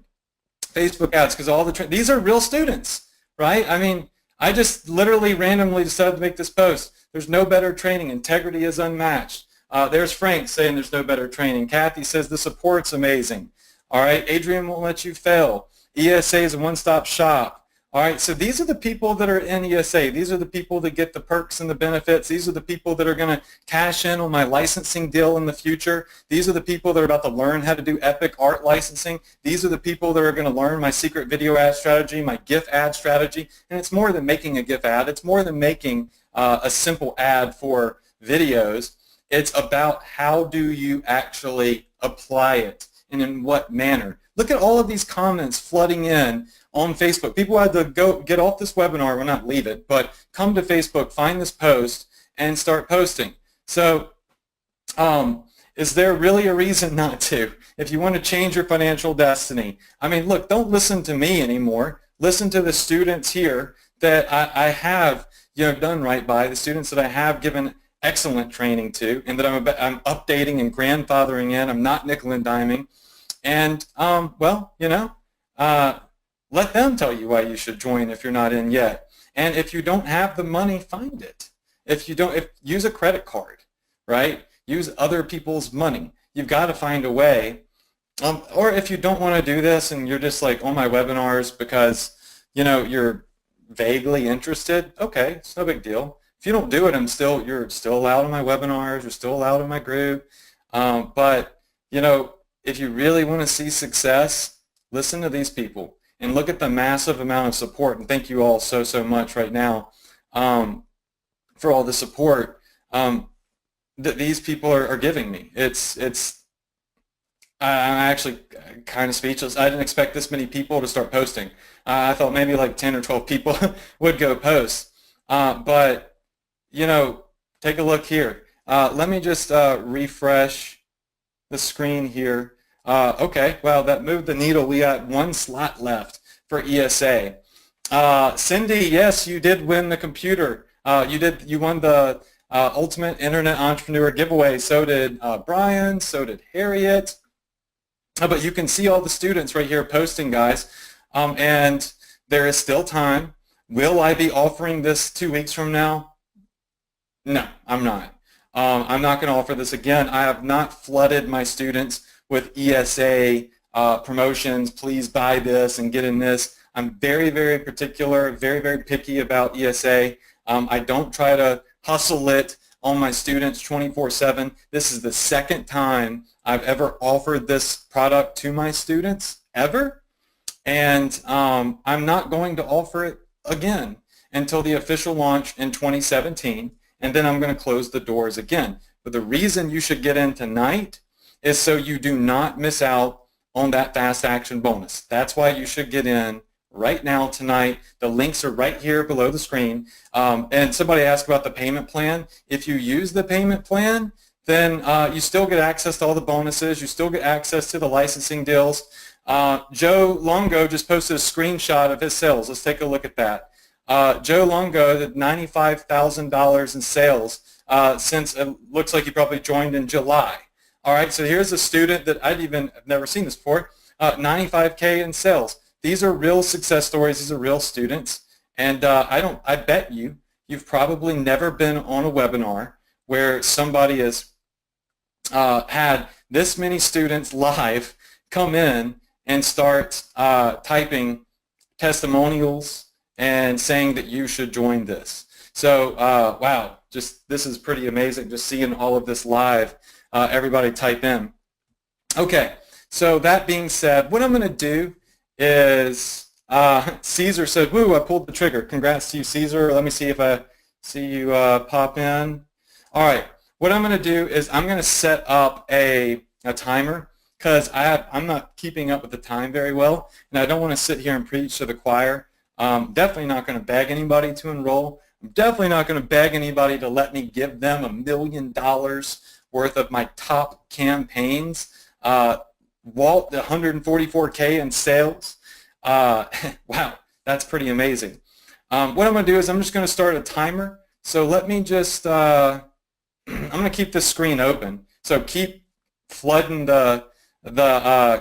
Facebook ads, because all these are real students, right? I mean, I just literally randomly decided to make this post. There's no better training. Integrity is unmatched. There's Frank saying there's no better training. Kathy says the support's amazing. All right, Adrian won't let you fail. ESA is a one-stop shop. All right, so these are the people that are in ESA. These are the people that get the perks and the benefits. These are the people that are going to cash in on my licensing deal in the future. These are the people that are about to learn how to do epic art licensing. These are the people that are going to learn my secret video ad strategy, my GIF ad strategy. And it's more than making a GIF ad. It's more than making a simple ad for videos. It's about how do you actually apply it and in what manner. Look at all of these comments flooding in on Facebook. People had to go get off this webinar, well, not leave it, but come to Facebook, find this post, and start posting. So is there really a reason not to? If you want to change your financial destiny, I mean, look, don't listen to me anymore. Listen to the students here that I have done right by, the students that I have given excellent training to, and that I'm updating and grandfathering in. I'm not nickel and diming. And, let them tell you why you should join if you're not in yet. And if you don't have the money, find it. Use a credit card, right? Use other people's money. You've got to find a way. Or if you don't want to do this and you're just like on my webinars because, you're vaguely interested, okay, it's no big deal. If you don't do it, you're still allowed in my webinars, you're still allowed in my group. But, if you really want to see success, listen to these people and look at the massive amount of support. And thank you all so much right now for all the support that these people are giving me. I'm actually kind of speechless. I didn't expect this many people to start posting. I thought maybe like 10 or 12 people would go post. But, take a look here. Let me just refresh the screen here. Okay, well, that moved the needle. We got 1 slot left for ESA. Cindy, yes, you did win the computer. You won the Ultimate Internet Entrepreneur giveaway. So did Brian, so did Harriet. But you can see all the students right here posting, guys. And there is still time. Will I be offering this 2 weeks from now? No, I'm not. I'm not going to offer this again. I have not flooded my students with ESA promotions. Please buy this and get in this. I'm very, very particular, very, very picky about ESA. I don't try to hustle it on my students 24/7. This is the second time I've ever offered this product to my students, ever. And I'm not going to offer it again until the official launch in 2017. And then I'm going to close the doors again. But the reason you should get in tonight is so you do not miss out on that fast action bonus. That's why you should get in right now tonight. The links are right here below the screen. And somebody asked about the payment plan. If you use the payment plan, then you still get access to all the bonuses. You still get access to the licensing deals. Joe Longo just posted a screenshot of his sales. Let's take a look at that. Joe Longo did $95,000 in sales since it looks like he probably joined in July. All right, so here's a student that I've never seen this before, 95K in sales. These are real success stories. These are real students. And I bet you've probably never been on a webinar where somebody has had this many students live come in and start typing testimonials and saying that you should join this. So wow, this is pretty amazing, just seeing all of this live. Everybody type in. Okay, so that being said, what I'm going to do is, Caesar said, woo, I pulled the trigger. Congrats to you, Caesar. Let me see if I see you pop in. All right, what I'm going to do is I'm going to set up a timer because I'm not keeping up with the time very well, and I don't want to sit here and preach to the choir. Definitely not going to beg anybody to enroll. I'm definitely not going to beg anybody to let me give them $1 million worth of my top campaigns. Walt, 144K in sales. Wow, that's pretty amazing. What I'm going to do is I'm just going to start a timer. So let me just, I'm going to keep this screen open. So keep flooding the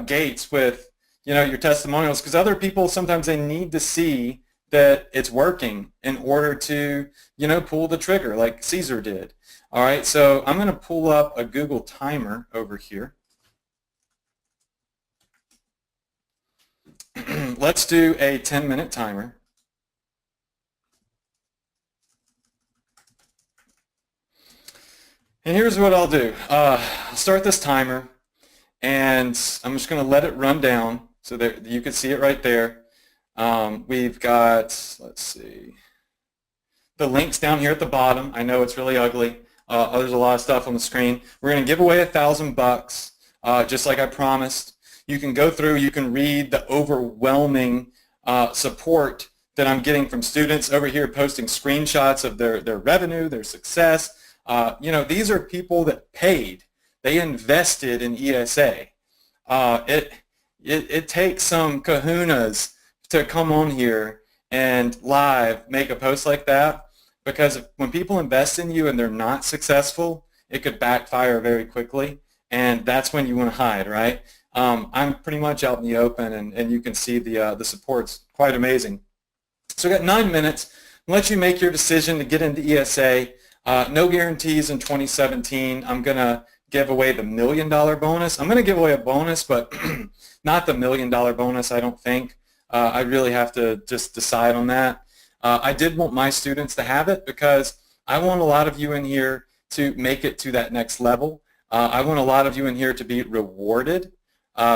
gates with, your testimonials, because other people, sometimes they need to see that it's working in order to, pull the trigger like Caesar did. All right, so I'm going to pull up a Google timer over here. Let's do a 10-minute timer. And here's what I'll do. I'll start this timer, and I'm just going to let it run down so that you can see it right there. We've got, let's see, the links down here at the bottom. I know it's really ugly. There's a lot of stuff on the screen. We're going to give away $1,000, just like I promised. You can go through, you can read the overwhelming support that I'm getting from students over here posting screenshots of their revenue, their success. These are people that paid. They invested in ESA. It takes some kahunas to come on here and live make a post like that, because when people invest in you and they're not successful, it could backfire very quickly, and that's when you want to hide, right? I'm pretty much out in the open, and you can see the support's quite amazing. So we got 9 minutes. I'll let you make your decision to get into ESA. No guarantees in 2017. I'm going to give away the $1 million bonus. I'm going to give away a bonus, but not the $1 million bonus, I don't think. I really have to just decide on that. I did want my students to have it because I want a lot of you in here to make it to that next level. I want a lot of you in here to be rewarded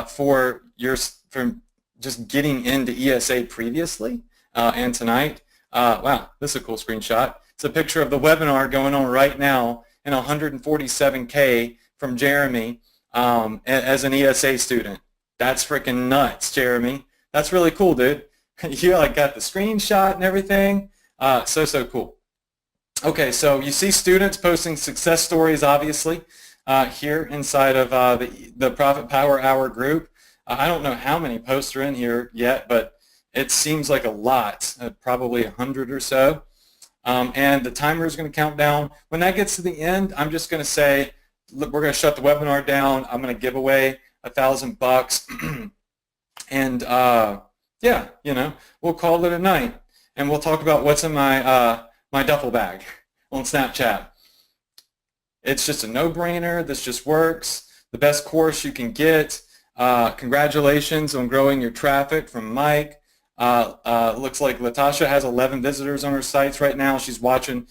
for just getting into ESA previously and tonight. Wow, this is a cool screenshot. It's a picture of the webinar going on right now and 147K from Jeremy as an ESA student. That's freaking nuts, Jeremy. That's really cool, dude. You got the screenshot and everything. So cool. Okay, so you see students posting success stories, obviously, here inside of the Profit Power Hour group. I don't know how many posts are in here yet, but it seems like a lot, probably 100 or so. And the timer is going to count down. When that gets to the end, I'm just going to say, look, we're going to shut the webinar down. I'm going to give away $1,000. And yeah, we'll call it a night. And we'll talk about what's in my my duffel bag on Snapchat. It's just a no-brainer. This just works. The best course you can get. Congratulations on growing your traffic from Mike. Looks like Latasha has 11 visitors on her sites right now. She's watching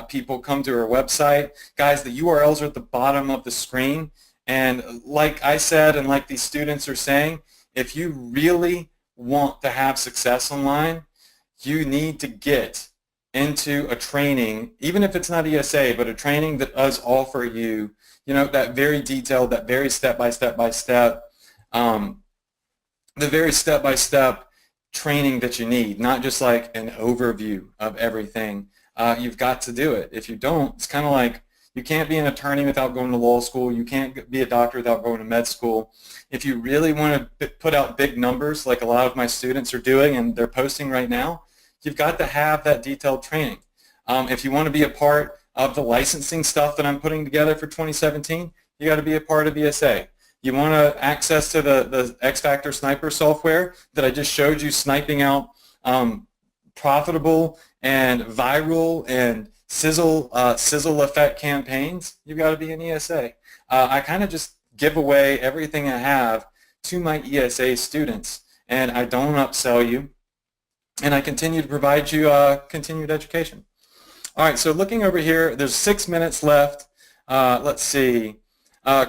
people come to her website. Guys, the URLs are at the bottom of the screen. And like I said, and like these students are saying, if you really want to have success online, you need to get into a training, even if it's not ESA, but a training that does offer you, that very detailed, that very step-by-step, the very step-by-step training that you need, not just like an overview of everything. You've got to do it. If you don't, it's kind of like you can't be an attorney without going to law school. You can't be a doctor without going to med school. If you really want to put out big numbers like a lot of my students are doing and they're posting right now, you've got to have that detailed training. If you want to be a part of the licensing stuff that I'm putting together for 2017, you got to be a part of ESA. You want access to the X-Factor Sniper software that I just showed you, sniping out profitable and viral and sizzle effect campaigns, you've got to be an ESA. I kind of just give away everything I have to my ESA students, and I don't upsell you, and I continue to provide you continued education. All right, so looking over here, there's 6 minutes left. Let's see.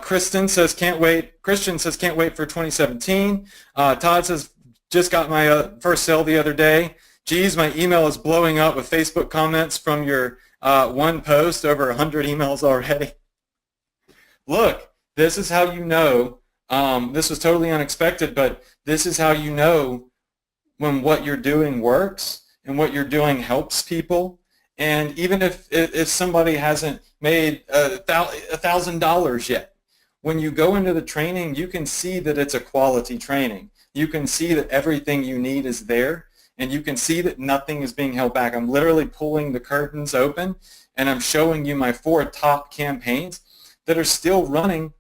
Christian says can't wait for 2017. Todd says just got my first sale the other day. Geez, my email is blowing up with Facebook comments from your one post, over 100 emails already. Look, this is how you know, this was totally unexpected, but this is how you know when what you're doing works and what you're doing helps people. And even if somebody hasn't made $1,000 yet, when you go into the training, you can see that it's a quality training. You can see that everything you need is there, and you can see that nothing is being held back. I'm literally pulling the curtains open, and I'm showing you my 4 top campaigns that are still running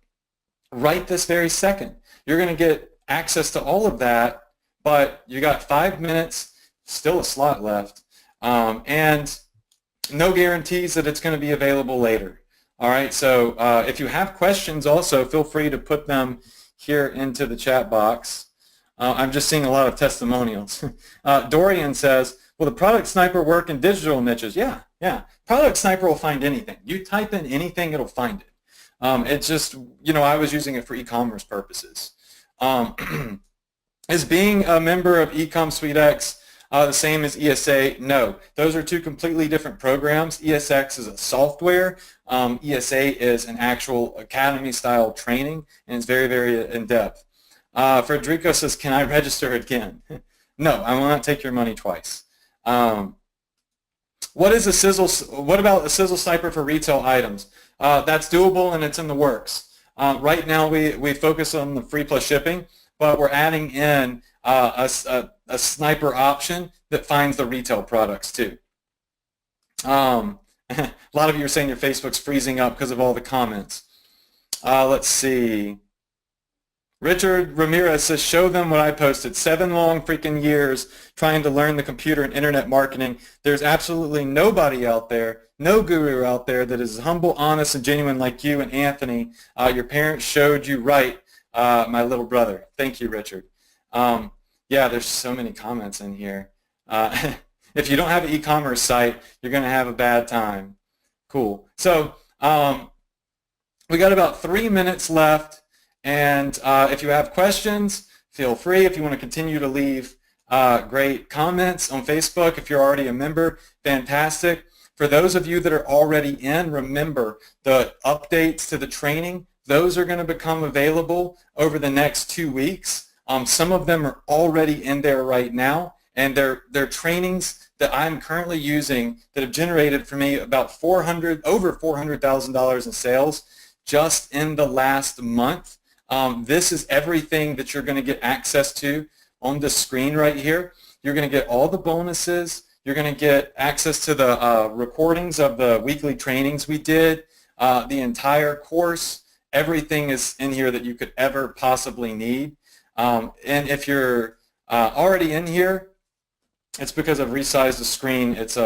right this very second. You're going to get access to all of that, but you got 5 minutes, still a slot left, and no guarantees that it's going to be available later. All right, so if you have questions also, feel free to put them here into the chat box. I'm just seeing a lot of testimonials. Dorian says, will the Product Sniper work in digital niches? Yeah. Product Sniper will find anything. You type in anything, it'll find it. It's just, I was using it for e-commerce purposes. Is being a member of Ecom Suite X the same as ESA? No. Those are 2 completely different programs. ESX is a software. ESA is an actual academy-style training, and it's very, very in-depth. Federico says, can I register again? No, I will not take your money twice. What about a Sizzle Sniper for retail items? That's doable, and it's in the works. Right now, we focus on the free plus shipping, but we're adding in a sniper option that finds the retail products too. A lot of you are saying your Facebook's freezing up because of all the comments. Let's see. Richard Ramirez says, show them what I posted. 7 long freaking years trying to learn the computer and internet marketing. There's absolutely nobody out there, no guru out there that is humble, honest, and genuine like you and Anthony. Your parents showed you right, my little brother. Thank you, Richard. Yeah, there's so many comments in here. If you don't have an e-commerce site, you're going to have a bad time. Cool. So we got about 3 minutes left. And if you have questions, feel free. If you want to continue to leave great comments on Facebook, if you're already a member, fantastic. For those of you that are already in, remember the updates to the training, those are going to become available over the next 2 weeks. Some of them are already in there right now, and they're trainings that I'm currently using that have generated for me about over $400,000 in sales just in the last month. This is everything that you're going to get access to on the screen right here. You're going to get all the bonuses. You're going to get access to the recordings of the weekly trainings we did, the entire course. Everything is in here that you could ever possibly need. And if you're already in here, it's because I've resized the screen. It's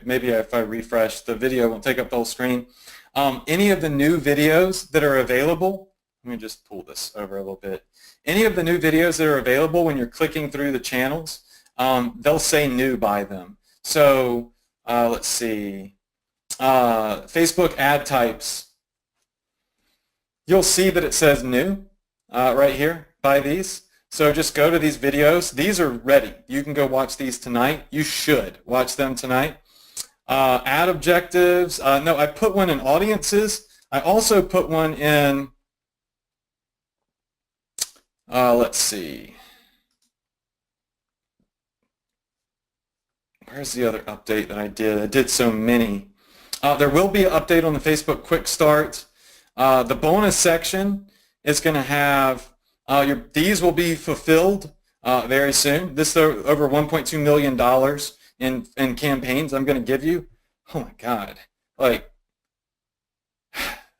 maybe if I refresh, the video won't take up the whole screen. Any of the new videos that are available, let me just pull this over a little bit. Any of the new videos that are available when you're clicking through the channels, they'll say new by them. So let's see. Facebook ad types. You'll see that it says new right here by these. So just go to these videos. These are ready. You can go watch these tonight. You should watch them tonight. Ad objectives. No, I put one in audiences. I also put one in, let's see. Where's the other update that I did? I did so many. There will be an update on the Facebook Quick Start. The bonus section is going to have, these will be fulfilled very soon. This is over $1.2 million in campaigns I'm going to give you, oh my God, like,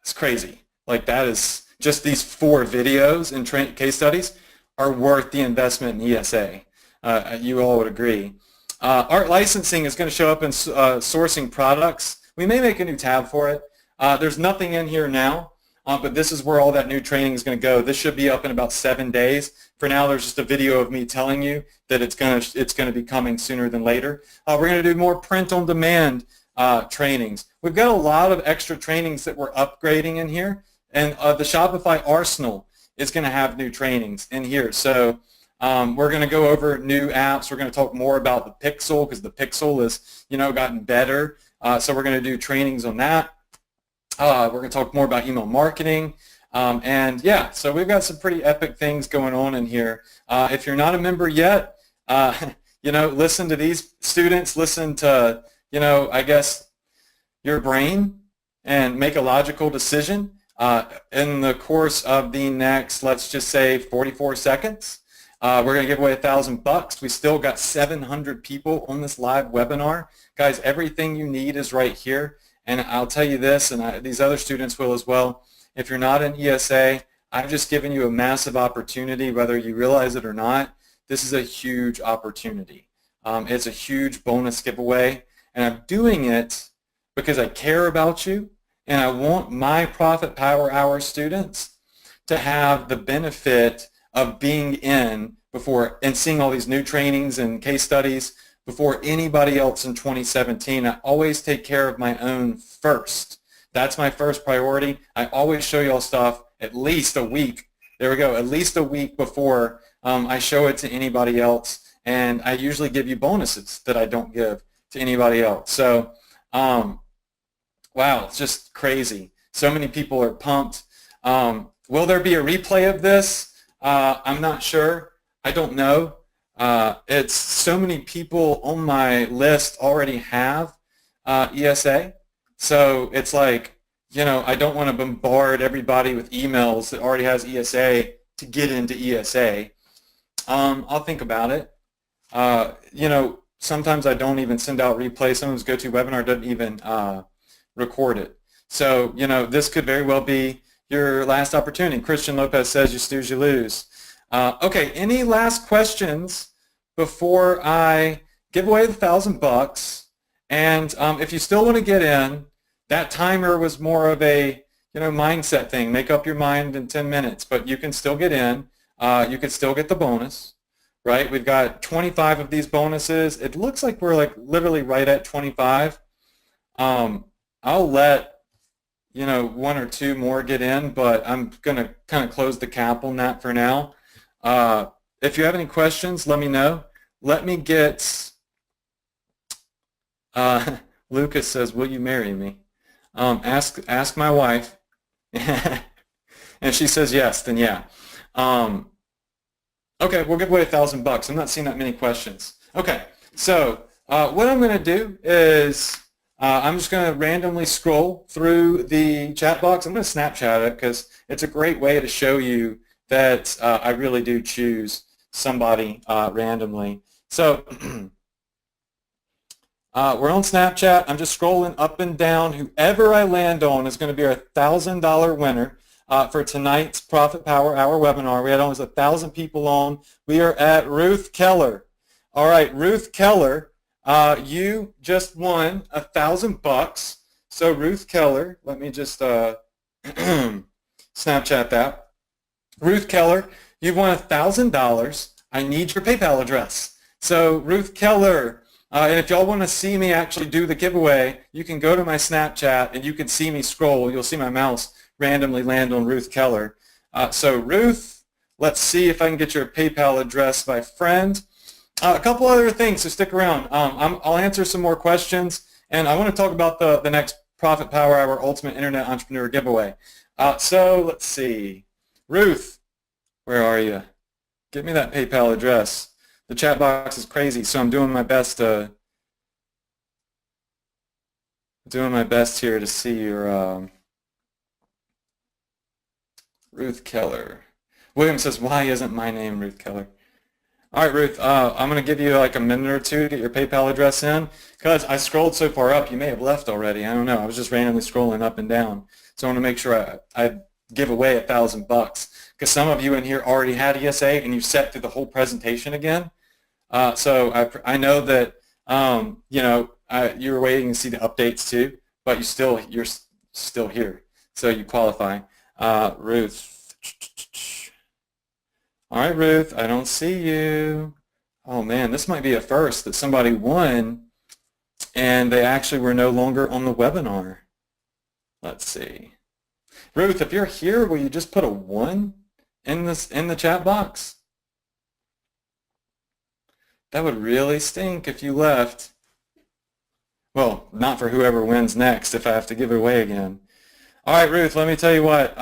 it's crazy. Like, that is just these 4 videos and case studies are worth the investment in ESA. You all would agree. Art licensing is going to show up in sourcing products. We may make a new tab for it. There's nothing in here now, but this is where all that new training is going to go. This should be up in about 7 days. For now, there's just a video of me telling you that it's going to be coming sooner than later. We're going to do more print-on-demand trainings. We've got a lot of extra trainings that we're upgrading in here, and the Shopify Arsenal is going to have new trainings in here. So we're going to go over new apps. We're going to talk more about the Pixel because the Pixel is, gotten better. So we're going to do trainings on that. We're going to talk more about email marketing. And yeah, so we've got some pretty epic things going on in here. If you're not a member yet, listen to these students, listen to, I guess, your brain and make a logical decision in the course of the next, let's just say, 44 seconds. We're going to give away $1,000. We still got 700 people on this live webinar. Guys, everything you need is right here. And I'll tell you this, and these other students will as well. If you're not in ESA, I've just given you a massive opportunity, whether you realize it or not. This is a huge opportunity. It's a huge bonus giveaway, and I'm doing it because I care about you, and I want my Profit Power Hour students to have the benefit of being in before and seeing all these new trainings and case studies before anybody else in 2017. I always take care of my own first. That's my first priority. I always show y'all stuff at least a week. There we go, at least a week before I show it to anybody else. And I usually give you bonuses that I don't give to anybody else. So, wow, it's just crazy. So many people are pumped. Will there be a replay of this? I'm not sure. I don't know. It's so many people on my list already have ESA. So it's like, I don't want to bombard everybody with emails that already has ESA to get into ESA. I'll think about it. Sometimes I don't even send out replays. Sometimes GoToWebinar doesn't even record it. So, this could very well be your last opportunity. Christian Lopez says, you snooze, you lose. Okay, any last questions before I give away the $1,000? And if you still want to get in, that timer was more of a mindset thing. Make up your mind in 10 minutes, but you can still get in. You can still get the bonus, right? We've got 25 of these bonuses. It looks like we're like literally right at 25. I'll let 1 or 2 more get in, but I'm going to kind of close the cap on that for now. If you have any questions, let me know. Let me get, Lucas says, will you marry me? Ask my wife. And she says yes, then yeah. Okay, we'll give away $1,000. I'm not seeing that many questions. Okay, so what I'm going to do is I'm just going to randomly scroll through the chat box. I'm going to Snapchat it because it's a great way to show you that I really do choose somebody randomly. So we're on Snapchat. I'm just scrolling up and down. Whoever I land on is going to be our $1,000 winner for tonight's Profit Power Hour webinar. We had almost 1,000 people on. We are at Ruth Keller. All right, Ruth Keller, you just won $1,000. So Ruth Keller, let me just Snapchat that. Ruth Keller, you've won $1,000. I need your PayPal address. So Ruth Keller, and if y'all want to see me actually do the giveaway, you can go to my Snapchat and you can see me scroll. You'll see my mouse randomly land on Ruth Keller. So Ruth, let's see if I can get your PayPal address, my friend. A couple other things, so stick around. I'll answer some more questions, and I want to talk about the next Profit Power Hour Ultimate Internet Entrepreneur giveaway. So let's see. Ruth, where are you? Give me that PayPal address. The chat box is crazy, so I'm doing my best here to see your Ruth Keller. William says, why isn't my name Ruth Keller? All right, Ruth, I'm going to give you like a minute or two to get your PayPal address in because I scrolled so far up, you may have left already. I don't know. I was just randomly scrolling up and down. So I want to make sure I give away $1,000 because some of you in here already had ESA and you sat through the whole presentation again. So I know that, you know, you were waiting to see the updates too, but you're still here. So you qualify. Ruth. All right, Ruth, I don't see you. Oh man, this might be a first that somebody won and they actually were no longer on the webinar. Let's see. Ruth, if you're here, will you just put a 1 in the chat box? That would really stink if you left. Well, not for whoever wins next if I have to give it away again. All right, Ruth, let me tell you what.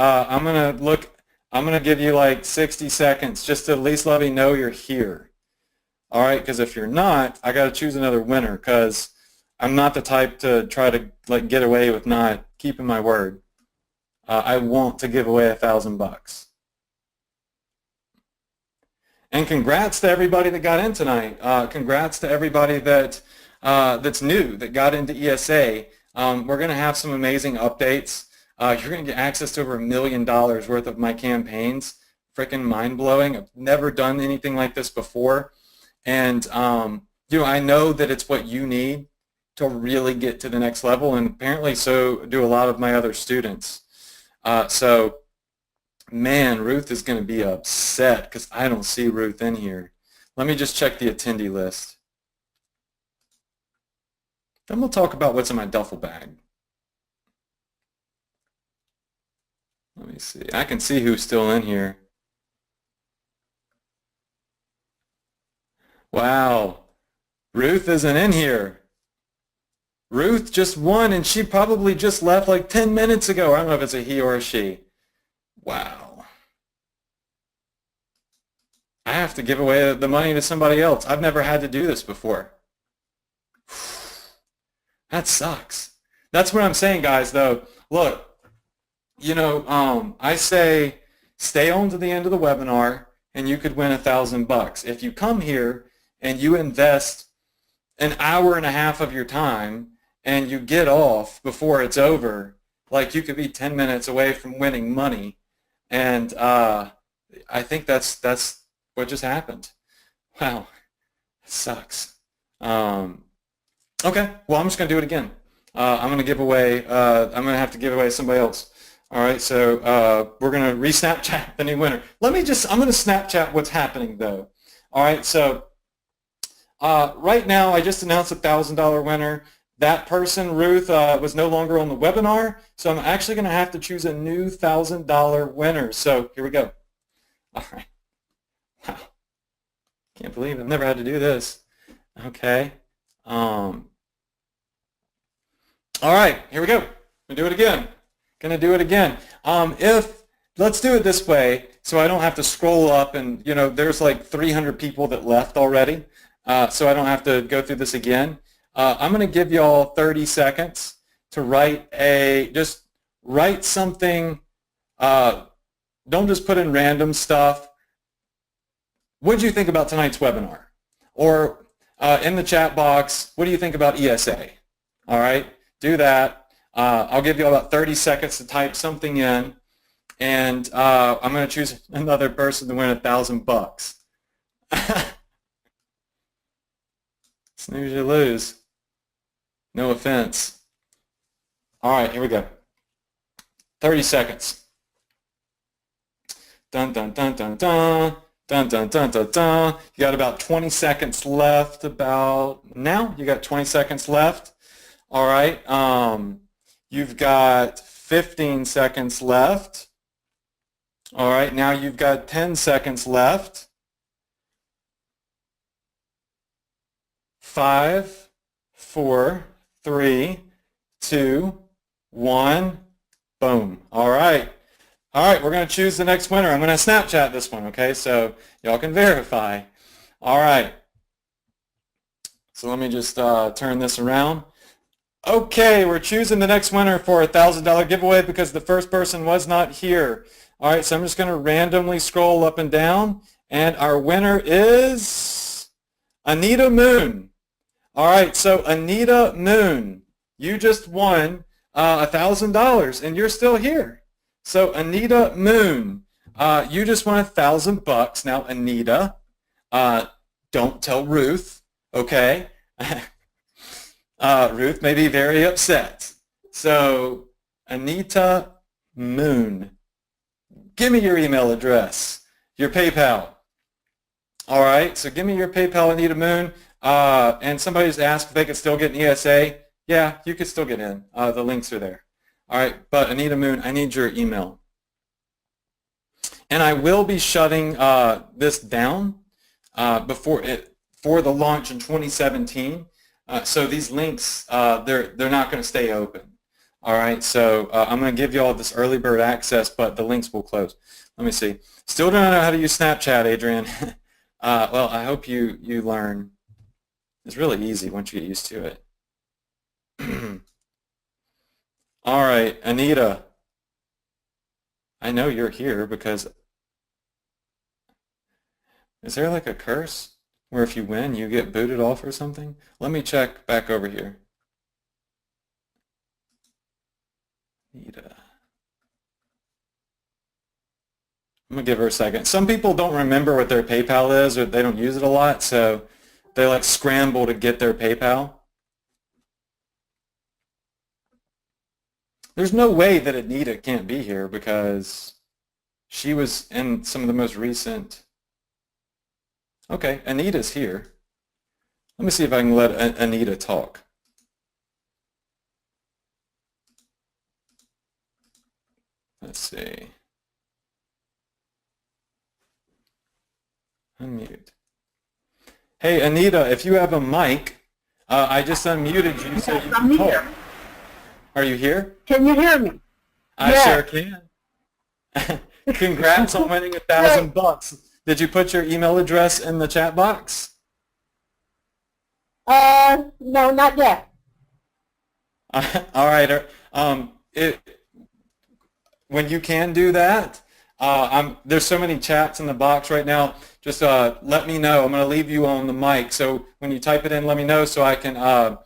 I'm going to give you like 60 seconds just to at least let me know you're here. All right, because if you're not, I got to choose another winner because I'm not the type to try to like get away with not keeping my word. I want to give away $1,000. And congrats to everybody that got in tonight. Congrats to everybody that's new, that got into ESA. We're going to have some amazing updates. You're going to get access to over $1 million worth of my campaigns. Freaking mind-blowing. I've never done anything like this before. And you know, I know that it's what you need to really get to the next level, and apparently so do a lot of my other students. So, man, Ruth is going to be upset because I don't see Ruth in here. Let me just check the attendee list. Then we'll talk about what's in my duffel bag. Let me see. I can see who's still in here. Wow. Ruth isn't in here. Ruth just won, and she probably just left like 10 minutes ago. I don't know if it's a he or a she. Wow. I have to give away the money to somebody else. I've never had to do this before. That sucks. That's what I'm saying, guys, though. Look, you know, I say stay on to the end of the webinar, and you could win $1,000. If you come here and you invest an hour and a half of your time and you get off before it's over, like you could be 10 minutes away from winning money. And I think that's what just happened. Wow, it sucks. Okay, well, I'm just going to do it again. I'm going to give away, I'm going to have to give away somebody else. All right, so we're going to re-Snapchat the new winner. I'm going to Snapchat what's happening, though. All right, so right now I just announced a $1,000 winner. That person, Ruth, was no longer on the webinar, so I'm actually going to have to choose a new $1,000 winner. So here we go. All right. Wow. Can't believe I've never had to do this. Okay. All right, here we go. I'm going to do it again. Let's do it this way so I don't have to scroll up and, you know, there's like 300 people that left already, so I don't have to go through this again. I'm going to give you all 30 seconds to just write something. Don't just put in random stuff. What did you think about tonight's webinar? Or in the chat box, what do you think about ESA? All right, do that. I'll give you about 30 seconds to type something in, and I'm going to choose another person to win $1,000. Snooze, you lose. No offense. All right, here we go. 30 seconds. Dun, dun, dun, dun, dun. Dun, dun, dun, dun, dun. You got about 20 seconds left about now. You got 20 seconds left. All right. You've got 15 seconds left. All right. Now you've got 10 seconds left. 5, 4, 3, 2, 1. Boom. All right. All right, we're going to choose the next winner. I'm going to Snapchat this one, okay, so y'all can verify. All right. So let me just turn this around. Okay, we're choosing the next winner for a $1,000 giveaway because the first person was not here. All right, so I'm just going to randomly scroll up and down, And our winner is Anita Moon. All right, so Anita Moon, you just won $1,000, and you're still here. So Anita Moon, you just won $1,000. Now, Anita, don't tell Ruth, okay? Ruth may be very upset. So Anita Moon, give me your email address, your PayPal. All right, so give me your PayPal, Anita Moon. And somebody's asked if they could still get an ESA. Yeah, you could still get in. The links are there. All right, but Anita Moon, I need your email. And I will be shutting this down for the launch in 2017. So these links, they're not going to stay open. All right, so I'm going to give you all this early bird access, but the links will close. Let me see. Still don't know how to use Snapchat, Adrian. Well, I hope you learn. It's really easy once you get used to it. All right, Anita. I know you're here because is there like a curse where if you win you get booted off or something? Let me check back over here. Anita. I'm going to give her a second. Some people don't remember what their PayPal is or they don't use it a lot, so they like scramble to get their PayPal. There's no way that Anita can't be here because she was in some of the most recent. Okay, Anita's here. Let me see if I can let Anita talk. Let's see. Unmute. Hey, Anita, if you have a mic, I just unmuted you so you can talk. Are you here? Can you hear me? I sure can. Congrats on winning $1,000. Did you put your email address in the chat box? No, not yet. All right. When you can do that, there's so many chats in the box right now. Just let me know. I'm going to leave you on the mic. So when you type it in, let me know so I can, I'm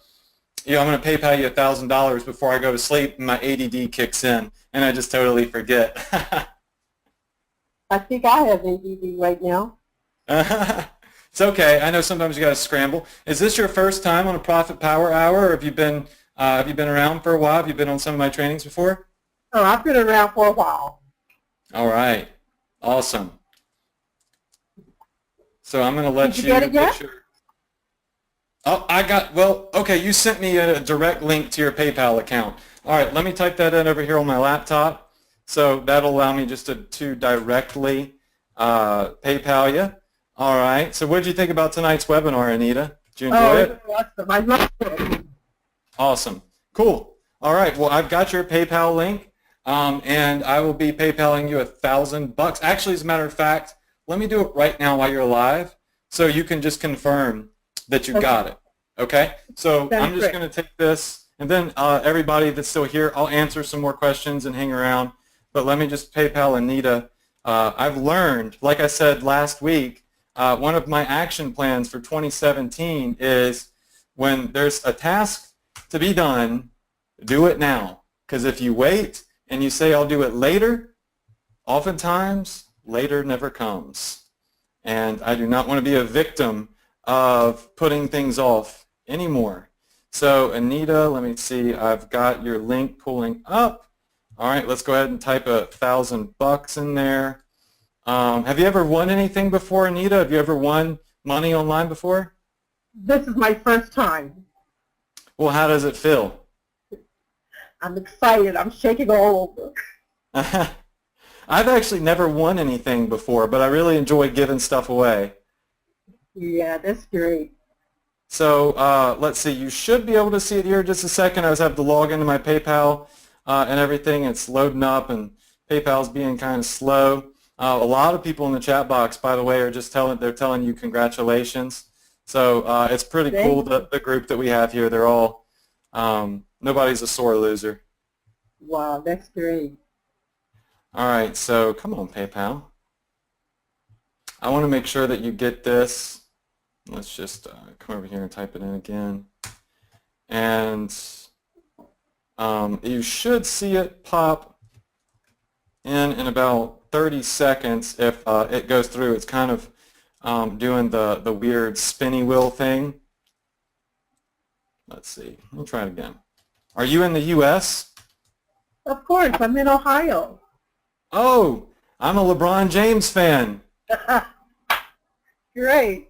going to PayPal you $1,000 before I go to sleep and my ADD kicks in and I just totally forget. I think I have ADD right now. It's okay. I know sometimes you got to scramble. Is this your first time on a Profit Power Hour, or have you been around for a while? Have you been on some of my trainings before? Oh, I've been around for a while. All right. Awesome. So I'm going to let Did you get it yet? Oh, okay, you sent me a direct link to your PayPal account. All right, let me type that in over here on my laptop. So that'll allow me just to directly PayPal you. All right, so what did you think about tonight's webinar, Anita? Did you enjoy it? Awesome. I loved it. Awesome. Cool. All right, well, I've got your PayPal link, and I will be PayPaling you $1,000. Actually, as a matter of fact, let me do it right now while you're live so you can just confirm that you got it. Okay? So I'm just going to take this, and then everybody that's still here, I'll answer some more questions and hang around. But let me just PayPal Anita. I've learned, like I said last week, one of my action plans for 2017 is when there's a task to be done, do it now. Because if you wait and you say, I'll do it later, oftentimes later never comes. And I do not want to be a victim of putting things off anymore. So Anita, let me see, I've got your link pulling up. All right, let's go ahead and type $1,000 in there. Have you ever won anything before, Anita? Have you ever won money online before? This is my first time. Well, how does it feel? I'm excited. I'm shaking all over. I've actually never won anything before, but I really enjoy giving stuff away. Yeah, that's great. So let's see. You should be able to see it here in just a second. I just have to log into my PayPal and everything. It's loading up, and PayPal's being kind of slow. A lot of people in the chat box, by the way, are just telling you congratulations. So it's pretty cool, the group that we have here. They're all, nobody's a sore loser. Wow, that's great. All right, so come on, PayPal. I want to make sure that you get this. Let's just come over here and type it in again. And you should see it pop in about 30 seconds if it goes through. It's kind of doing the weird spinny wheel thing. Let's see. Let me try it again. Are you in the U.S.? Of course, I'm in Ohio. Oh, I'm a LeBron James fan. Great.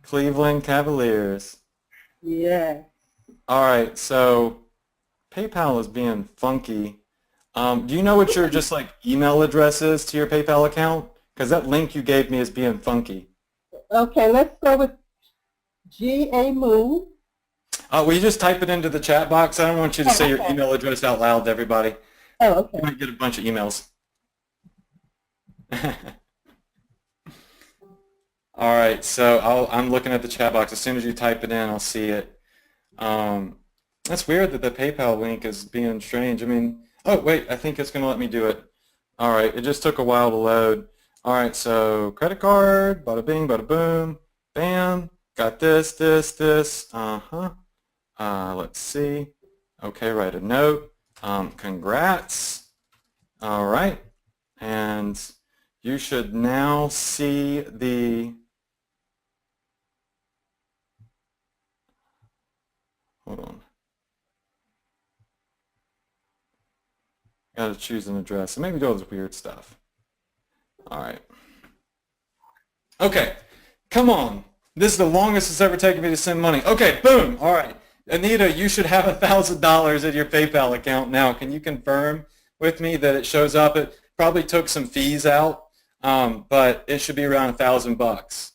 Cleveland Cavaliers. Yeah. All right, so PayPal is being funky. Do you know what your just like email address is to your PayPal account? Because that link you gave me is being funky. Okay, let's go with G.A. Moon. Will you just type it into the chat box? I don't want you to say your Okay. email address out loud to everybody. Oh, okay. You might get a bunch of emails. All right, so I'm looking at the chat box. As soon as you type it in, I'll see it. That's weird that the PayPal link is being strange. I mean, oh, wait, I think it's going to let me do it. All right, it just took a while to load. All right, so credit card, bada bing, bada boom, bam, got this. Let's see. Okay, write a note. Congrats. All right, and you should now see the, hold on. Got to choose an address. So maybe do all this weird stuff. All right. Okay, come on. This is the longest it's ever taken me to send money. Okay, boom. All right. Anita, you should have $1,000 in your PayPal account now. Can you confirm with me that it shows up? It probably took some fees out, but it should be around $1,000.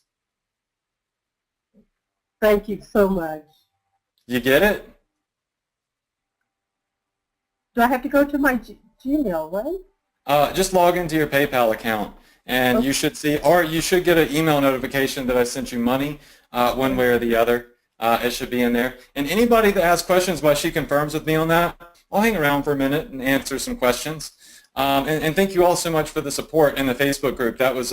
Thank you so much. You get it? Do I have to go to my Gmail, right? Just log into your PayPal account, and you should see, or you should get an email notification that I sent you money one way or the other. It should be in there. And anybody that has questions while she confirms with me on that, I'll hang around for a minute and answer some questions. And thank you all so much for the support in the Facebook group. That was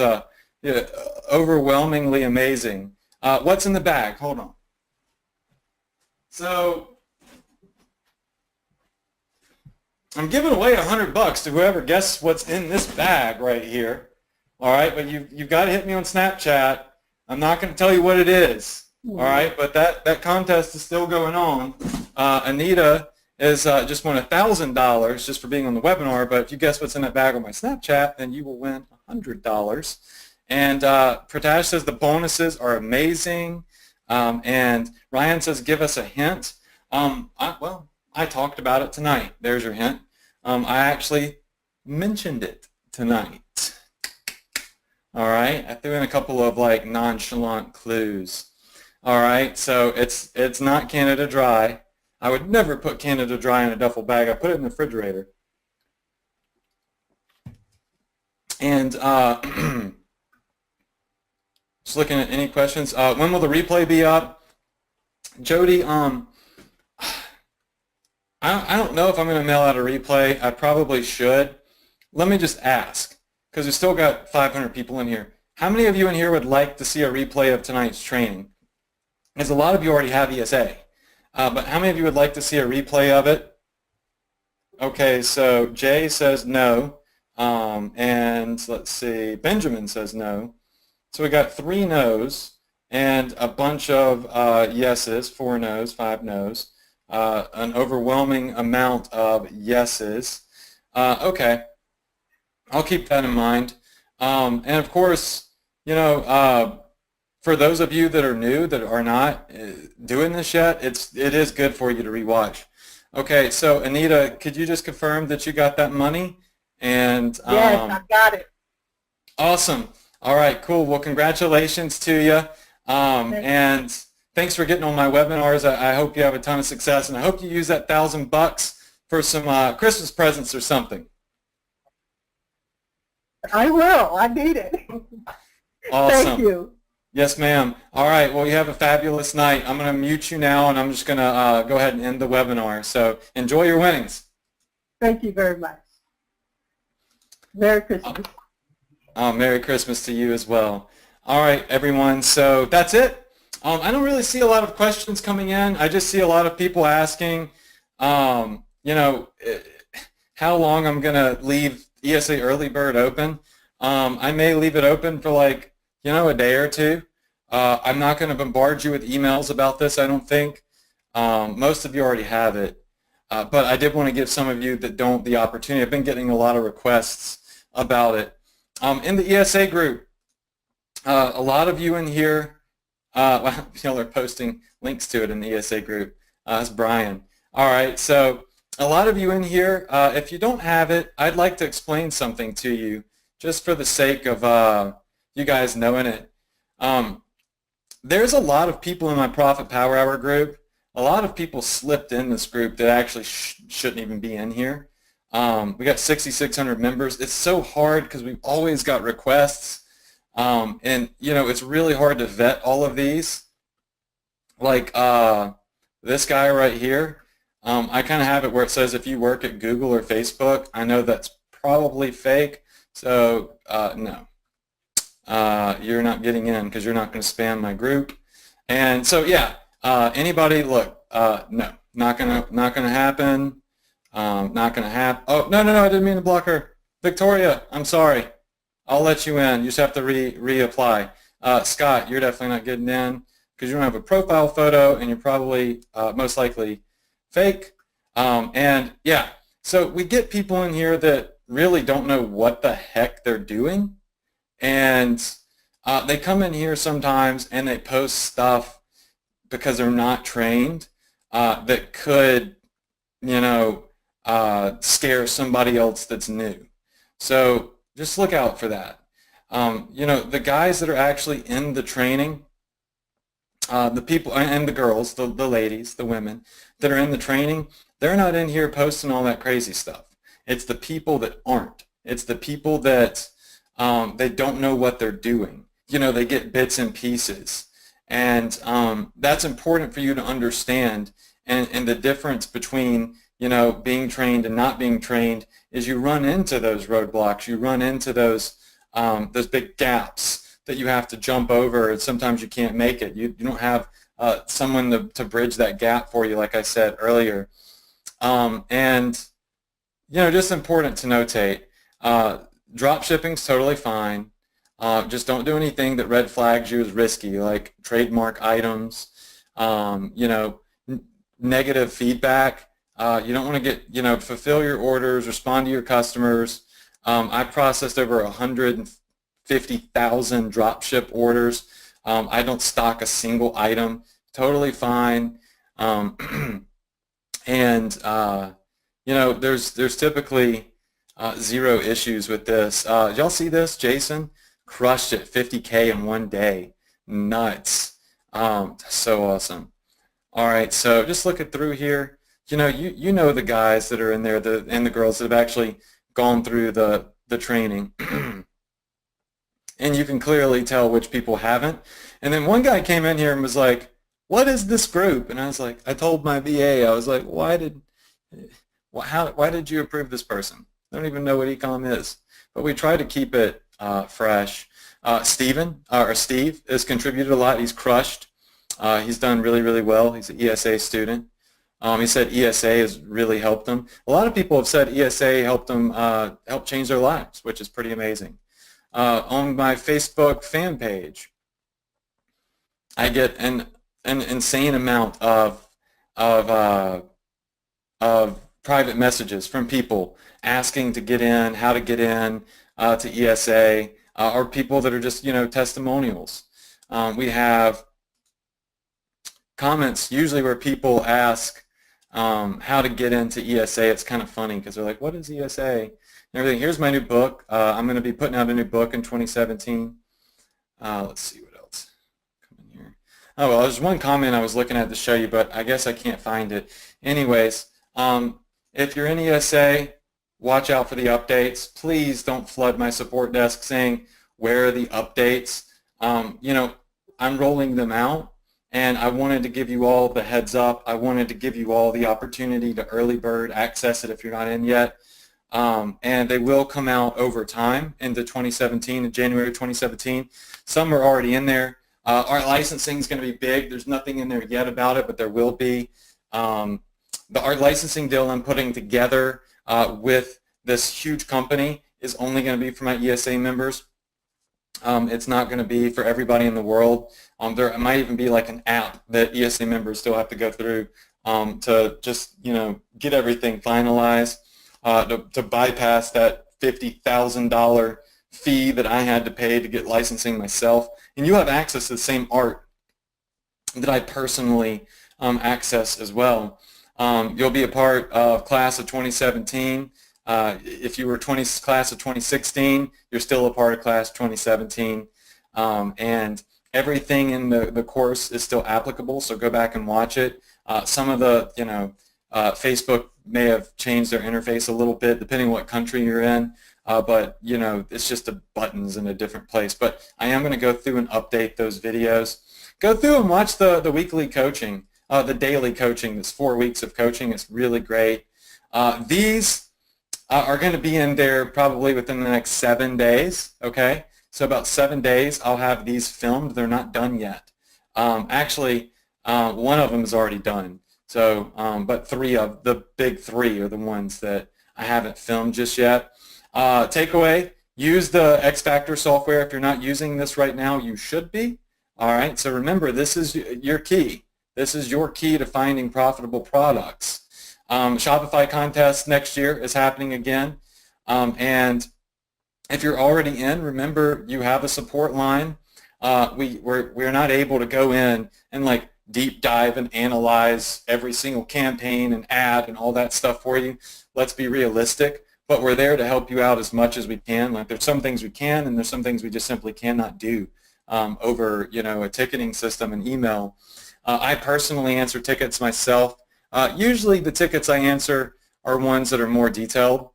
overwhelmingly amazing. What's in the bag? Hold on. So I'm giving away $100 to whoever guesses what's in this bag right here. All right, but you've got to hit me on Snapchat. I'm not going to tell you what it is. All right, but that contest is still going on. Anita is just won $1,000 just for being on the webinar, but if you guess what's in that bag on my Snapchat, then you will win $100. And Pratash says the bonuses are amazing. And Ryan says give us a hint. I talked about it tonight. There's your hint. I actually mentioned it tonight. All right, I threw in a couple of like nonchalant clues. All right, so it's not Canada Dry. I would never put Canada Dry in a duffel bag. I put it in the refrigerator. And just looking at any questions. When will the replay be up? Jody, I don't know if I'm going to mail out a replay. I probably should. Let me just ask, because we've still got 500 people in here. How many of you in here would like to see a replay of tonight's training? Because a lot of you already have ESA. But how many of you would like to see a replay of it? Okay, so Jay says no. And let's see, Benjamin says no. So we got 3 no's and a bunch of yeses, 4 no's, 5 no's. An overwhelming amount of yeses. Okay, I'll keep that in mind. And of course, you know, for those of you that are new, that are not doing this yet, it is good for you to rewatch. Okay, so Anita, could you just confirm that you got that money? And Yes, I got it. Awesome. All right, cool. Well, congratulations to you. And thanks for getting on my webinars. I hope you have a ton of success, and I hope you use that $1,000 for some Christmas presents or something. I will. I need it. Awesome. Thank you. Yes, ma'am. All right. Well, you have a fabulous night. I'm going to mute you now, and I'm just going to go ahead and end the webinar. So enjoy your winnings. Thank you very much. Merry Christmas. Merry Christmas to you as well. All right, everyone. So that's it. I don't really see a lot of questions coming in. I just see a lot of people asking, you know, how long I'm going to leave ESA Early Bird open. I may leave it open for like, a day or two. I'm not going to bombard you with emails about this, I don't think. Most of you already have it. But I did want to give some of you that don't the opportunity. I've been getting a lot of requests about it. In the ESA group, a lot of you in here, well, y'all are posting links to it in the ESA group. That's Brian. All right, so a lot of you in here, if you don't have it, I'd like to explain something to you just for the sake of you guys knowing it. There's a lot of people in my Profit Power Hour group. A lot of people slipped in this group that actually shouldn't even be in here. We got 6,600 members. It's so hard because we've always got requests. And, it's really hard to vet all of these. Like this guy right here. I kind of have it where it says if you work at Google or Facebook. I know that's probably fake. So, no. You're not getting in because you're not going to spam my group. And so, yeah. Anybody, look, no, not gonna happen. Not gonna happen. Oh, no, I didn't mean to block her. Victoria, I'm sorry. I'll let you in. You just have to reapply. Scott, you're definitely not getting in because you don't have a profile photo and you're probably most likely fake. And yeah, so we get people in here that really don't know what the heck they're doing, and they come in here sometimes and they post stuff because they're not trained, that could, scare somebody else that's new. So just look out for that. The guys that are actually in the training, the people and the girls, the ladies, the women that are in the training, they're not in here posting all that crazy stuff. It's the people that aren't. It's the people that they don't know what they're doing. They get bits and pieces. And that's important for you to understand. And the difference between, being trained and not being trained is you run into those roadblocks. You run into those big gaps that you have to jump over, and sometimes you can't make it. You don't have someone to bridge that gap for you, like I said earlier. Just important to notate, drop shipping's totally fine. Just don't do anything that red flags you as risky, like trademark items, negative feedback. You don't want to get, fulfill your orders, respond to your customers. I processed over 150,000 drop ship orders. I don't stock a single item. Totally fine. There's typically zero issues with this. Did y'all see this, Jason? Crushed it, 50K in one day. Nuts. So awesome. All right, so just looking through here, you know the guys that are in there, and the girls that have actually gone through the training. And you can clearly tell which people haven't. And then one guy came in here and was like, what is this group? And I was like, I told my VA, I was like, why did you approve this person? I don't even know what Ecom is. But we try to keep it fresh. Steve has contributed a lot. He's crushed. He's done really, really well. He's an ESA student. He said ESA has really helped him. A lot of people have said ESA helped them help change their lives, which is pretty amazing. On my Facebook fan page, I get an insane amount of private messages from people asking to get in, how to get in to ESA, or people that are just testimonials. We have comments usually where people ask how to get into ESA. It's kind of funny because they're like, what is ESA? And everything. Here's my new book. I'm going to be putting out a new book in 2017. Let's see what else. Come in here. Oh, well, there's one comment I was looking at to show you, but I guess I can't find it. Anyways, if you're in ESA, watch out for the updates. Please don't flood my support desk saying, where are the updates? I'm rolling them out. And I wanted to give you all the heads up. I wanted to give you all the opportunity to early bird access it if you're not in yet. and they will come out over time into 2017, in January 2017. Some are already in there. Art licensing is going to be big. There's nothing in there yet about it, but there will be. The art licensing deal I'm putting together with this huge company is only going to be for my ESA members. It's not going to be for everybody in the world. There might even be like an app that ESA members still have to go through to just, get everything finalized, to bypass that $50,000 fee that I had to pay to get licensing myself. And you have access to the same art that I personally access as well. You'll be a part of class of 2017. If you were class of 2016, you're still a part of class 2017. And everything in the course is still applicable, so go back and watch it. Some of the, Facebook may have changed their interface a little bit depending on what country you're in, but, it's just the buttons in a different place. But I am going to go through and update those videos. Go through and watch the weekly coaching, the daily coaching. It's 4 weeks of coaching. It's really great. These are going to be in there probably within the next 7 days, okay? So about 7 days, I'll have these filmed. They're not done yet. Actually, one of them is already done. So, but three of the big three are the ones that I haven't filmed just yet. Takeaway, use the X Factor software. If you're not using this right now, you should be. All right, so remember, this is your key. This is your key to finding profitable products. Shopify contest next year is happening again. And if you're already in, remember you have a support line. We're not able to go in and like deep dive and analyze every single campaign and ad and all that stuff for you. Let's be realistic. But we're there to help you out as much as we can. Like there's some things we can, and there's some things we just simply cannot do over a ticketing system and email. I personally answer tickets myself. Usually the tickets I answer are ones that are more detailed.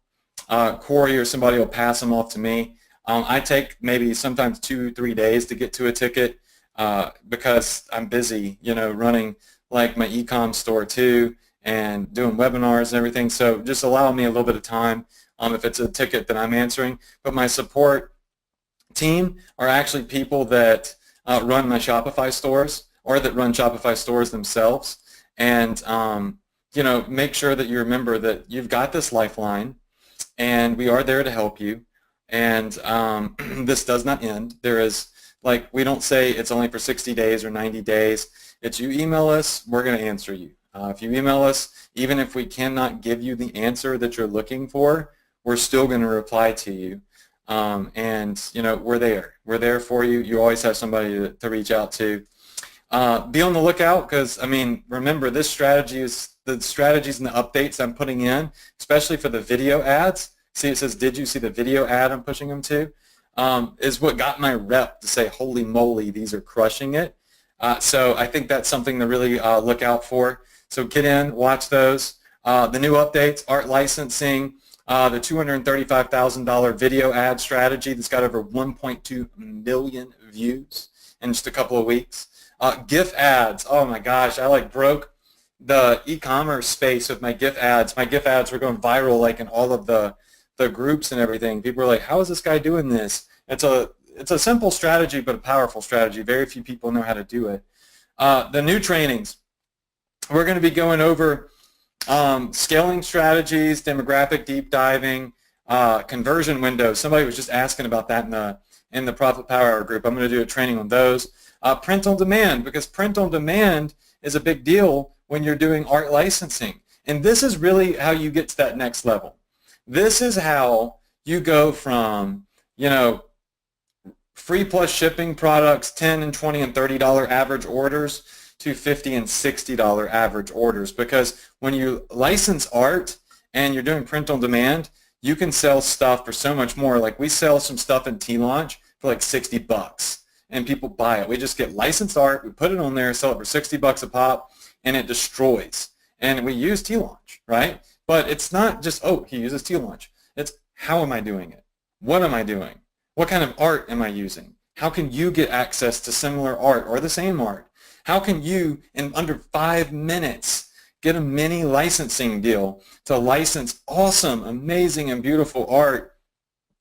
Corey or somebody will pass them off to me. I take maybe sometimes 2-3 days to get to a ticket because I'm busy, running like my ecom store too and doing webinars and everything. So just allow me a little bit of time if it's a ticket that I'm answering. But my support team are actually people that run my Shopify stores or that run Shopify stores themselves. And, make sure that you remember that you've got this lifeline and we are there to help you. And this does not end. There is, we don't say it's only for 60 days or 90 days. It's you email us, we're going to answer you. If you email us, even if we cannot give you the answer that you're looking for, we're still going to reply to you. And, we're there. We're there for you. You always have somebody to reach out to. Be on the lookout because, remember, this strategy is the strategies and the updates I'm putting in, especially for the video ads. See, it says, did you see the video ad I'm pushing them to? Is what got my rep to say, holy moly, these are crushing it. So I think that's something to really look out for. So get in, watch those. The new updates, art licensing, the $235,000 video ad strategy that's got over 1.2 million views in just a couple of weeks. GIF ads, oh my gosh, I broke the e-commerce space with my GIF ads. My GIF ads were going viral in all of the groups and everything. People were like, how is this guy doing this? It's a simple strategy but a powerful strategy. Very few people know how to do it. The new trainings, we're going to be going over scaling strategies, demographic deep diving, conversion windows. Somebody was just asking about that in the Profit Power Hour group. I'm going to do a training on those. Print on demand, because print on demand is a big deal when you're doing art licensing. And this is really how you get to that next level. This is how you go from, free plus shipping products, $10 and $20 and $30 average orders to $50 and $60 average orders. Because when you license art and you're doing print on demand, you can sell stuff for so much more. We sell some stuff in T-Launch for $60. And people buy it. We just get licensed art, we put it on there, sell it for $60 a pop, and it destroys. And we use T-Launch, right? But it's not just, oh, he uses T-Launch. It's how am I doing it? What am I doing? What kind of art am I using? How can you get access to similar art or the same art? How can you, in under 5 minutes, get a mini licensing deal to license awesome, amazing, and beautiful art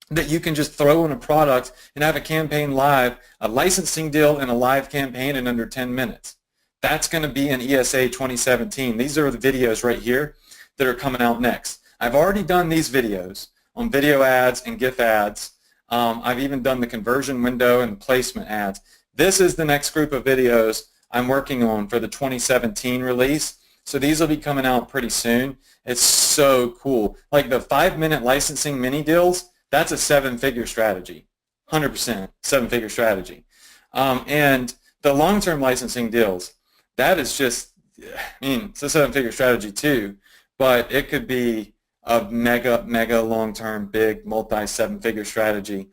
that you can just throw in a product and have a campaign live, a licensing deal and a live campaign in under 10 minutes. That's going to be in ESA 2017. These are the videos right here that are coming out next. I've already done these videos on video ads and GIF ads. I've even done the conversion window and placement ads. This is the next group of videos I'm working on for the 2017 release. So these will be coming out pretty soon. It's so cool. Like the 5-minute licensing mini deals, that's a 7-figure strategy, 100% 7-figure strategy. And the long-term licensing deals, that is just, I mean, it's a 7-figure strategy too, but it could be a mega long-term, big, multi-7-figure strategy.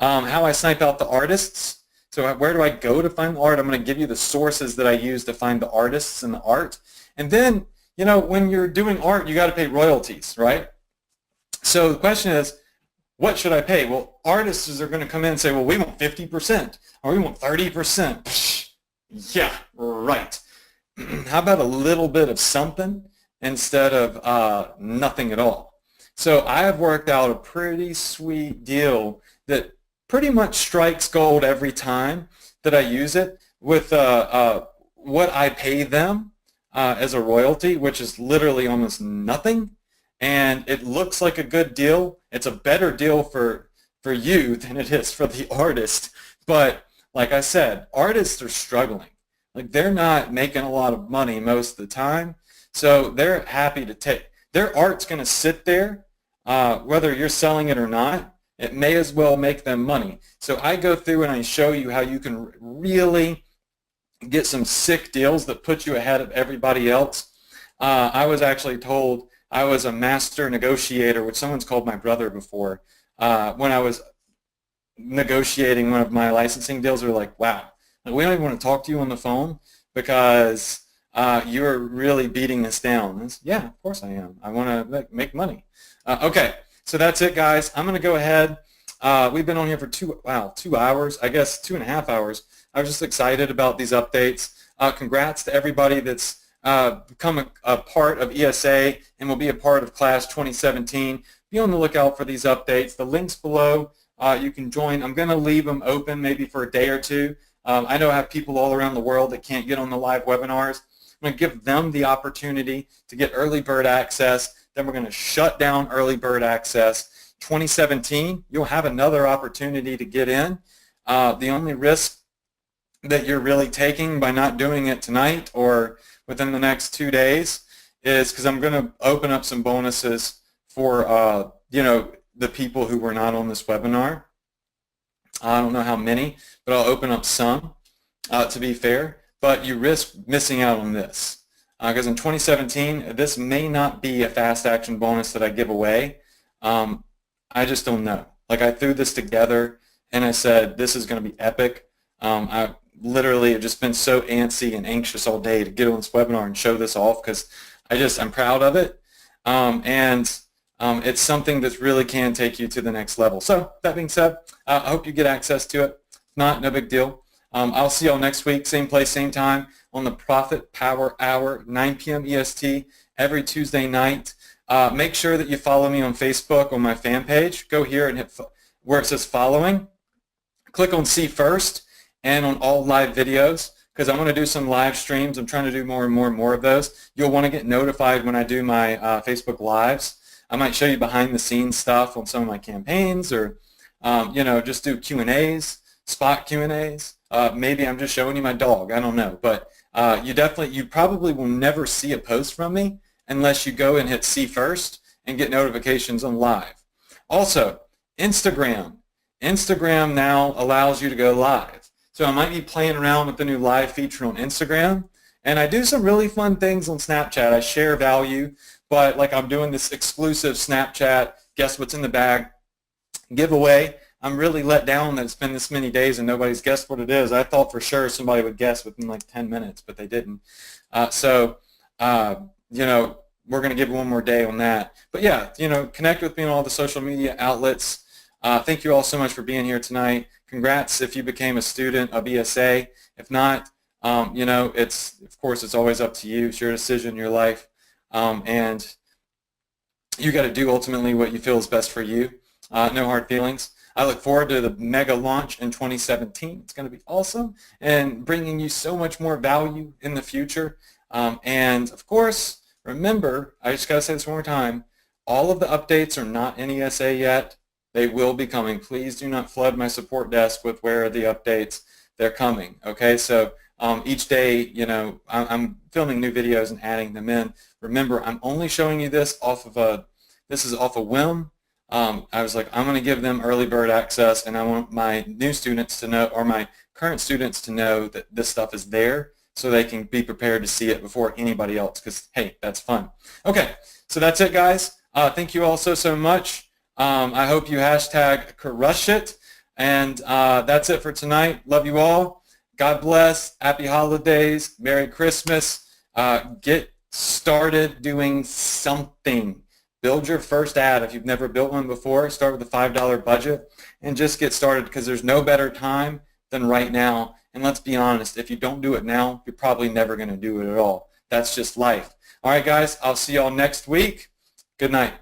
How I snipe out the artists. So where do I go to find the art? I'm going to give you the sources that I use to find the artists and the art. And then, you know, when you're doing art, you got to pay royalties, right? So the question is, what should I pay? Well, artists are going to come in and say, well, we want 50% or we want 30%. Psh, yeah, right. How about a little bit of something instead of nothing at all? So I have worked out a pretty sweet deal that pretty much strikes gold every time that I use it with what I pay them as a royalty, which is literally almost nothing. And it looks like a good deal. It's a better deal for you than it is for the artist. But like I said, artists are struggling. Like they're not making a lot of money most of the time. So they're happy to take. Their art's going to sit there, whether you're selling it or not. It may as well make them money. So I go through and I show you how you can really get some sick deals that put you ahead of everybody else. I was actually told I was a master negotiator, which someone's called my brother before. When I was negotiating one of my licensing deals, they were like, wow, we don't even want to talk to you on the phone because you're really beating us down. And yeah, of course I am. I want to make money. Okay, so that's it, guys. I'm going to go ahead. We've been on here for 2 hours, I guess 2.5 hours. I was just excited about these updates. Congrats to everybody that's become a part of ESA and will be a part of Class 2017. Be on the lookout for these updates. The links below, you can join. I'm going to leave them open maybe for a day or two. I know I have people all around the world that can't get on the live webinars. I'm going to give them the opportunity to get early bird access. Then we're going to shut down early bird access. 2017, you'll have another opportunity to get in. The only risk that you're really taking by not doing it tonight or within the next 2 days is because I'm going to open up some bonuses for the people who were not on this webinar. I don't know how many, but I'll open up some to be fair. But you risk missing out on this because in 2017, this may not be a fast action bonus that I give away. I just don't know. Like I threw this together and I said this is going to be epic. I literally have just been so antsy and anxious all day to get on this webinar and show this off because I'm proud of it. It's something that really can take you to the next level. So that being said, I hope you get access to it. If not, no big deal. I'll see y'all next week, same place, same time on the Profit Power Hour, 9 p.m. EST, every Tuesday night. Make sure that you follow me on Facebook on my fan page. Go here and hit where it says following. Click on see first and on all live videos because I'm going to do some live streams. I'm trying to do more and more of those. You'll want to get notified when I do my Facebook Lives. I might show you behind the scenes stuff on some of my campaigns or, just do Q&As, spot Q&As. Maybe I'm just showing you my dog. I don't know. But you probably will never see a post from me unless you go and hit see first and get notifications on live. Also, Instagram. Instagram now allows you to go live. So I might be playing around with the new live feature on Instagram. And I do some really fun things on Snapchat. I share value, but like I'm doing this exclusive Snapchat, guess what's in the bag giveaway. I'm really let down that it's been this many days and nobody's guessed what it is. I thought for sure somebody would guess within like 10 minutes, but they didn't. We're going to give one more day on that. But yeah, connect with me on all the social media outlets. Thank you all so much for being here tonight. Congrats if you became a student of ESA. If not, You know, of course, it's always up to you. It's your decision, your life, and you got to do ultimately what you feel is best for you. No hard feelings. I look forward to the mega launch in 2017. It's going to be awesome and bringing you so much more value in the future. And of course, remember, I just got to say this one more time, all of the updates are not in ESA yet. They will be coming. Please do not flood my support desk with where are the updates. They're coming. Okay, so each day, you know, I'm filming new videos and adding them in. Remember, I'm only showing you this off of this is off a whim. I was like, I'm going to give them early bird access, and I want my new students to know, or my current students to know, that this stuff is there so they can be prepared to see it before anybody else, because, hey, that's fun. Okay, so that's it, guys. Thank you all so much. I hope you hashtag crush it, and that's it for tonight. Love you all. God bless. Happy holidays. Merry Christmas. Get started doing something. Build your first ad. If you've never built one before, start with a $5 budget and just get started, because there's no better time than right now. And let's be honest, if you don't do it now, you're probably never going to do it at all. That's just life. All right, guys, I'll see y'all next week. Good night.